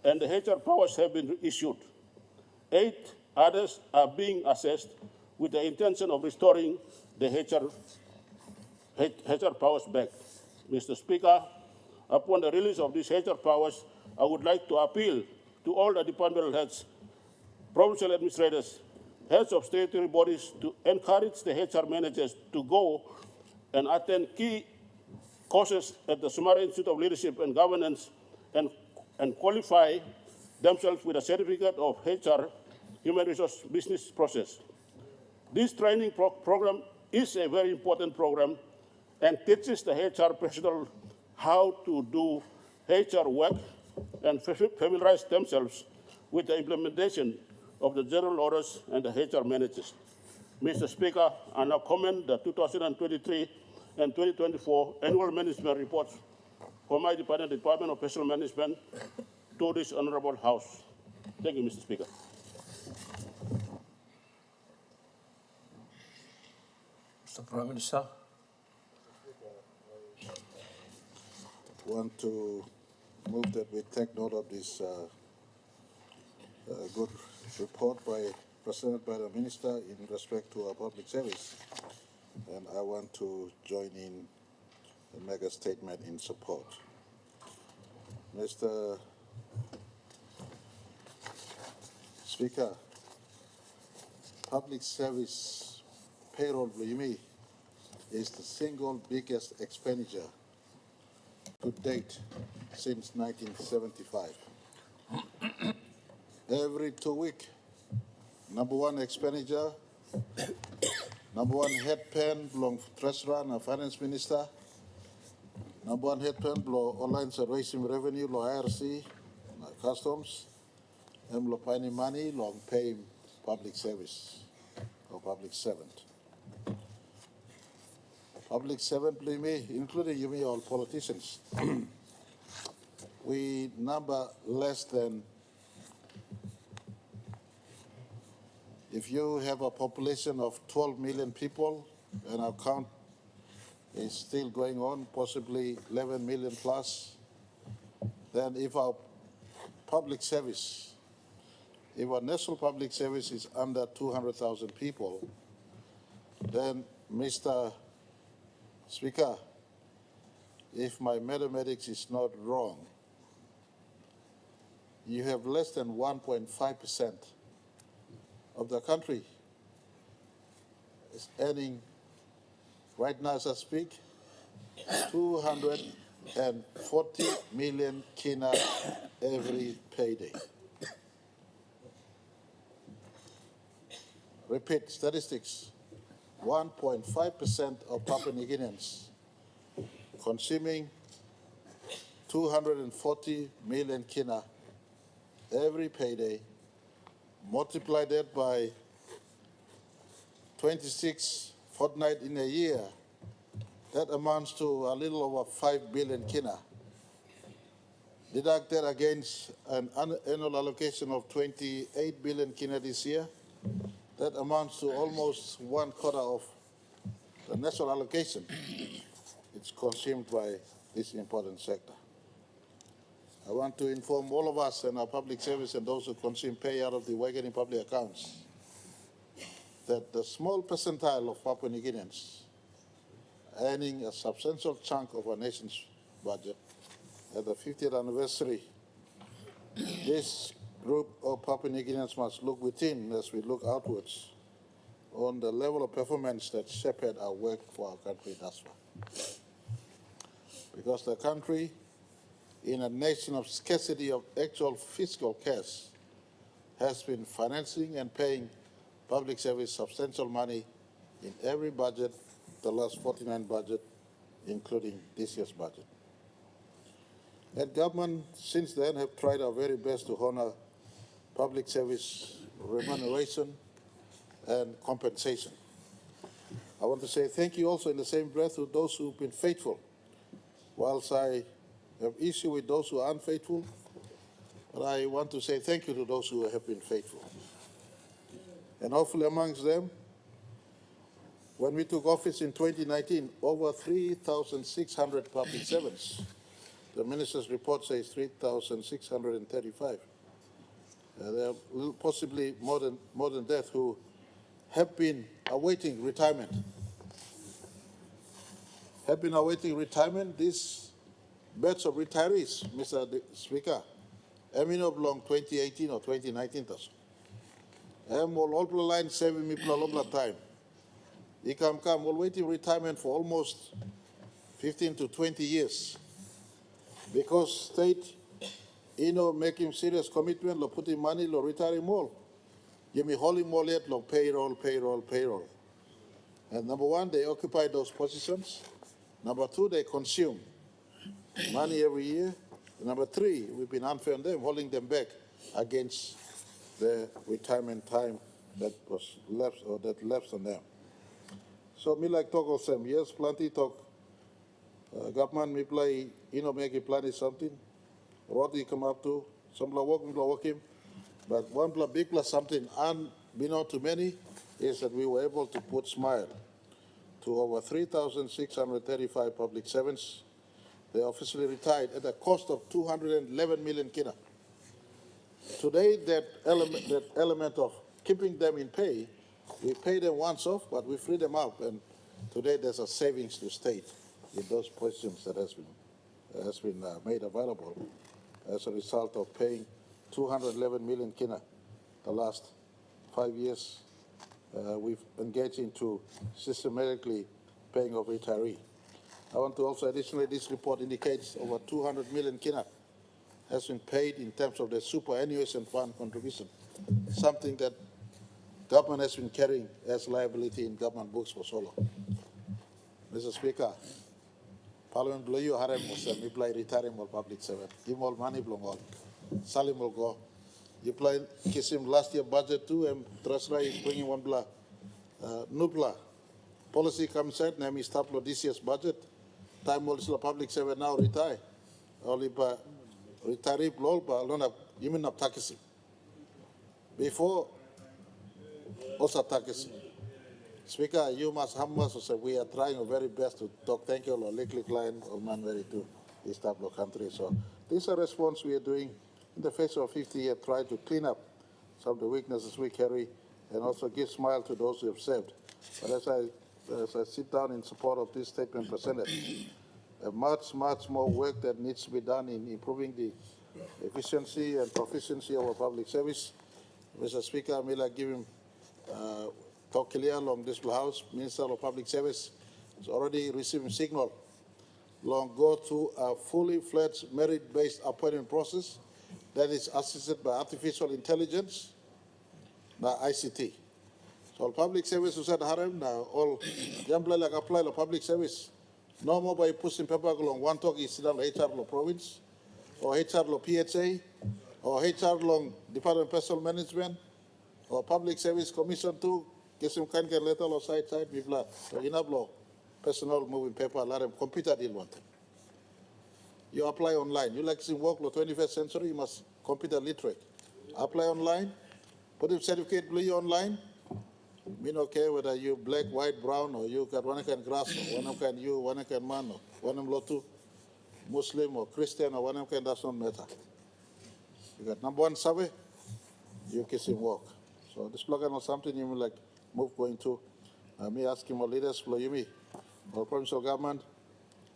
and the HR powers have been issued. 8 others are being assessed with the intention of restoring the HR powers back. Mr. Speaker, upon the release of these HR powers, I would like to appeal to all the departmental heads, provincial administrators, heads of statutory bodies to encourage the HR managers to go and attend key courses at the Sumatra Institute of Leadership and Governance and qualify themselves with a certificate of HR, human resource business process. This training program is a very important program and teaches the HR professional how to do HR work and familiarize themselves with the implementation of the general orders and the HR managers. Mr. Speaker, I now commend the 2023 and 2024 annual management reports for my Department of Personnel Management, to this honorable House. Thank you, Mr. Speaker. Mr. Prime Minister. I want to move that we take note of this good report presented by the Minister in respect to our public service. And I want to join in and make a statement in support. Mr. Speaker, public service payroll is the single biggest expenditure to date since 1975. Every 2 weeks, number one expenditure, number one head pen belong to Treasurer and Finance Minister, number one head pen belong online raising revenue, law IRC, customs, and law finding money, long paying public service or public servant. Public servant, including you, all politicians, we number less than, if you have a population of 12 million people, and our count is still going on, possibly 11 million plus, then if our public service, if our national public service is under 200,000 people, then Mr. Speaker, if my mathematics is not wrong, you have less than 1.5% of the country is earning, right now as I speak, 240 million kina every payday. Repeat statistics. 1.5% of Papua New Guineans consuming 240 million kina every payday. Multiply that by 26 fortnight in a year, that amounts to a little over 5 billion kina. Deduct that against an annual allocation of 28 billion kina this year, that amounts to almost 1/4 of the national allocation. It's consumed by this important sector. I want to inform all of us and our public service and those who consume pay out of the Wagening public accounts that the small percentile of Papua New Guineans earning a substantial chunk of our nation's budget at the 50th anniversary, this group of Papua New Guineans must look within as we look outwards on the level of performance that shepherd our work for our country thus far. Because the country, in a nation of scarcity of actual fiscal cash, has been financing and paying public service substantial money in every budget, the last 49 budget, including this year's budget. And government since then have tried our very best to honor public service remuneration and compensation. I want to say thank you also in the same breath to those who've been faithful. Whilst I have issue with those who are unfaithful, but I want to say thank you to those who have been faithful. And hopefully amongst them, when we took office in 2019, over 3,600 public servants. The minister's report says 3,635. There are possibly more than that who have been awaiting retirement. These batch of retirees, Mr. Speaker, Emino belong 2018 or 2019. All line saving me time. Ikam all waiting retirement for almost 15 to 20 years. Because state, making serious commitment, putting money, retiring more. You me holding more yet, payroll. And number one, they occupy those positions. Number two, they consume money every year. Number three, we've been unfair on them, holding them back against the retirement time that was left or that left on them. So me like talk of them, yes, plenty talk. Government me play, make it plenty something. What you come up to, some work him. But one big plus something unbeknown to many is that we were able to put smile to over 3,635 public servants. They officially retired at a cost of 211 million kina. Today, that element of keeping them in pay, we pay them once off, but we free them up. And today, there's a savings to state in those positions that has been made available as a result of paying 211 million kina the last 5 years. We've engaged into systematically paying of retiree. I want to also additionally, this report indicates over 200 million kina has been paid in terms of the superannuation fund contribution, something that government has been carrying as liability in government books for so long. Mr. Speaker, Parliament below you harem was me play retiring more public servant. Give all money belong all. Salim will go. You play kiss him last year budget too, and trust right bringing one blah. Nubla policy comes out, name is stop this year's budget. Time also public servant now retire. Only by retiree blow, but alone you mean not takisi. Before also takisi. Speaker, you must humble us. So we are trying our very best to talk. Thank you, Lord. Likely client, or man, very to this type of country. So this is a response we are doing in the face of 50 years, try to clean up some of the weaknesses we carry and also give smile to those who have served. But as I sit down in support of this statement presented, much more work that needs to be done in improving the efficiency and proficiency of our public service. Mr. Speaker, I may like give him talk clear along this House. Minister of Public Service has already received signal long go to a fully fledged merit-based appointment process that is assisted by artificial intelligence, the ICT. So public service who said harem now all jambla like apply the public service. No more by pushing paper along one talk is done HR law province or HR law PHA or HR long Department of Personal Management or Public Service Commission too. Get some kind of letter or side people so in law personal moving paper let them computer deal one thing. You apply online. You like to work in the 21st century, you must computer literate. Apply online, put a certificate blue online. Mean okay whether you black, white, brown, or you got one kind grass, or one kind you, one kind man, or one lotu, Muslim or Christian, or one kind does not matter. You got number one survey, you kiss him work. So this slogan was something you like move going to. Me asking my leaders, me, or provincial government,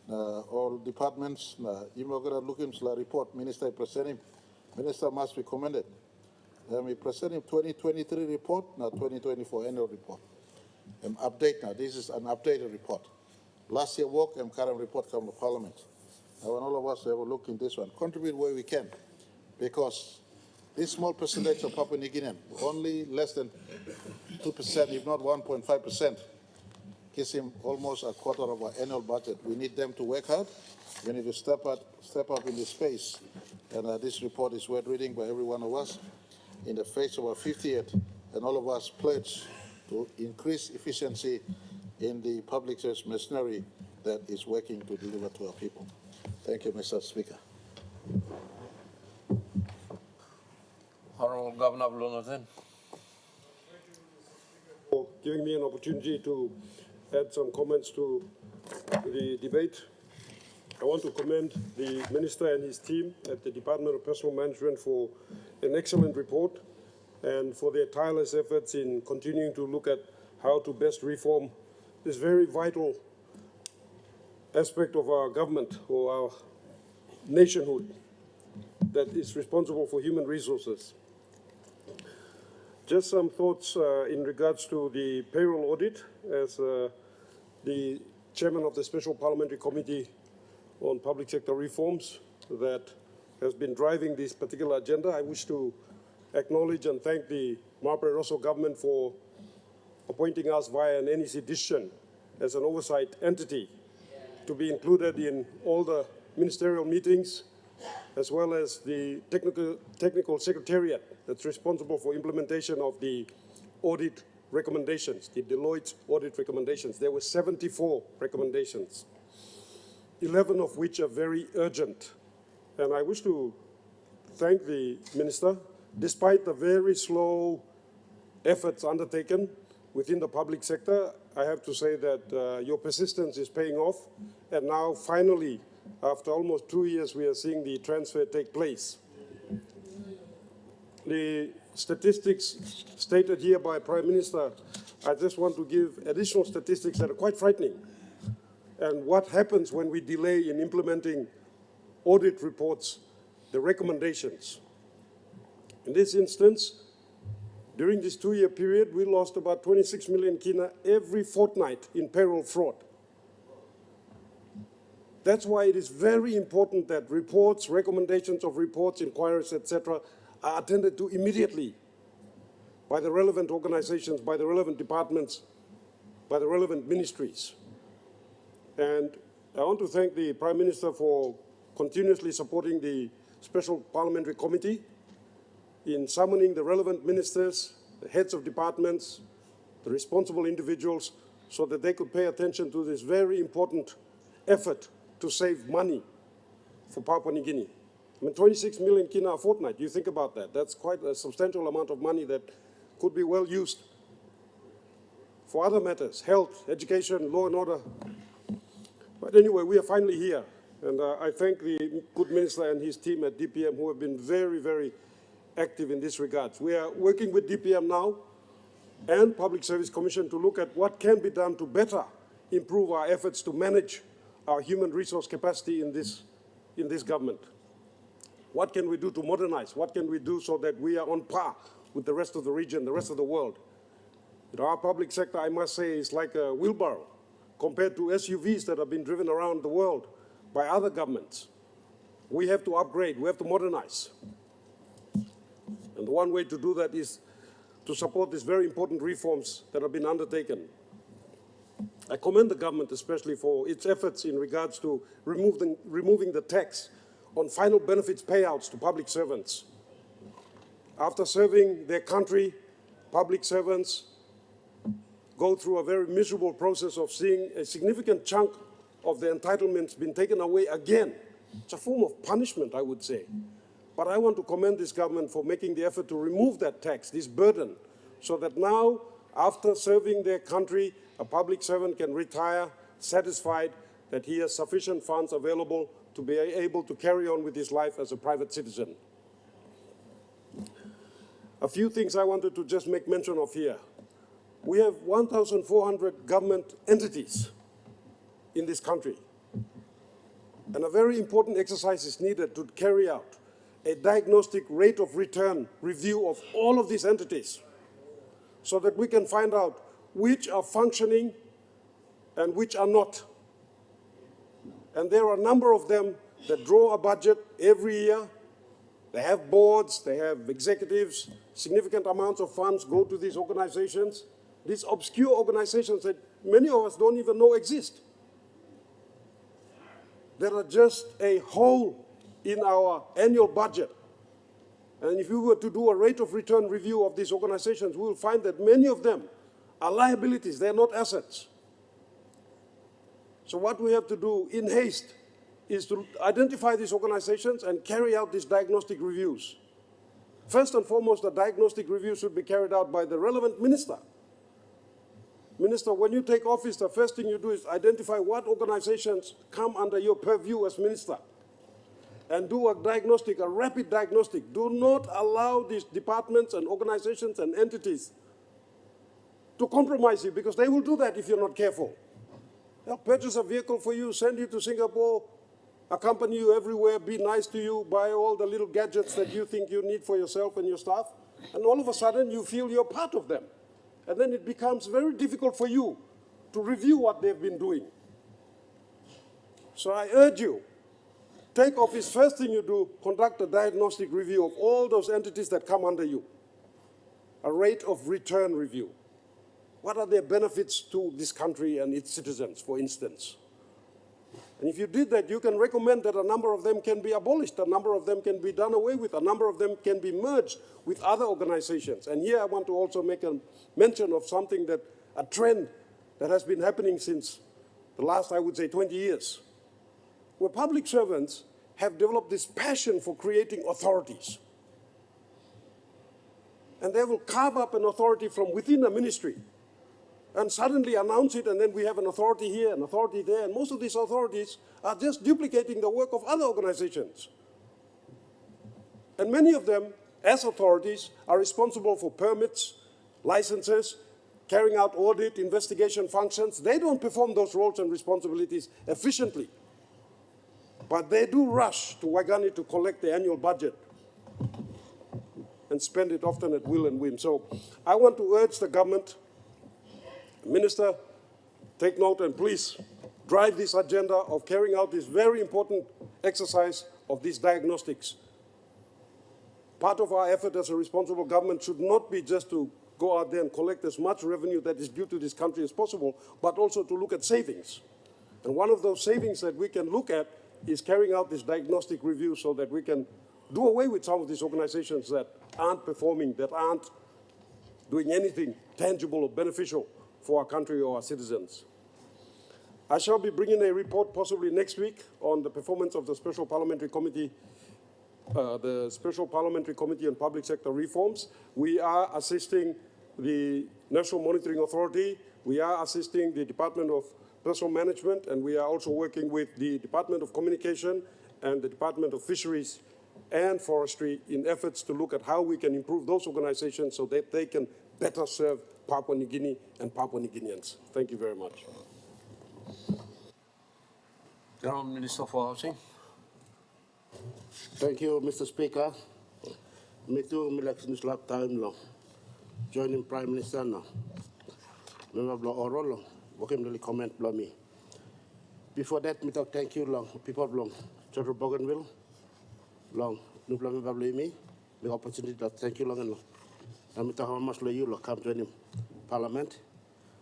all departments, you are going to look into the report, Minister presenting. Minister must be commended. We present him 2023 report, now 2024 annual report. Update now, this is an updated report. Last year work and current report come to Parliament. I want all of us to have a look in this one, contribute where we can, because this small percentage of Papua New Guinean, only less than 2%, if not 1.5%, gives him almost a quarter of our annual budget. We need them to work hard. We need to step up in this space. And this report is worth reading by every one of us in the face of our 50th, and all of us pledge to increase efficiency in the public service machinery that is working to deliver to our people. Thank you, Mr. Speaker. Honorable Governor Blunathan. For giving me an opportunity to add some comments to the debate. I want to commend the Minister and his team at the Department of Personal Management for an excellent report and for their tireless efforts in continuing to look at how to best reform this very vital aspect of our government or our nationhood that is responsible for human resources. Just some thoughts in regards to the payroll audit. As the chairman of the Special Parliamentary Committee on Public Sector Reforms that has been driving this particular agenda, I wish to acknowledge and thank the Marlborough Rosso government for appointing us via an NEC decision as an oversight entity to be included in all the ministerial meetings as well as the technical secretariat that's responsible for implementation of the audit recommendations, the Deloitte audit recommendations. There were 74 recommendations, 11 of which are very urgent. And I wish to thank the Minister. Despite the very slow efforts undertaken within the public sector, I have to say that your persistence is paying off. And now, finally, after almost 2 years, we are seeing the transfer take place. The statistics stated here by Prime Minister, I just want to give additional statistics that are quite frightening. And what happens when we delay in implementing audit reports, the recommendations. In this instance, during this 2-year period, we lost about 26 million kina every fortnight in payroll fraud. That's why it is very important that reports, recommendations of reports, inquiries, etc., are attended to immediately by the relevant organizations, by the relevant departments, by the relevant ministries. And I want to thank the Prime Minister for continuously supporting the Special Parliamentary Committee in summoning the relevant ministers, the heads of departments, the responsible individuals, so that they could pay attention to this very important effort to save money for Papua New Guinea. I mean, 26 million kina a fortnight, you think about that. That's quite a substantial amount of money that could be well used for other matters, health, education, law and order. But anyway, we are finally here. And I thank the good minister and his team at DPM who have been very, very active in this regard. We are working with DPM now and Public Service Commission to look at what can be done to better improve our efforts to manage our human resource capacity in this government. What can we do to modernize? What can we do so that we are on par with the rest of the region, the rest of the world? You know, our public sector, I must say, is like a wheelbarrow compared to SUVs that have been driven around the world by other governments. We have to upgrade, we have to modernize. And one way to do that is to support these very important reforms that have been undertaken. I commend the government especially for its efforts in regards to removing the tax on final benefits payouts to public servants. After serving their country, public servants go through a very miserable process of seeing a significant chunk of their entitlements being taken away again. It's a form of punishment, I would say. But I want to commend this government for making the effort to remove that tax, this burden, so that now, after serving their country, a public servant can retire satisfied that he has sufficient funds available to be able to carry on with his life as a private citizen. A few things I wanted to just make mention of here. We have 1,400 government entities in this country. And a very important exercise is needed to carry out a diagnostic rate of return review of all of these entities so that we can find out which are functioning and which are not. And there are a number of them that draw a budget every year. They have boards, they have executives, significant amounts of funds go to these organizations, these obscure organizations that many of us don't even know exist. There are just a hole in our annual budget. And if we were to do a rate of return review of these organizations, we will find that many of them are liabilities, they are not assets. So what we have to do in haste is to identify these organizations and carry out these diagnostic reviews. First and foremost, the diagnostic review should be carried out by the relevant minister. Minister, when you take office, the first thing you do is identify what organizations come under your purview as minister. And do a diagnostic, a rapid diagnostic. Do not allow these departments and organizations and entities to compromise you, because they will do that if you're not careful. They'll purchase a vehicle for you, send you to Singapore, accompany you everywhere, be nice to you, buy all the little gadgets that you think you need for yourself and your staff, and all of a sudden you feel you're part of them. And then it becomes very difficult for you to review what they've been doing. So I urge you, take office, first thing you do, conduct a diagnostic review of all those entities that come under you. A rate of return review. What are their benefits to this country and its citizens, for instance? And if you did that, you can recommend that a number of them can be abolished, a number of them can be done away with, a number of them can be merged with other organizations. And here I want to also make a mention of something that, a trend that has been happening since the last, I would say, 20 years, where public servants have developed this passion for creating authorities. And they will carve up an authority from within a ministry and suddenly announce it, and then we have an authority here, an authority there, and most of these authorities are just duplicating the work of other organizations. And many of them, as authorities, are responsible for permits, licenses, carrying out audit, investigation functions. They don't perform those roles and responsibilities efficiently. But they do rush to Waigani to collect the annual budget and spend it often at will and whim. So I want to urge the government, Minister, take note and please drive this agenda of carrying out this very important exercise of these diagnostics. Part of our effort as a responsible government should not be just to go out there and collect as much revenue that is due to this country as possible, but also to look at savings. And one of those savings that we can look at is carrying out this diagnostic review so that we can do away with some of these organizations that aren't performing, that aren't doing anything tangible or beneficial for our country or our citizens. I shall be bringing a report possibly next week on the performance of the Special Parliamentary Committee, the Special Parliamentary Committee on Public Sector Reforms. We are assisting the National Monitoring Authority. We are assisting the Department of Personal Management, and we are also working with the Department of Communication and the Department of Fisheries and Forestry in efforts to look at how we can improve those organizations so that they can better serve Papua New Guinea and Papua New Guineans. Thank you very much. General Minister for Housing. Thank you, Mr. Speaker. Me too, me like since last time long. Joining Prime Minister now. Member Blo Orolo, welcome to the comment below me. Before that, me talk thank you long, people long, Church Bougainville, long, no plan member below me, the opportunity to thank you long and long. And me talk how much you long come join him Parliament.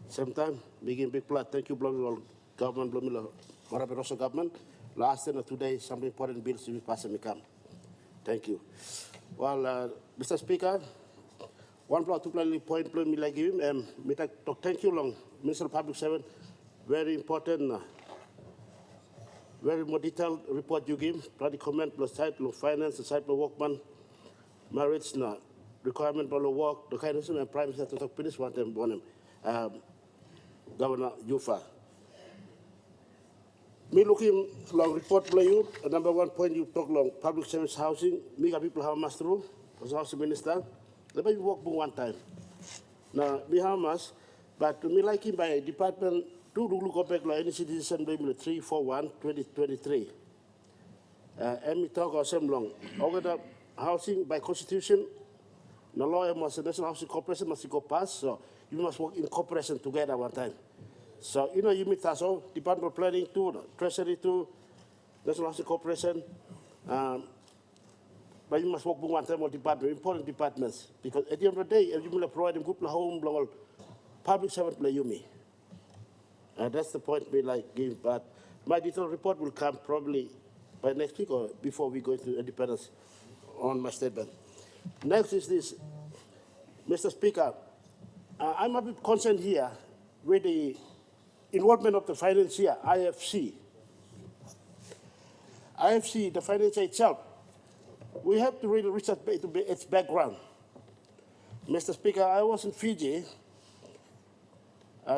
Same time, begin big plan, thank you below government below me, Maraperoso government. Last and today, some important bills to be passed and come. Thank you. Well, Mr. Speaker, one plot, 2 point me like him, me talk thank you long, Minister of Public Service, very important, very more detailed report you give, bloody comment, plus side, plus finance, the side, plus workman, marriage, requirement, plus work, the kind of thing, and Prime Minister to talk finish one time, Governor Yufa. Me looking long report play you, number 1 point you talk long public service housing, me got people have much through, as housing minister, let me work one time. Now, me how much, but me like him by department, do look up back like any citizen, maybe 341/2023. And me talk or same long. Over the housing by constitution, the law must the National Housing Corporation must go pass, so you must work in cooperation together one time. So, you know, you meet us all, Department of Planning too, Treasury too, National Housing Corporation, but you must work with one time or department, important departments, because at the end of the day, if you will provide them good home, public servant play you me. That's the point we like give, but my detailed report will come probably by next week or before we go into independence on my statement. Next is this, Mr. Speaker, I'm a bit concerned here with the involvement of the financier, IFC. IFC, the financier itself, we have to really research its background. Mr. Speaker, I was in Fiji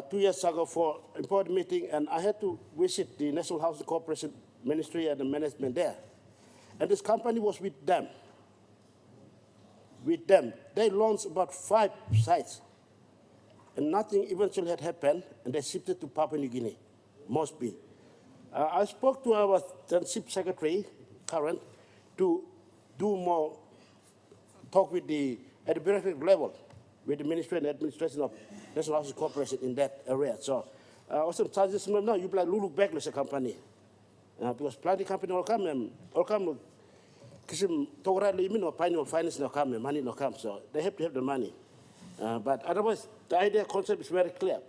2 years ago for an important meeting, and I had to visit the National Housing Corporation Ministry and the management there. And this company was with them. They launched about 5 sites. And nothing eventually had happened, and they shifted to Papua New Guinea, must be. I spoke to our Chief Secretary, current, to do more talk with at the bureaucratic level, with the Ministry and Administration of National Housing Corporation in that area. So, also charges now you play look back as a company, because plenty company will come, because Torah limit or finance no come, money no come, so they have to have the money. But otherwise, the idea concept is very clear.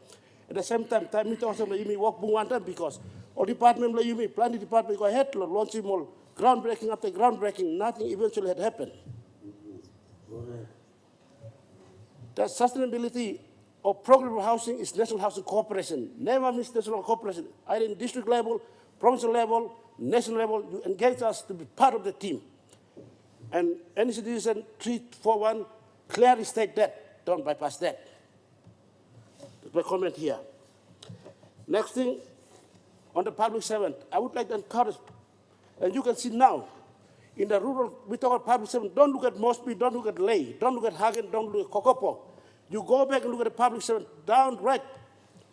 At the same time, me also me work one time because Or department like you mean, planning department go ahead, launching more groundbreaking after groundbreaking, nothing eventually had happened. The sustainability of programmable housing is National Housing Corporation. Never miss National Corporation. Either in district level, provincial level, national level, you engage us to be part of the team. And any citizen 341 clearly state that. Don't bypass that. That's my comment here. Next thing, on the public servant, I would like to encourage, and you can see now, in the rural, we talk about public servant, don't look at Mosby, don't look at Lay, don't look at Hagen, don't look at Kokopo. You go back and look at the public servant down right,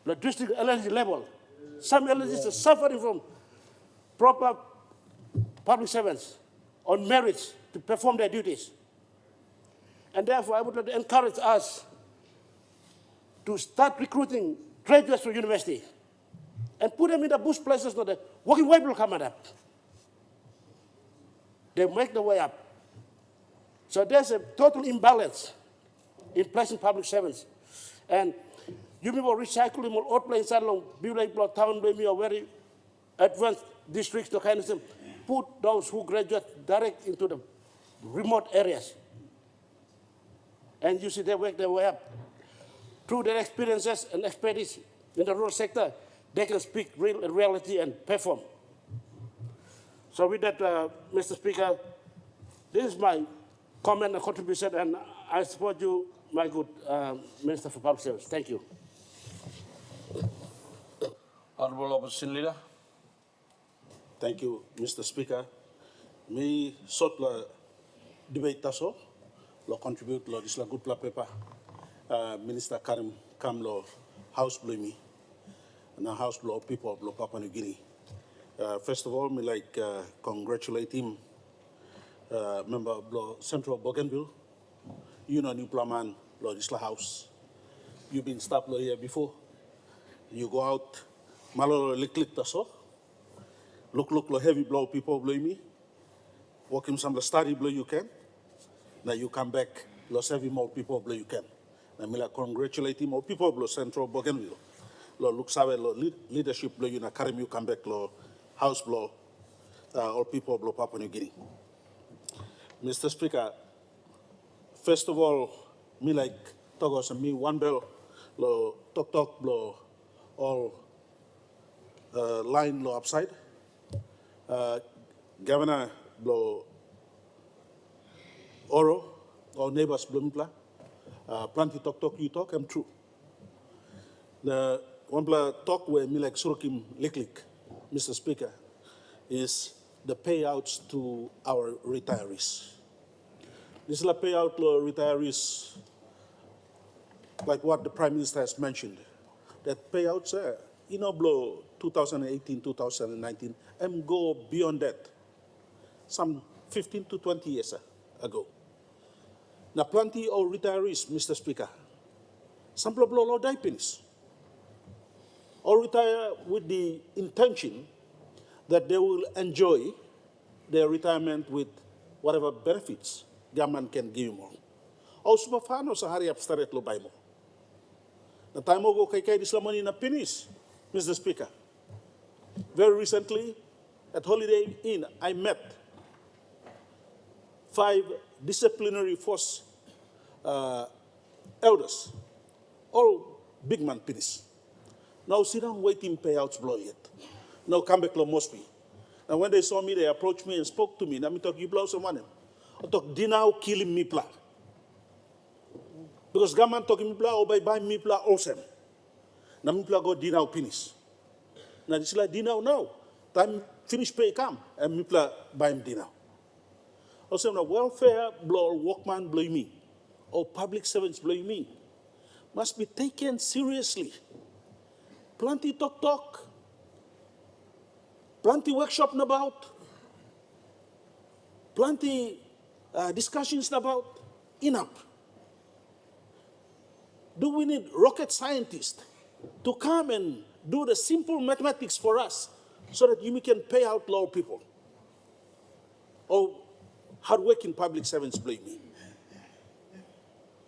the district LNG level. Some LNGs are suffering from proper public servants on merits to perform their duties. And therefore, I would like to encourage us to start recruiting graduates from university and put them in the bush places so that working white will come up. They make the way up. So there's a total imbalance in placing public servants. And you people recycle them all places along, be like town, maybe or very advanced districts, to kind of put those who graduate direct into the remote areas. And you see they work their way up. Through their experiences and expertise in the rural sector, they can speak real reality and perform. So with that, Mr. Speaker, this is my comment and contribution, and I support you, my good Minister for Public Service. Thank you. Honorable Opposition Leader. Thank you, Mr. Speaker. Me sort la debate taso, lo contribute lo disla good pla paper. Minister Karim kam lo House blow me, and the House blow people of Papua New Guinea. First of all, me like congratulate him, member of the Central Bougainville. You know, new plan lo disla House. You've been staff lo here before. You go out, malo lick taso. Look lo heavy blow people blow me. Work him some study blow you can. Now you come back, lo heavy more people blow you can. Now me like congratulate him or people blow Central Bougainville. Lo look sabe lo leadership blow you na carry you come back lo House blow all people blow Papua New Guinea. Mr. Speaker, first of all, me like togos and me one bell lo talk blow all line lo upside. Governor blow Oro, all neighbors blow me plenty talk, you talk, I'm true. The one talk where me like Surokim Liklik, Mr. Speaker, is the payouts to our retirees. This is a payout to retirees, like what the Prime Minister has mentioned, that payouts are, blow 2018, 2019, and go beyond that, some 15 to 20 years ago. Now, plenty of retirees, Mr. Speaker, some blow low diapers, or retire with the intention that they will enjoy their retirement with whatever benefits government can give more. O supafano sa hari abstract lo bay mo. Na time mo go kay dislamani na finish, Mr. Speaker. Very recently, at Holiday Inn, I met 5 disciplinary force elders, all big man finish. Now sit down waiting payouts blow yet. Now come back to Mosby. And when they saw me, they approached me and spoke to me. Now me talk, you blow some money. I talk, dinao killing me pla. Because government talking me pla, or by me pla also. Now me pla go dinao finish. Now this is like dinao now. Time finish pay come, and me pla buy him dinao. Also, now welfare blow workman blow me, or public servants blow me, must be taken seriously. Plenty talk, plenty workshop about, plenty discussions about, enough. Do we need rocket scientists to come and do the simple mathematics for us so that we can pay out low people? Or hardworking public servants blame me?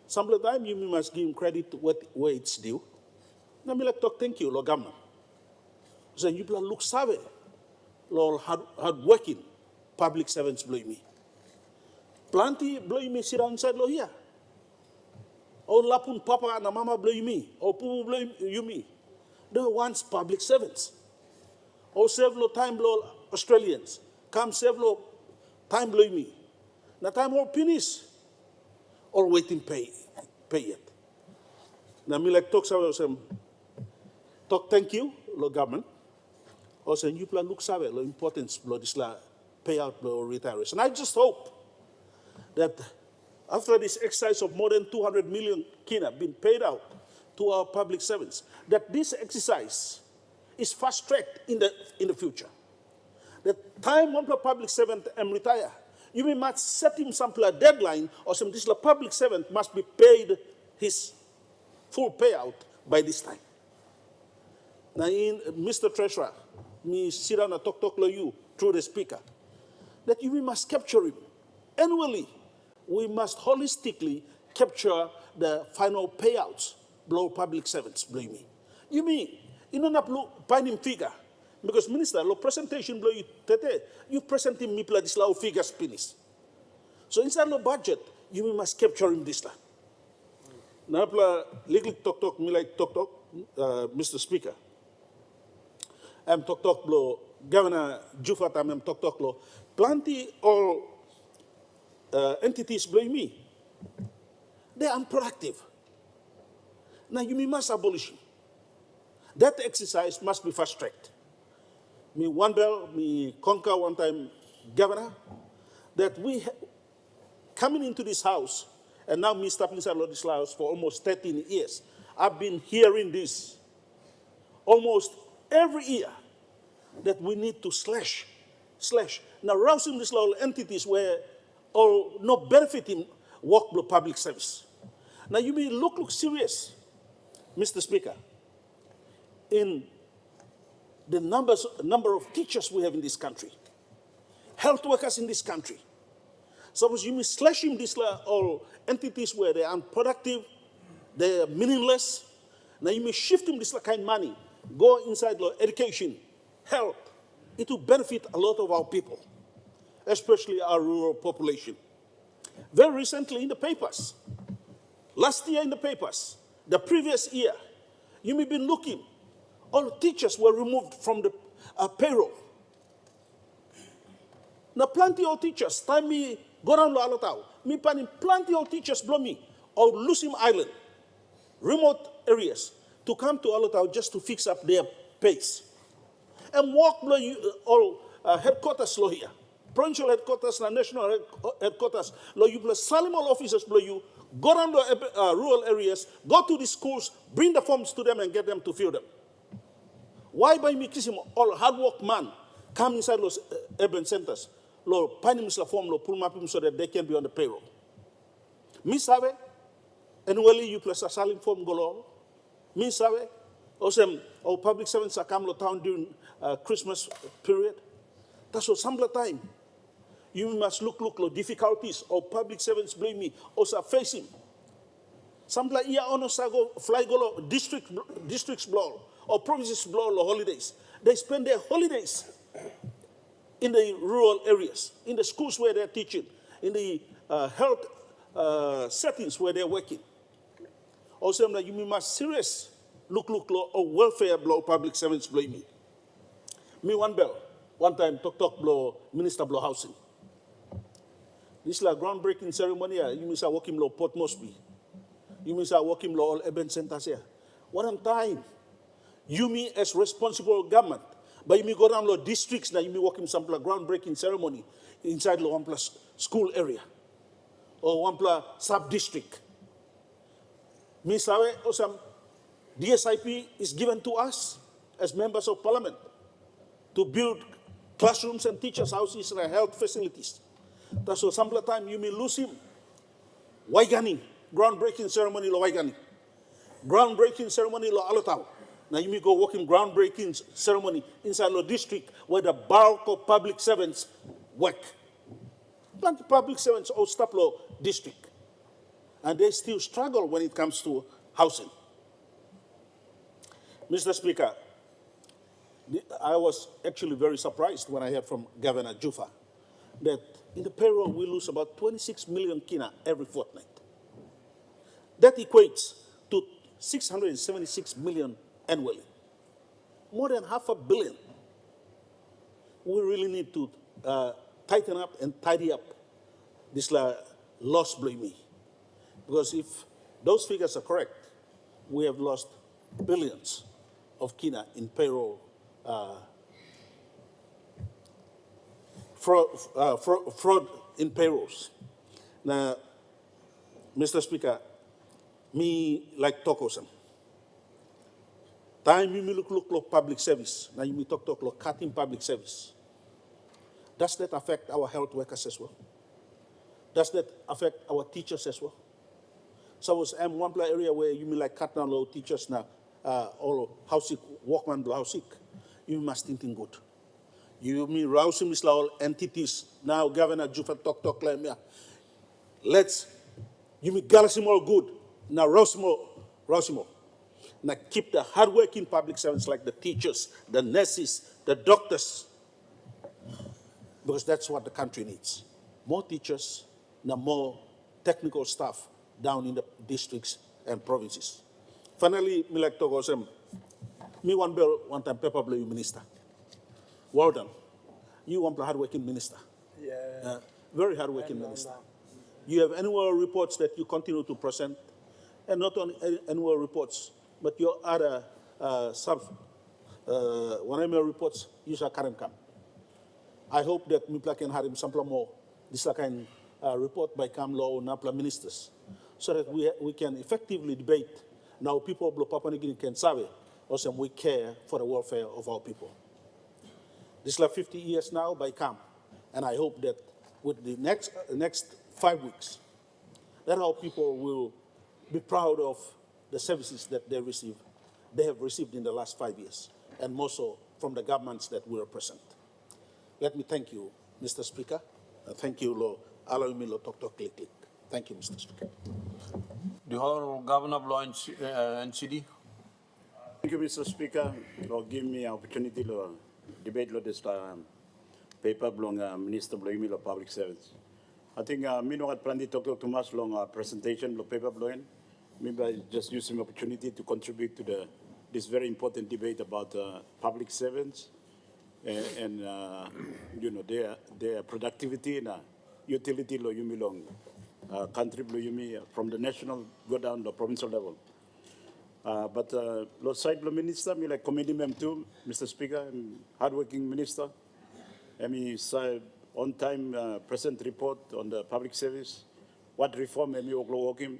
Some of the time you must give him credit where it's due. Now me like talk thank you, lo government. So you plan look savvy, lol hard working public servants blame me. Plenty blame me sit outside lo here. Or lapun papa and mama blame me, or poo blame you me. They once public servants. Or save lo time lo Australians. Come save lo time blame me. Na time all finish. Or waiting pay it. Na me like talk some talk thank you lo government. Or say you plan look sabe lo importance lo this la payout lo retirees. And I just hope that after this exercise of more than 200 million kina been paid out to our public servants, that this exercise is fast-tracked in the future. The time one public servant retire, you may must set him some deadline or some this public servant must be paid his full payout by this time. Now, in Mr. Treasurer, me sit down and talk to you through the speaker, that you must capture him annually. We must holistically capture the final payouts below public servants, believe me. You mean, you don't have to find him figure. Because minister, lo presentation below you tete, you present him me this law figures finish. So inside the budget, you must capture him this land. Now, legal talk, me like talk, Mr. Speaker. I'm talk, lo, Governor Jufat, I'm talk, lo, plenty all entities blame me. They are unproductive. Now you must abolish it. That exercise must be fast-tracked. Me one bell, me conquer one time governor, that we coming into this house, and now me stepping inside this house for almost 13 years. I've been hearing this almost every year, that we need to slash. Now rousing these little entities where or not benefiting work with public service. Now you may look serious, Mr. Speaker, in the number of teachers we have in this country, health workers in this country. Suppose you may slash in these all entities where they are unproductive, they are meaningless. Now you may shift them this kind of money, go inside education, health. It will benefit a lot of our people, especially our rural population. Very recently in the papers, last year in the papers, the previous year, you may be looking, all teachers were removed from the payroll. Now plenty of teachers, time me go down to Alatau, me planning plenty of teachers blow me, or Lusim Island, remote areas, to come to Alatau just to fix up their pace. And walk blow you, all headquarters law here. Provincial headquarters and national headquarters, law you plus Salimal officers blow you, go down to rural areas, go to the schools, bring the forms to them and get them to fill them. Why by me kissing all hard work man come inside those urban centers, law finding the form, law pull up so that they can be on the payroll. Me sabe, annually you plus a salim form go me sabe, also our public servants are come to town during Christmas period. That's what some of the time. You must look difficulties or public servants blame me also facing. Some like yeah ono sago fly go districts blow or provinces blow holidays. They spend their holidays in the rural areas, in the schools where they're teaching, in the health settings where they're working. Also, you must serious look or welfare blow public servants blame me. Me one bell, one time talk blow minister blow housing. This is a groundbreaking ceremony. You mean start working law Port Moresby. You mean start working law all urban centers here. What time? You mean as responsible government, but you mean go down law districts now. You mean working some groundbreaking ceremony inside law one plus school area or one plus sub district. Me sabe or some DSIP is given to us as members of Parliament to build classrooms and teachers' houses and health facilities. That's why some of the time you may lose him. Waigani, groundbreaking ceremony lo Waigani. Groundbreaking ceremony lo Alatau. Now you may go working groundbreaking ceremony inside the district where the bulk of public servants work. Plenty of public servants all stop law district. And they still struggle when it comes to housing. Mr. Speaker, I was actually very surprised when I heard from Governor Jufa that in the payroll we lose about 26 million kina every fortnight. That equates to 676 million annually, more than $500 million. We really need to tighten up and tidy up this loss, believe me. Because if those figures are correct, we have lost billions of kina in payroll fraud in payrolls. Now, Mr. Speaker, me like Tokosam. Time you look public service, now you talk cutting public service. Does that affect our health workers as well? Does that affect our teachers as well? So I'm one area where you mean like cut down low teachers now, all house sick, workman blow house sick. You must think good. You mean rousing Miss all entities now Governor Jufa talk like me. Let's you mean Galasimo good. Now Rousimo. Now keep the hardworking public servants like the teachers, the nurses, the doctors. Because that's what the country needs. More teachers, now more technical staff down in the districts and provinces. Finally, me like to go say, me one bill, one time paper blue minister. Well done. You want a hardworking minister. Yeah. Very hardworking minister. You have annual reports that you continue to present, and not only annual reports, but your other one-annual reports, you shall come. I hope that Mipla can have him some more this kind report by CAM law or NAPLA ministers, so that we can effectively debate. Now people of Papua New Guinea can say, also we care for the welfare of our people. This is 50 years now by CAM, and I hope that with the next 5 weeks, that our people will be proud of the services that they have received in the last 5 years, and more so from the governments that we represent. Let me thank you, Mr. Speaker. Thank you, Lord. Allow me to talk click. Thank you, Mr. Speaker. The Honorable Governor of Law NCD. Thank you, Mr. Speaker, for giving me an opportunity to debate this paper belong Minister Bloimi of Public Service. I think me no plan to talk too much long presentation of paper blowing. Maybe I just use some opportunity to contribute to this very important debate about public servants and you know their productivity and utility lo yumi long country lo yumi from the national go down to the provincial level. But lo side lo minister me like committee member too, Mr. Speaker, hardworking minister. I mean on time present report on the public service, what reform I working,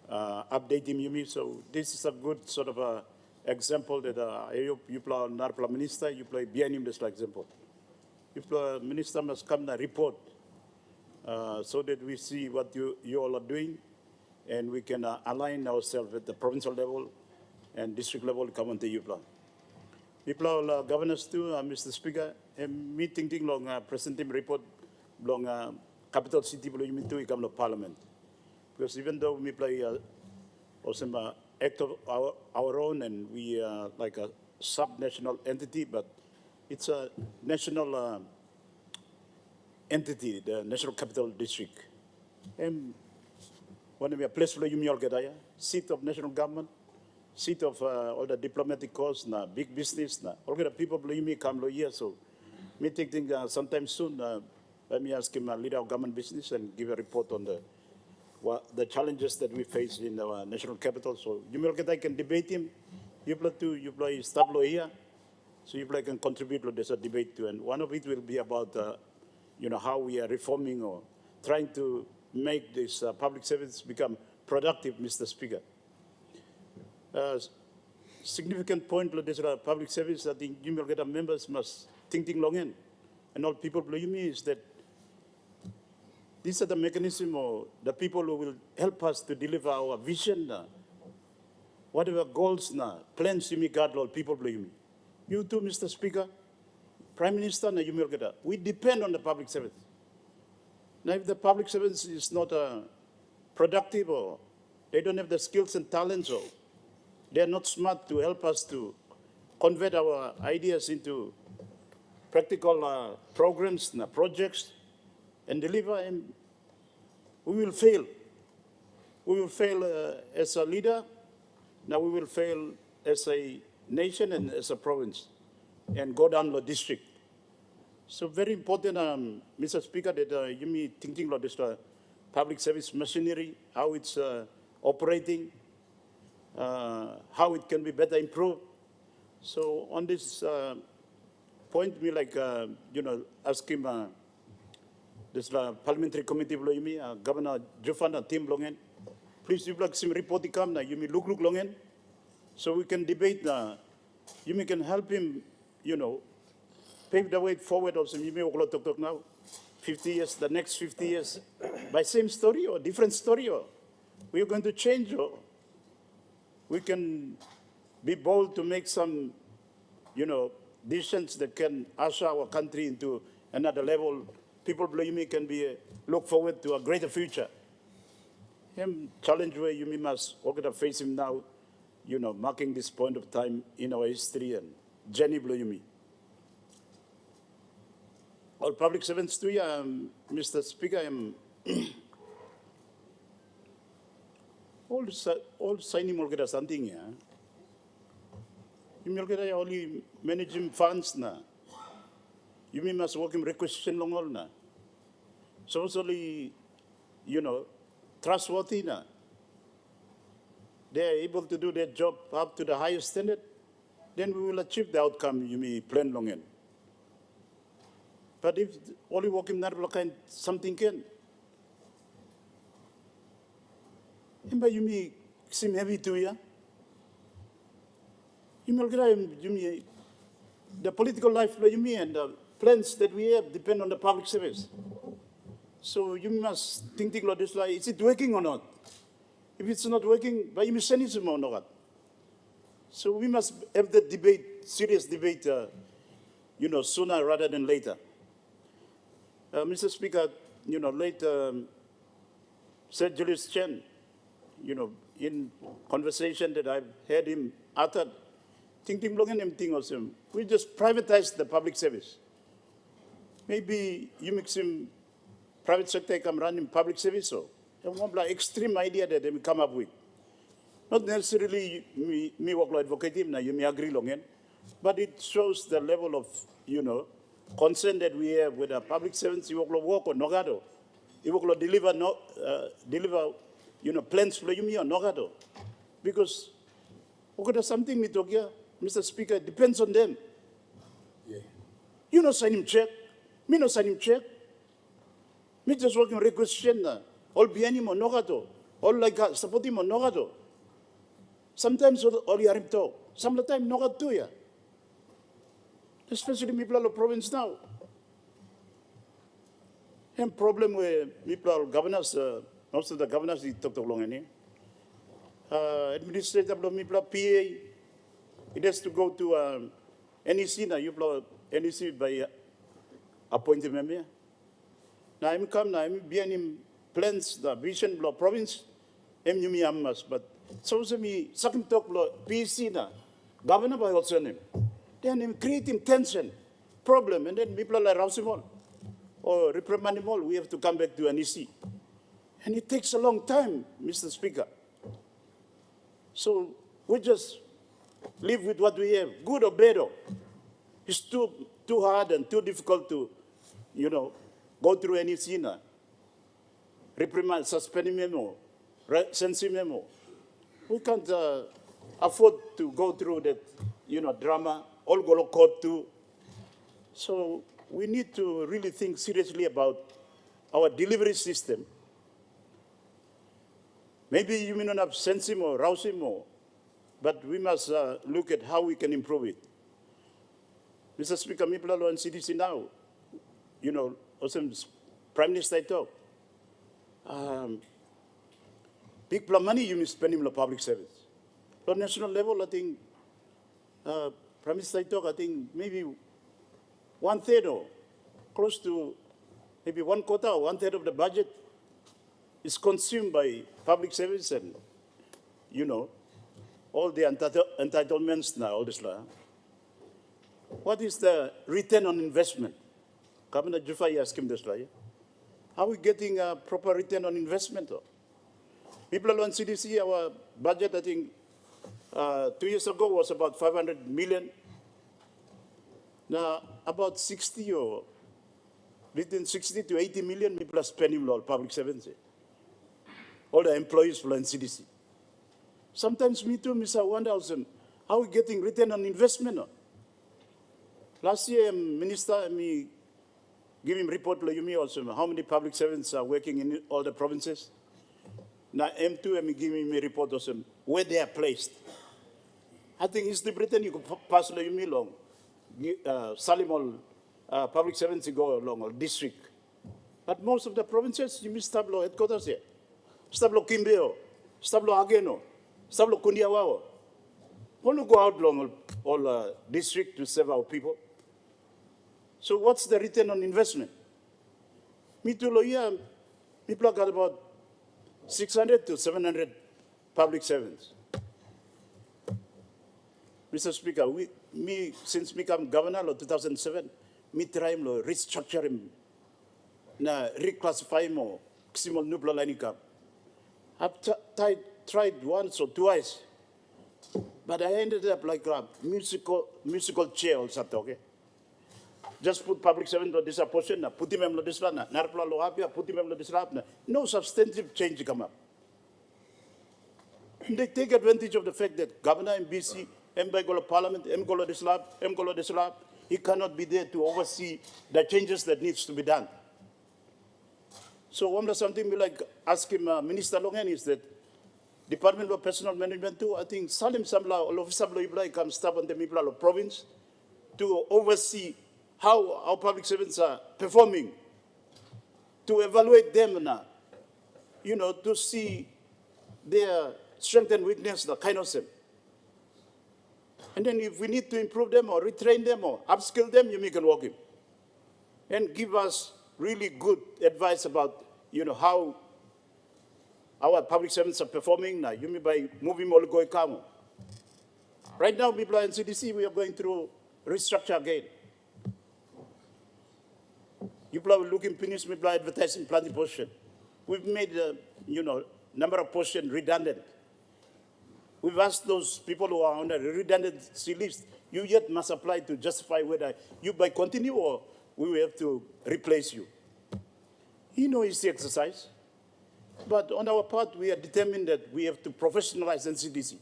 updating yumi. So this is a good sort of example that you play NARPLA minister, you play behind him this example. If the minister must come and report so that we see what you all are doing, and we can align ourselves at the provincial level and district level come on the UPLA. UPLA governors too, Mr. Speaker, me thinking long presenting report long capital city below you to come to Parliament. Because even though we play also act of our own and we are like a sub-national entity, but it's a national entity, the National Capital District. And when we are placed for the seat of national government, seat of all the diplomatic corps, big business, all the people come here. So me thinking sometime soon, let me ask him lead our government business and give a report on the challenges that we face in our national capital. So you can debate him. You play stablo here, so you can contribute to this debate too. And one of it will be about how we are reforming or trying to make this public service become productive, Mr. Speaker. Significant point of this public service, I think you members must thinking long in. And all people believe me is that these are the mechanism or the people who will help us to deliver our vision. Whatever goals, plans you may guard, all people believe me. You too, Mr. Speaker, Prime Minister, we depend on the public service. Now, if the public service is not productive or they don't have the skills and talents or they are not smart to help us to convert our ideas into practical programs and projects and deliver, and we will fail. We will fail as a leader. Now we will fail as a nation and as a province and go down the district. So very important, Mr. Speaker, that you me thinking about this public service machinery, how it's operating, how it can be better improved. So on this point, me like, ask him, this parliamentary committee below me, Governor Jufana Tim Longen, please you like some report to come now, you me look Longen, so we can debate you me can help him, pave the way forward also, you may talk now, 50 years, the next 50 years, by same story or different story, or we are going to change, or we can be bold to make some, decisions that can usher our country into another level. People believe me can be look forward to a greater future. Him challenge where you must face him now, marking this point of time in our history and journey below me. All public servants too, Mr. Speaker, all signing will get something here. You will get only managing funds na. You must work in requisition long all na. So only, trustworthy na. They are able to do their job up to the highest standard, then we will achieve the outcome you may plan long in. But if only working that kind something can. And by you may seem heavy to you. The political life and the plans that we have depend on the public service. So you must think about this like, is it working or not? If it's not working, but you must send it or not. So we must have the debate, serious debate, sooner rather than later. Mr. Speaker, late Sir Julius Chen, in conversation that I've heard him utter, thinking long and thing also. We just privatize the public service. Maybe you make some private sector come run in public service, so one extreme idea that they come up with. Not necessarily me work like advocate now, you may agree long end, but it shows the level of, concern that we have with the public servants. You work or nogado. You work deliver plans for you or nogado. Because something me talk here, Mr. Speaker, it depends on them. Yeah. You no sign him check. Me no sign him check. Me just working requisition na. All behind him or nogado. All like support him or nogado. Sometimes all you are him talk. Some of the time nogado too, yeah. Especially people of the province now. And problem with people governors, most of the governors they talk long any. Administrative people PA. It has to go to NEC now. You blow NEC by appointed member. Now I'm come now. I'm behind him plans the vision blow province. I'm you me amas, but so me second talk blow PC na governor by also name. Then him creating tension, problem, and then people like rouse him all or reprimand him all. We have to come back to NEC, and it takes a long time, Mr. Speaker. So we just live with what we have, good or bad. It's too hard and too difficult to, go through any scene. Reprimand, suspending memo, sentencing memo. We can't afford to go through that, drama, all go to court too. So we need to really think seriously about our delivery system. Maybe you may not have sense him or rouse him more, but we must look at how we can improve it. Mr. Speaker, people are on CDC now. Also Prime Minister I talk. Big money you must spend in the public service. On national level, I think, Prime Minister I talk, I think maybe 1/3 or close to maybe 1/4 or 1/3 of the budget is consumed by public service and, all the entitlements now, all this. What is the return on investment? Governor Jufai asked him this, right? Are we getting a proper return on investment? People on CDC, our budget, I think, 2 years ago was about 500 million. Now, about 60 or between 60 to 80 million people are spending on public servants. All the employees for CDC. Sometimes me too, Mr. Wonder, how are we getting return on investment? Last year, Minister, me give him report to you also, how many public servants are working in all the provinces. Now, M2, me give him a report also, where they are placed. I think it's the Britain you could pass you along. Salimol public servants go along, or district. But most of the provinces, you miss Stablo headquarters here. Stablo Kimbeo, Stablo Ageno, Stablo Kundiawao. Only go out long all district to serve our people. So what's the return on investment? Me too, lawyer, people got about 600 to 700 public servants. Mr. Speaker, since become governor in 2007, me try to restructure him, reclassify him, or simul nubla lining. I've tried once or twice, but I ended up like a musical chair or something, okay? Just put public servant on this portion, put him on this one, narpla loapia, put him on this lap. No substantive change come up. They take advantage of the fact that governor in BC, Mbagolo Parliament, Mgolo this lab, he cannot be there to oversee the changes that needs to be done. So one of something we like ask him, Minister Longen, is that Department of Personal Management too, I think Salim Samla, all of Sablo Ibla comes step on the Mibla province to oversee how our public servants are performing, to evaluate them now, to see their strength and weakness, the kind of them. And then if we need to improve them or retrain them or upskill them, you make it work in. And give us really good advice about, how our public servants are performing now. You mean by moving all going come. Right now, people in CDC, we are going through restructure again. You are looking finish me by advertising plenty position. We've made number of positions redundant. We've asked those people who are on the redundancy list, you yet must apply to justify whether you by continue or we will have to replace you. It's the exercise. But on our part, we are determined that we have to professionalize NCDC.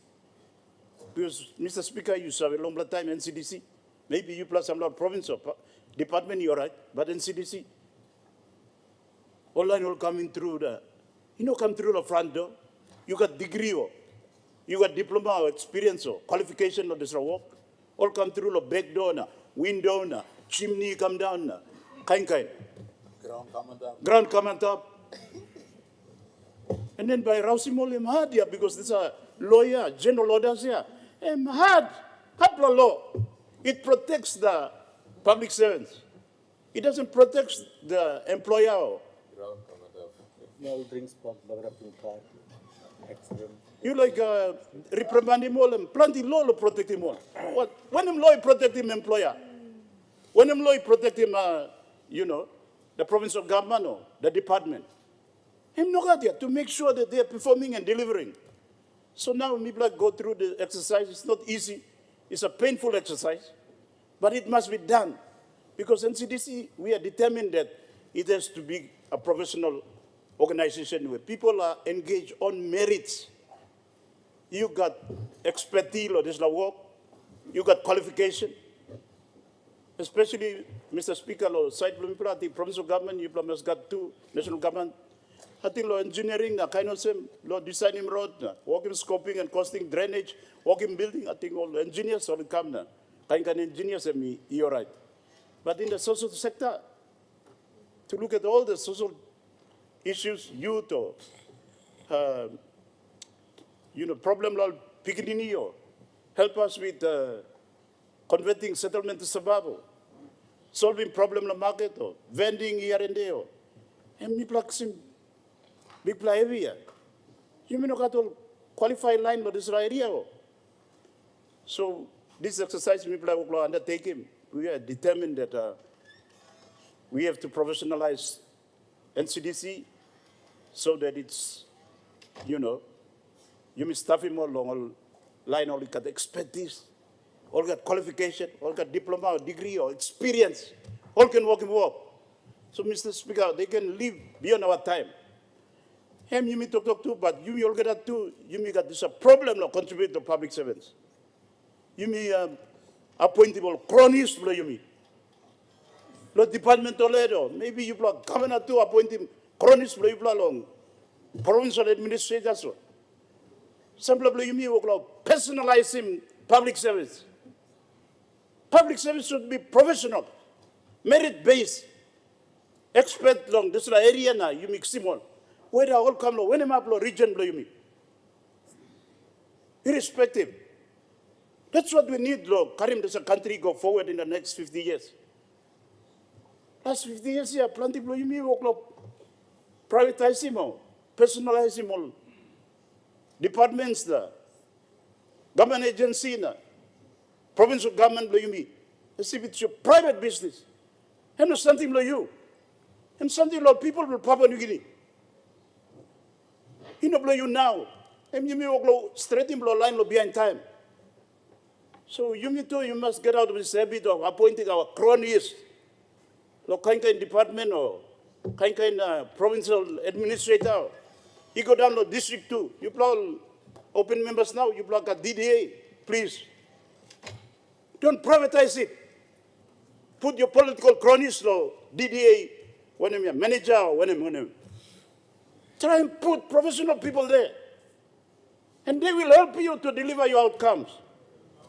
Because, Mr. Speaker, you serve a long time in NCDC. Maybe you plus some province or department, you're right, but NCDC, online will come in through come through the front door. You got degree or you got diploma or experience or qualification of this work. All come through the back door, window, chimney come down, kind. Ground come on top. And then by Rausimol Hadia, because this is a lawyer, general orders here. Hard law. It protects the public servants. It doesn't protect the employer. You like reprimand him all and plenty law to protect him all. What? When him law protect him employer, when him law protect him, the provincial government or the department, him no got here to make sure that they are performing and delivering. So now people go through the exercise. It's not easy. It's a painful exercise, but it must be done because in CDC we are determined that it has to be a professional organization where people are engaged on merits. You got expertise or this work, you got qualification, especially Mr. Speaker, side I think provincial government, you must got two national government. I think engineering, kind of same, designing road, working scoping and costing drainage, working building, I think all engineers will come now. Kind engineers, you're right. But in the social sector, to look at all the social issues, youth or, problem law, Piccadilly or help us with converting settlement to survival, solving problem in market or vending here and there. And me plaksim, big play every You mean not qualified line for this area. So this exercise me play will undertake him. we are determined that we have to professionalize NCDC so that it's, you may staff him all along, all line, all got expertise, all got qualification, all got diploma or degree or experience, all can work in work. So, Mr. Speaker, they can live beyond our time. Him, you may talk to, but you may all get that too. You may got this a problem of contribute to public servants. You may appointable cronies, you may. Lo department Toledo, maybe you block governor to appoint him cronies, you block long. Provincial administrators. Simply, you may personalize him public service. Public service should be professional, merit-based, expert long. This is the area now, you mix him on. Where all come, when I'm up, region, you mean. Irrespective. That's what we need, Lord. Karim, does a country go forward in the next 50 years? Last 50 years, yeah, plenty of you mean, privatize him all, personalize him all. Departments, the government agency, the provincial government, you mean. As if it's your private business. And there's something like you. And something like people will Papua New Guinea. You know, you now. And you may walk straight in line behind time. So you must get out of this habit of appointing our cronies, kind department or kind provincial administrator. You go down to district 2. You block open members now. You block a DDA, please. Don't privatize it. Put your political cronies, DDA, when I'm a manager or when I'm. Try and put professional people there. And they will help you to deliver your outcomes.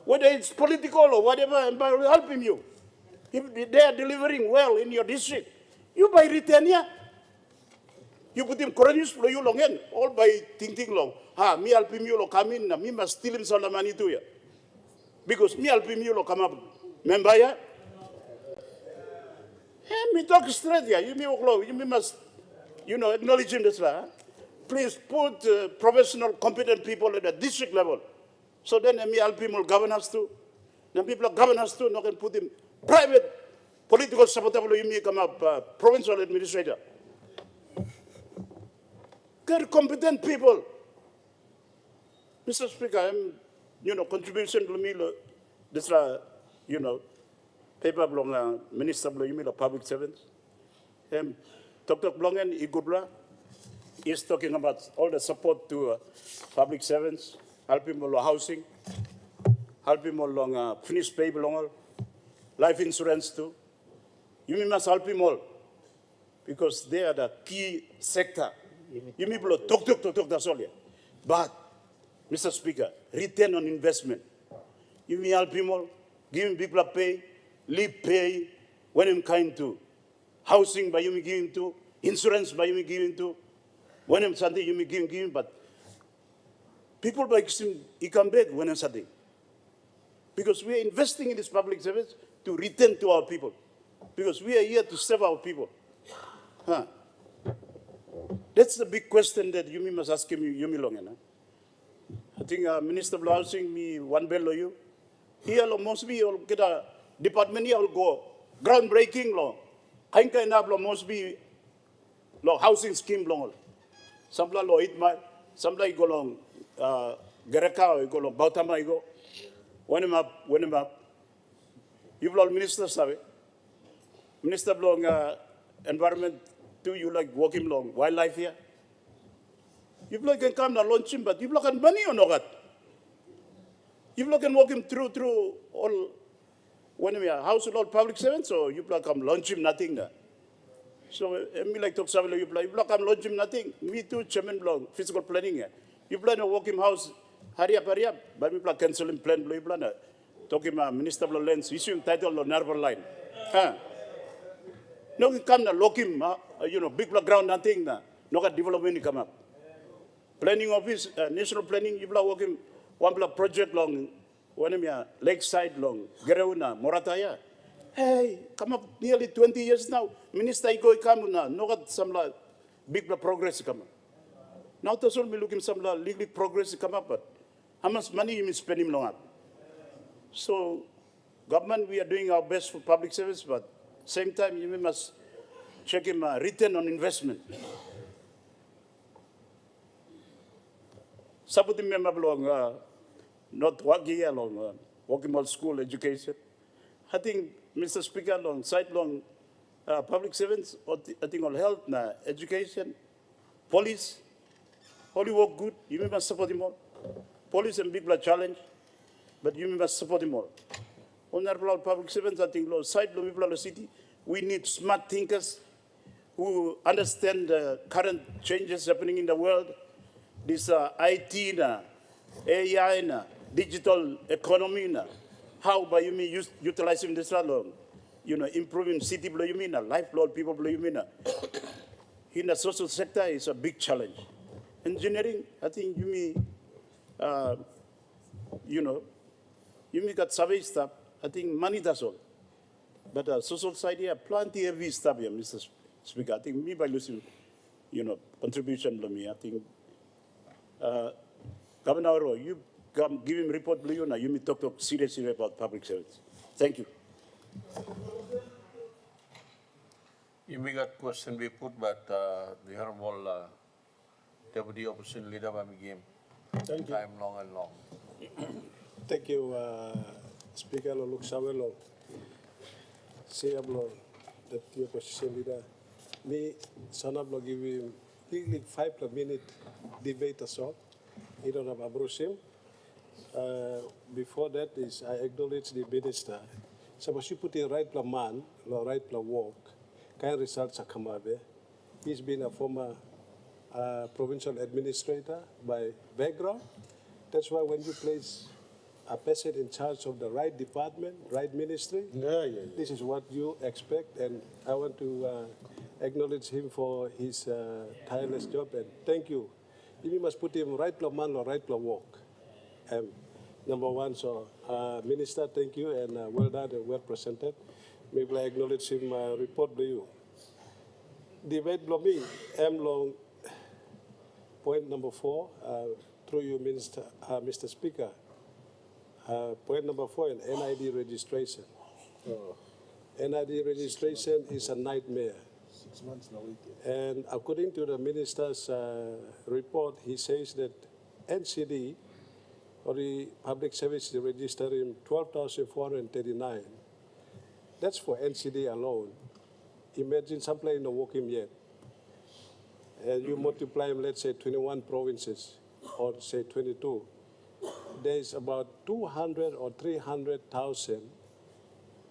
Whether it's political or whatever, and by helping you. If they are delivering well in your district, you by retention. You put him cronies for you long end, all by thinking long. Me helping you lo come in, me must steal him some money to you. Because me helping you lo come up. Remember ya? Me talk straight here. You must, acknowledge him this way. Please put professional, competent people at the district level. So then me help him governors too. Then people governors too, not can put him private political supporter. You may come up provincial administrator. Get competent people. Mr. Speaker, I'm, contribution to me, this, paper belong Minister of Public Servants. Dr. Blongen Igudla is talking about all the support to public servants, help him along housing, help him along finished pay belong, life insurance too. You must help him all because they are the key sector. You may talk, that's all. But, Mr. Speaker, return on investment. You may help him all, give him people pay, leave pay, when I'm kind to. Housing by you may give him to, insurance by you may give him to, when I'm something you may give him, but people by him, he come back when I'm something. Because we are investing in this public service to return to our people. Because we are here to serve our people. That's the big question that you must ask him, you long. I think Minister of Housing, me one bell you. Here, mostly, you'll get a department here, will go groundbreaking law. Kind of mostly law housing scheme long. Some law 8 mile, some like go long Gereka or go long Bautama go. When I'm up. You've all ministers have it. Minister long environment. Do you like walking along wildlife here? You can come and launch him, but you can money or not. You can walk him through all when we are household public servants, or you come launch him nothing there. So me like talk you come launch him nothing. Me too, chairman blog physical planning here. You plan to walk him house, hurry up, but we cancel him plan, you plan talk him minister of lens, issue title on nerve line. No, you come and lock him, big ground, nothing, no development come up. Planning office, national planning, you block him, one block project long, one lakeside long, Gereuna, Morataya. Hey, come up nearly 20 years now. Minister Iko come now, no got some big progress come up. Now that's all me looking some legal progress come up, but how much money you spend him long up? So Government, we are doing our best for public service, but same time, you must check him return on investment. Supporting member belong not working along working on school education. I think, Mr. Speaker, along side long public servants, I think on health, education, police, all you work good, you must support him all. Police and people are challenged, but you must support him all. Honorable public servants, I think, side long people of the city, we need smart thinkers who understand the current changes happening in the world. This IT, AI, digital economy, how by you mean utilizing this long, improving city below you mean, lifelong people below you mean. In the social sector is a big challenge. Engineering, I think you mean, you mean got survey stuff. I think money does all. But social side here, plenty of stuff here, Mr. Speaker. I think me by losing, contribution to me, I think. Governor, you give him report, you may talk seriously about public service. Thank you. You may got question be put, but the Honorable Deputy Opposition Leader by game. Thank you. Time long and long. Thank you, Speaker Loluk Sawelo. Sayablo, Deputy Opposition Leader. Me, Sanablo give him 5-minute debate as well. He don't have Abrusim. Before that is I acknowledge the minister. Suppose you put in right plan man, right plan work, kind results are come out there. He's been a former provincial administrator by background. That's why when you place a person in charge of the right department, right ministry, this is what you expect, and I want to acknowledge him for his tireless job, and thank you. You must put him right plan man or right plan work. Number one, so Minister, thank you, and well done and well presented. Maybe I acknowledge him report to you. Debate below me, long point number 4, through you, Minister, Mr. Speaker. Point number 4, NID registration. NID registration is a nightmare. 6 months now. And according to the minister's report, he says that NCD, or the public service register in 12,439. That's for NCD alone. Imagine some place not working yet. And you multiply them, let's say 21 provinces, or say 22. There's about 200 or 300,000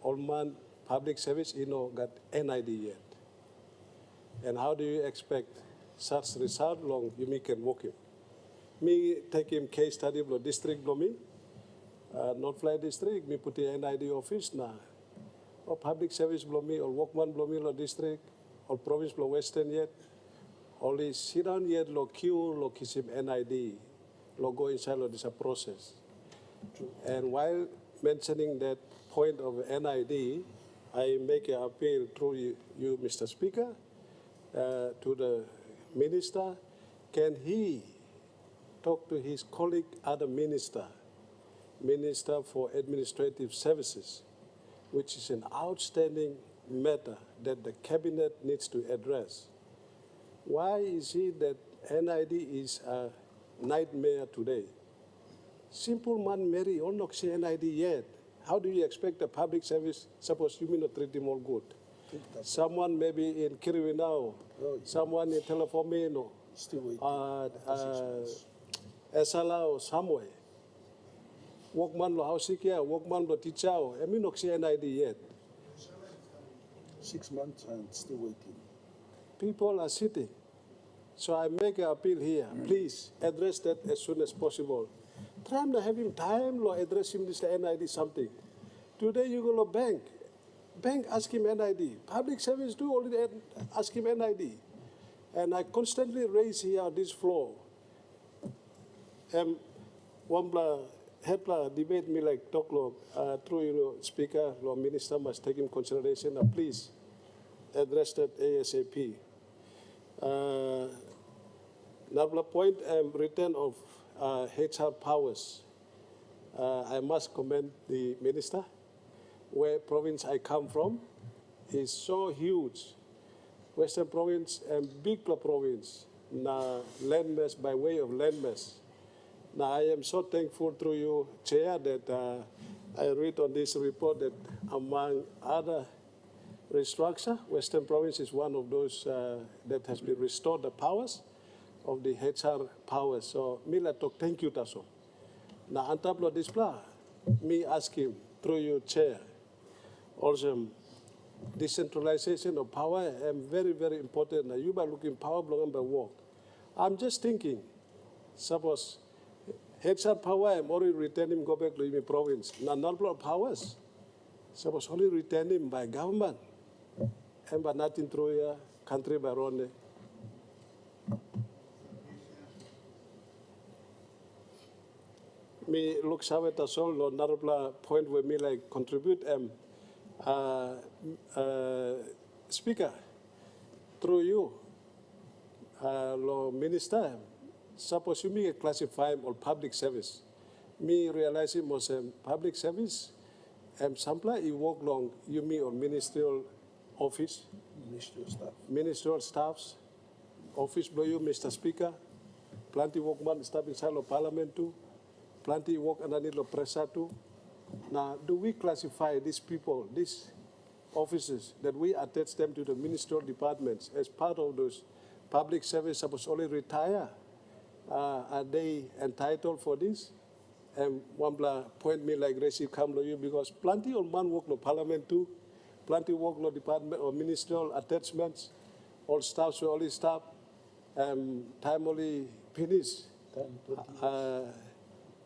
old man public service, got NID yet. And how do you expect such result long you can work him? Me take him case study of district below me, North Fly district, me put the NID office na, or public service below me, or workman below me, district, or province below Western yet, only sit down yet, lo queue, lo kiss him NID, lo go inside of this process. And while mentioning that point of NID, I make an appeal through you, Mr. Speaker, to the minister. Can he talk to his colleague, other minister for administrative services, which is an outstanding matter that the cabinet needs to address? Why is it that NID is a nightmare today? Simple man marry, all not say NID yet. How do you expect the public service, suppose you may not treat him all good? Someone maybe in Kiriwinao, someone in Telefomino, Esala or somewhere. Workman lo house here, workman lo teacher, I mean not say NID yet. 6 months and still waiting. People are sitting. So I make an appeal here. Please address that as soon as possible. Try to have him time to address him this NID something. Today you go to bank. Bank ask him NID. Public service do already ask him NID. And I constantly raise here on this floor. One help debate me like talk through speaker, minister must take in consideration. Please address that ASAP. Another point, return of HR powers. I must commend the minister. where province I come from is so huge. Western Province and big province, na landmass by way of landmass. Now I am so thankful through you, Chair, that I read on this report that among other restructure, Western Province is one of those that has been restored the powers of the HR powers. So, Mila talk thank you, Taso. Now, on top of this plan, me ask him through you, Chair, also decentralization of power is very, very important. Now, you are looking power block by work. I'm just thinking, suppose HR power, I'm already returning go back to the province. Now, number of powers, suppose only return him by government, and but nothing through your country by Ronde. Me look sabe ta sol lo narapla point where me like contribute speaker through you lo minister suppose you me classify or public service me realizing was public service sampla you work long you me on ministerial office ministerial staffs office below you Mr. Speaker plenty workman staff inside the parliament too plenty work underneath the press too. Now, do we classify these people, these officers, that we attach them to the ministerial departments as part of those public service supposed only retire? Are they entitled for this? And one point me like Resi come to you because plenty of man work no parliament too, plenty work no department or ministerial attachments, all staffs were only staff, time only finish.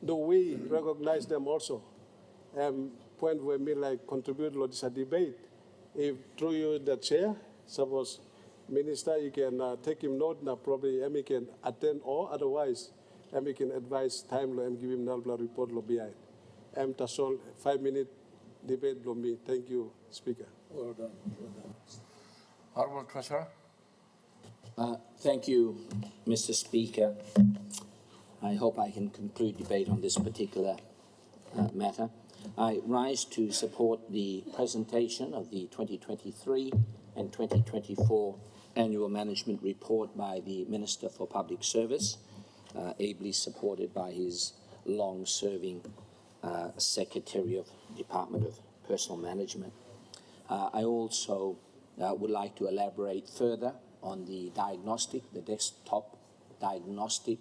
Do we recognize them also? Point where me like contribute to this debate. If through you the chair, suppose minister you can take him note now probably he can attend or otherwise he can advise time and give him a report behind. Tasol 5-minute debate me. Thank you, Speaker. Well done. Well done. Honourable Treasurer. Thank you, Mr. Speaker. I hope I can conclude debate on this particular matter. I rise to support the presentation of the 2023 and 2024 Annual Management Report by the Minister for Public Service, ably supported by his long-serving Secretary of Department of Personal Management. I also would like to elaborate further on the desktop diagnostic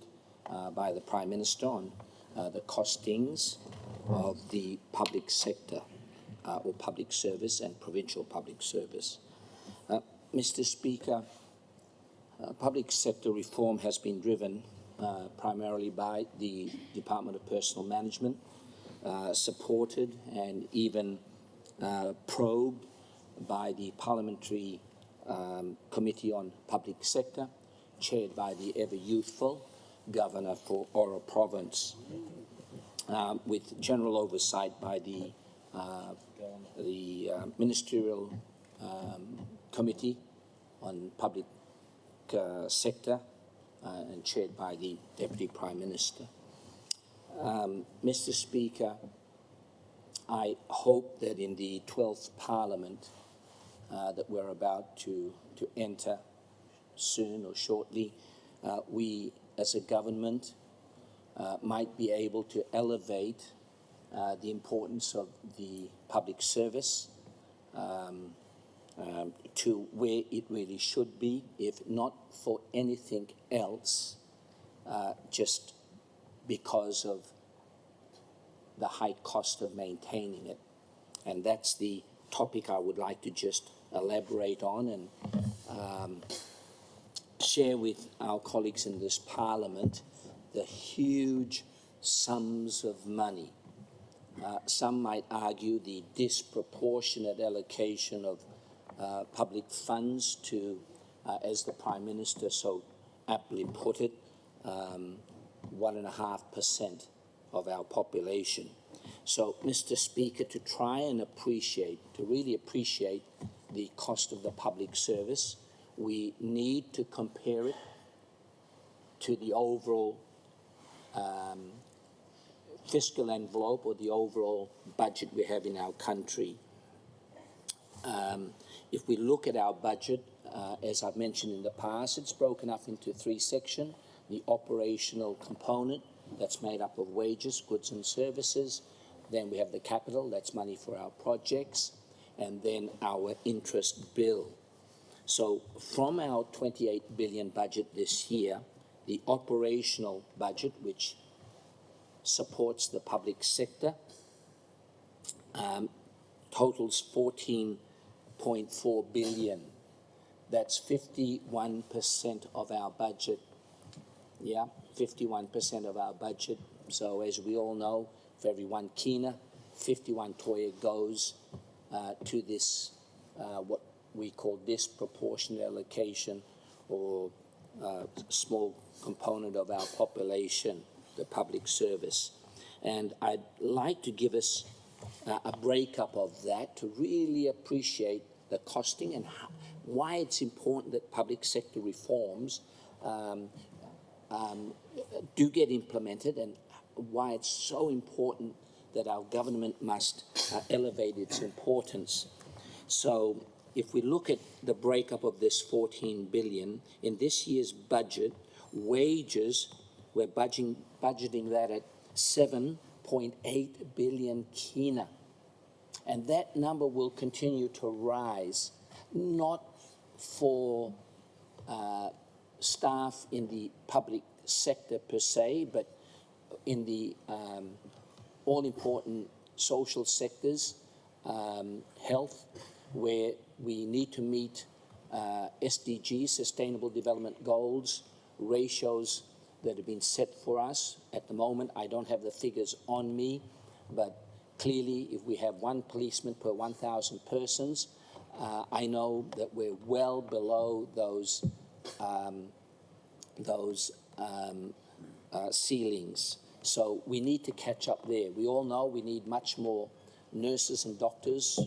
by the Prime Minister on the costings of the public sector or public service and provincial public service. Mr. Speaker, public sector reform has been driven primarily by the Department of Personal Management, supported and even probed by the Parliamentary Committee on Public Sector, chaired by the ever-youthful Governor for Oro Province, with general oversight by the Ministerial Committee on Public Sector and chaired by the Deputy Prime Minister. Mr. Speaker, I hope that in the 12th Parliament that we're about to enter soon or shortly, we as a government might be able to elevate the importance of the public service to where it really should be, if not for anything else, just because of the high cost of maintaining it. And that's the topic I would like to just elaborate on and share with our colleagues in this Parliament the huge sums of money. Some might argue the disproportionate allocation of public funds to, as the Prime Minister so aptly put it, 1.5% of our population. So, Mr. Speaker, to try and really appreciate the cost of the public service, we need to compare it to the overall fiscal envelope or the overall budget we have in our country. If we look at our budget, as I've mentioned in the past, it's broken up into three sections. The operational component, that's made up of wages, goods and services. Then we have the capital, that's money for our projects, and then our interest bill. So from our 28 billion budget this year, the operational budget, which supports the public sector, totals 14.4 billion. That's 51% of our budget. Yeah, 51% of our budget. So as we all know, for every one kina, 51 toya goes to this, what we call disproportionate allocation, or small component of our population, the public service. And I'd like to give us a breakup of that to really appreciate the costing and why it's important that public sector reforms do get implemented, and why it's so important that our government must elevate its importance. So if we look at the breakup of this 14 billion, in this year's budget, wages, we're budgeting that at 7.8 billion kina. And that number will continue to rise, not for staff in the public sector per se, but in the all-important social sectors, health, where we need to meet SDGs, Sustainable Development Goals, ratios that have been set for us. At the moment, I don't have the figures on me, but clearly, if we have one policeman per 1,000 persons, I know that we're well below those ceilings. So we need to catch up there. We all know we need much more nurses and doctors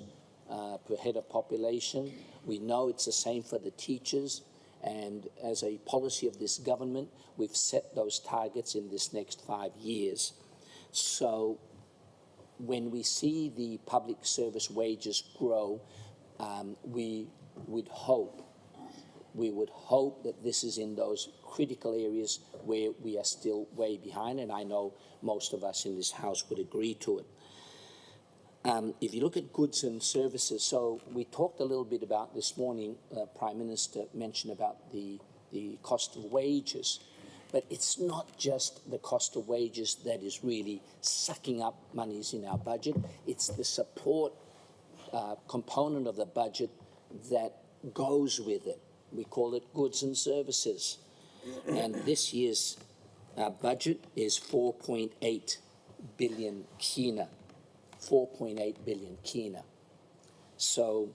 per head of population. We know it's the same for the teachers. And as a policy of this government, we've set those targets in this next 5 years. So when we see the public service wages grow, we would hope that this is in those critical areas where we are still way behind, and I know most of us in this House would agree to it. If you look at goods and services, so we talked a little bit about this morning, Prime Minister mentioned about the cost of wages, but it's not just the cost of wages that is really sucking up monies in our budget, it's the support component of the budget that goes with it. We call it goods and services. And this year's budget is 4.8 billion kina. 4.8 billion kina. So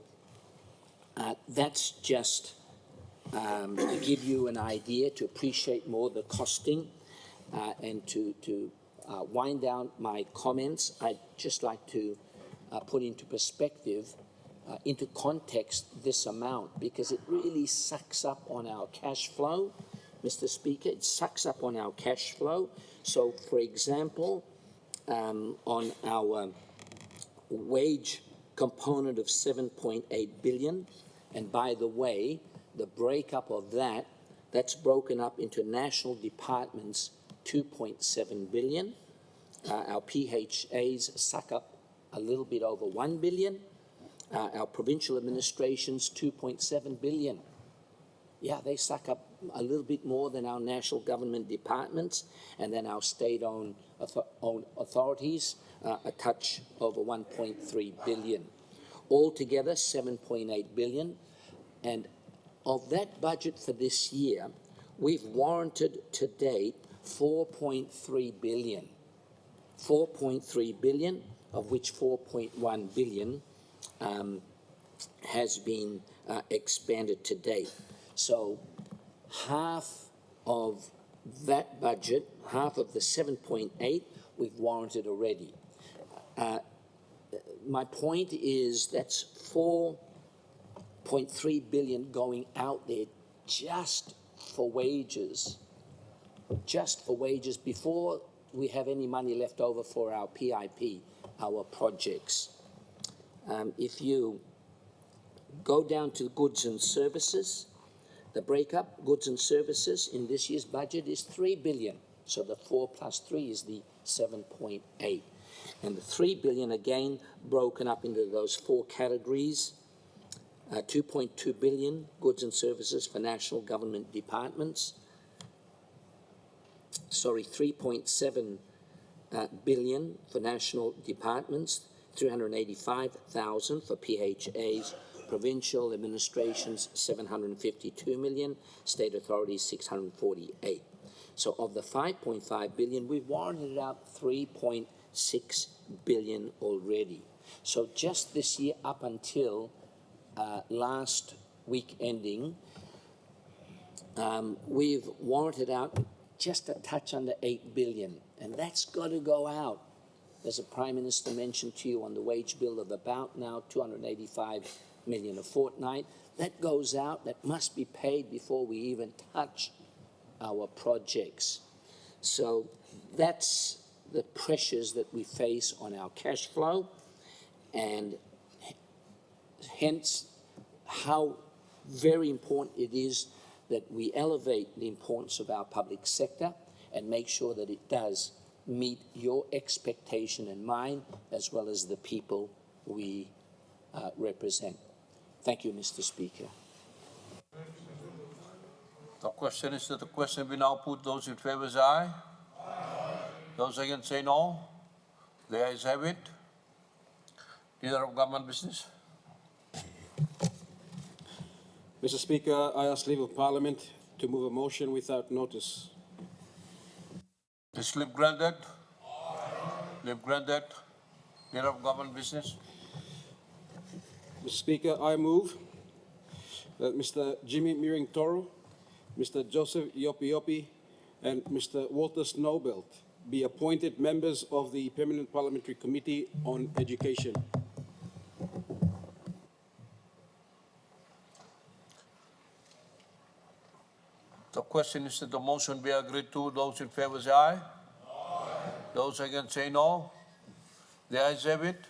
that's just to give you an idea, to appreciate more the costing, and to wind down my comments. I'd just like to put into perspective, into context, this amount, because it really sucks up on our cash flow, Mr. Speaker. It sucks up on our cash flow. So, for example, on our wage component of 7.8 billion, and by the way, the breakup of that, that's broken up into national departments, 2.7 billion. Our PHAs suck up a little bit over 1 billion. Our provincial administrations, 2.7 billion. Yeah, they suck up a little bit more than our national government departments, and then our state-owned authorities, a touch over 1.3 billion. Altogether, 7.8 billion. And of that budget for this year, we've warranted to date 4.3 billion. 4.3 billion, of which 4.1 billion has been expanded to date. So half of that budget, half of the 7.8, we've warranted already. My point is that's 4.3 billion going out there just for wages, before we have any money left over for our PIP, our projects. If you Go down to goods and services. The breakup, goods and services in this year's budget is 3 billion. So the 4 plus 3 is the 7.8. And the 3 billion again broken up into those 4 categories. 2.2 billion goods and services for national government departments. 3.7 billion for national departments, 385,000 for PHAs, provincial administrations 752 million, state authorities 648. So of the 5.5 billion, we've warranted out 3.6 billion already. So just this year up until last week ending, we've warranted out just a touch under 8 billion, and that's got to go out. As the Prime Minister mentioned to you on the wage bill of about now 285 million a fortnight, that goes out, that must be paid before we even touch our projects. So that's the pressures that we face on our cash flow, and hence how very important it is that we elevate the importance of our public sector and make sure that it does meet your expectation and mine, as well as the people we represent. Thank you, Mr. Speaker. The question is that the question be now put. Those in favor say aye. Aye. Those against say no. The ayes have it. Leader of Government Business. Mr. Speaker, I ask leave of Parliament to move a motion without notice. Is leave granted? Leave granted. Leader of Government Business. Mr. Speaker, I move that Mr. Jimmy Miring Toro, Mr. Joseph Yopi Yopi, and Mr. Walter Snowbelt be appointed members of the Permanent Parliamentary Committee on Education. The question is that the motion be agreed to. Those in favor say aye. Aye. Those against say no. The ayes have it.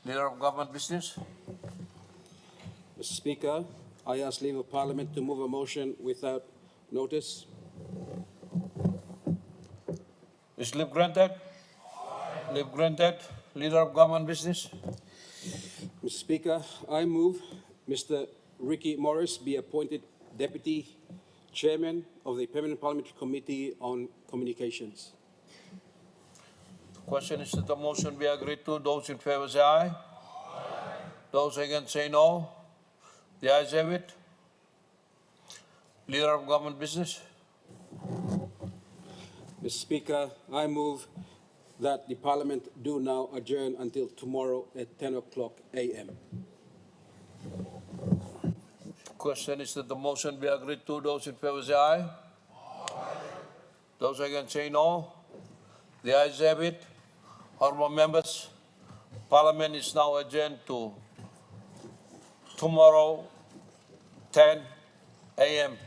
Leader of Government Business. Mr. Speaker, I ask leave of Parliament to move a motion without notice. Is leave granted? Aye. Leave granted. Leader of Government Business. Mr. Speaker, I move Mr. Ricky Morris be appointed Deputy Chairman of the Permanent Parliamentary Committee on Communications. The question is that the motion be agreed to. Those in favor say aye. Aye. Those against say no. The ayes have it. Leader of Government Business. Mr. Speaker, I move that the Parliament do now adjourn until tomorrow at 10 o'clock a.m. Question is that the motion be agreed to. Those in favor say aye. Aye. Those against say no. The ayes have it. Honourable members, Parliament is now adjourned to tomorrow, 10 a.m.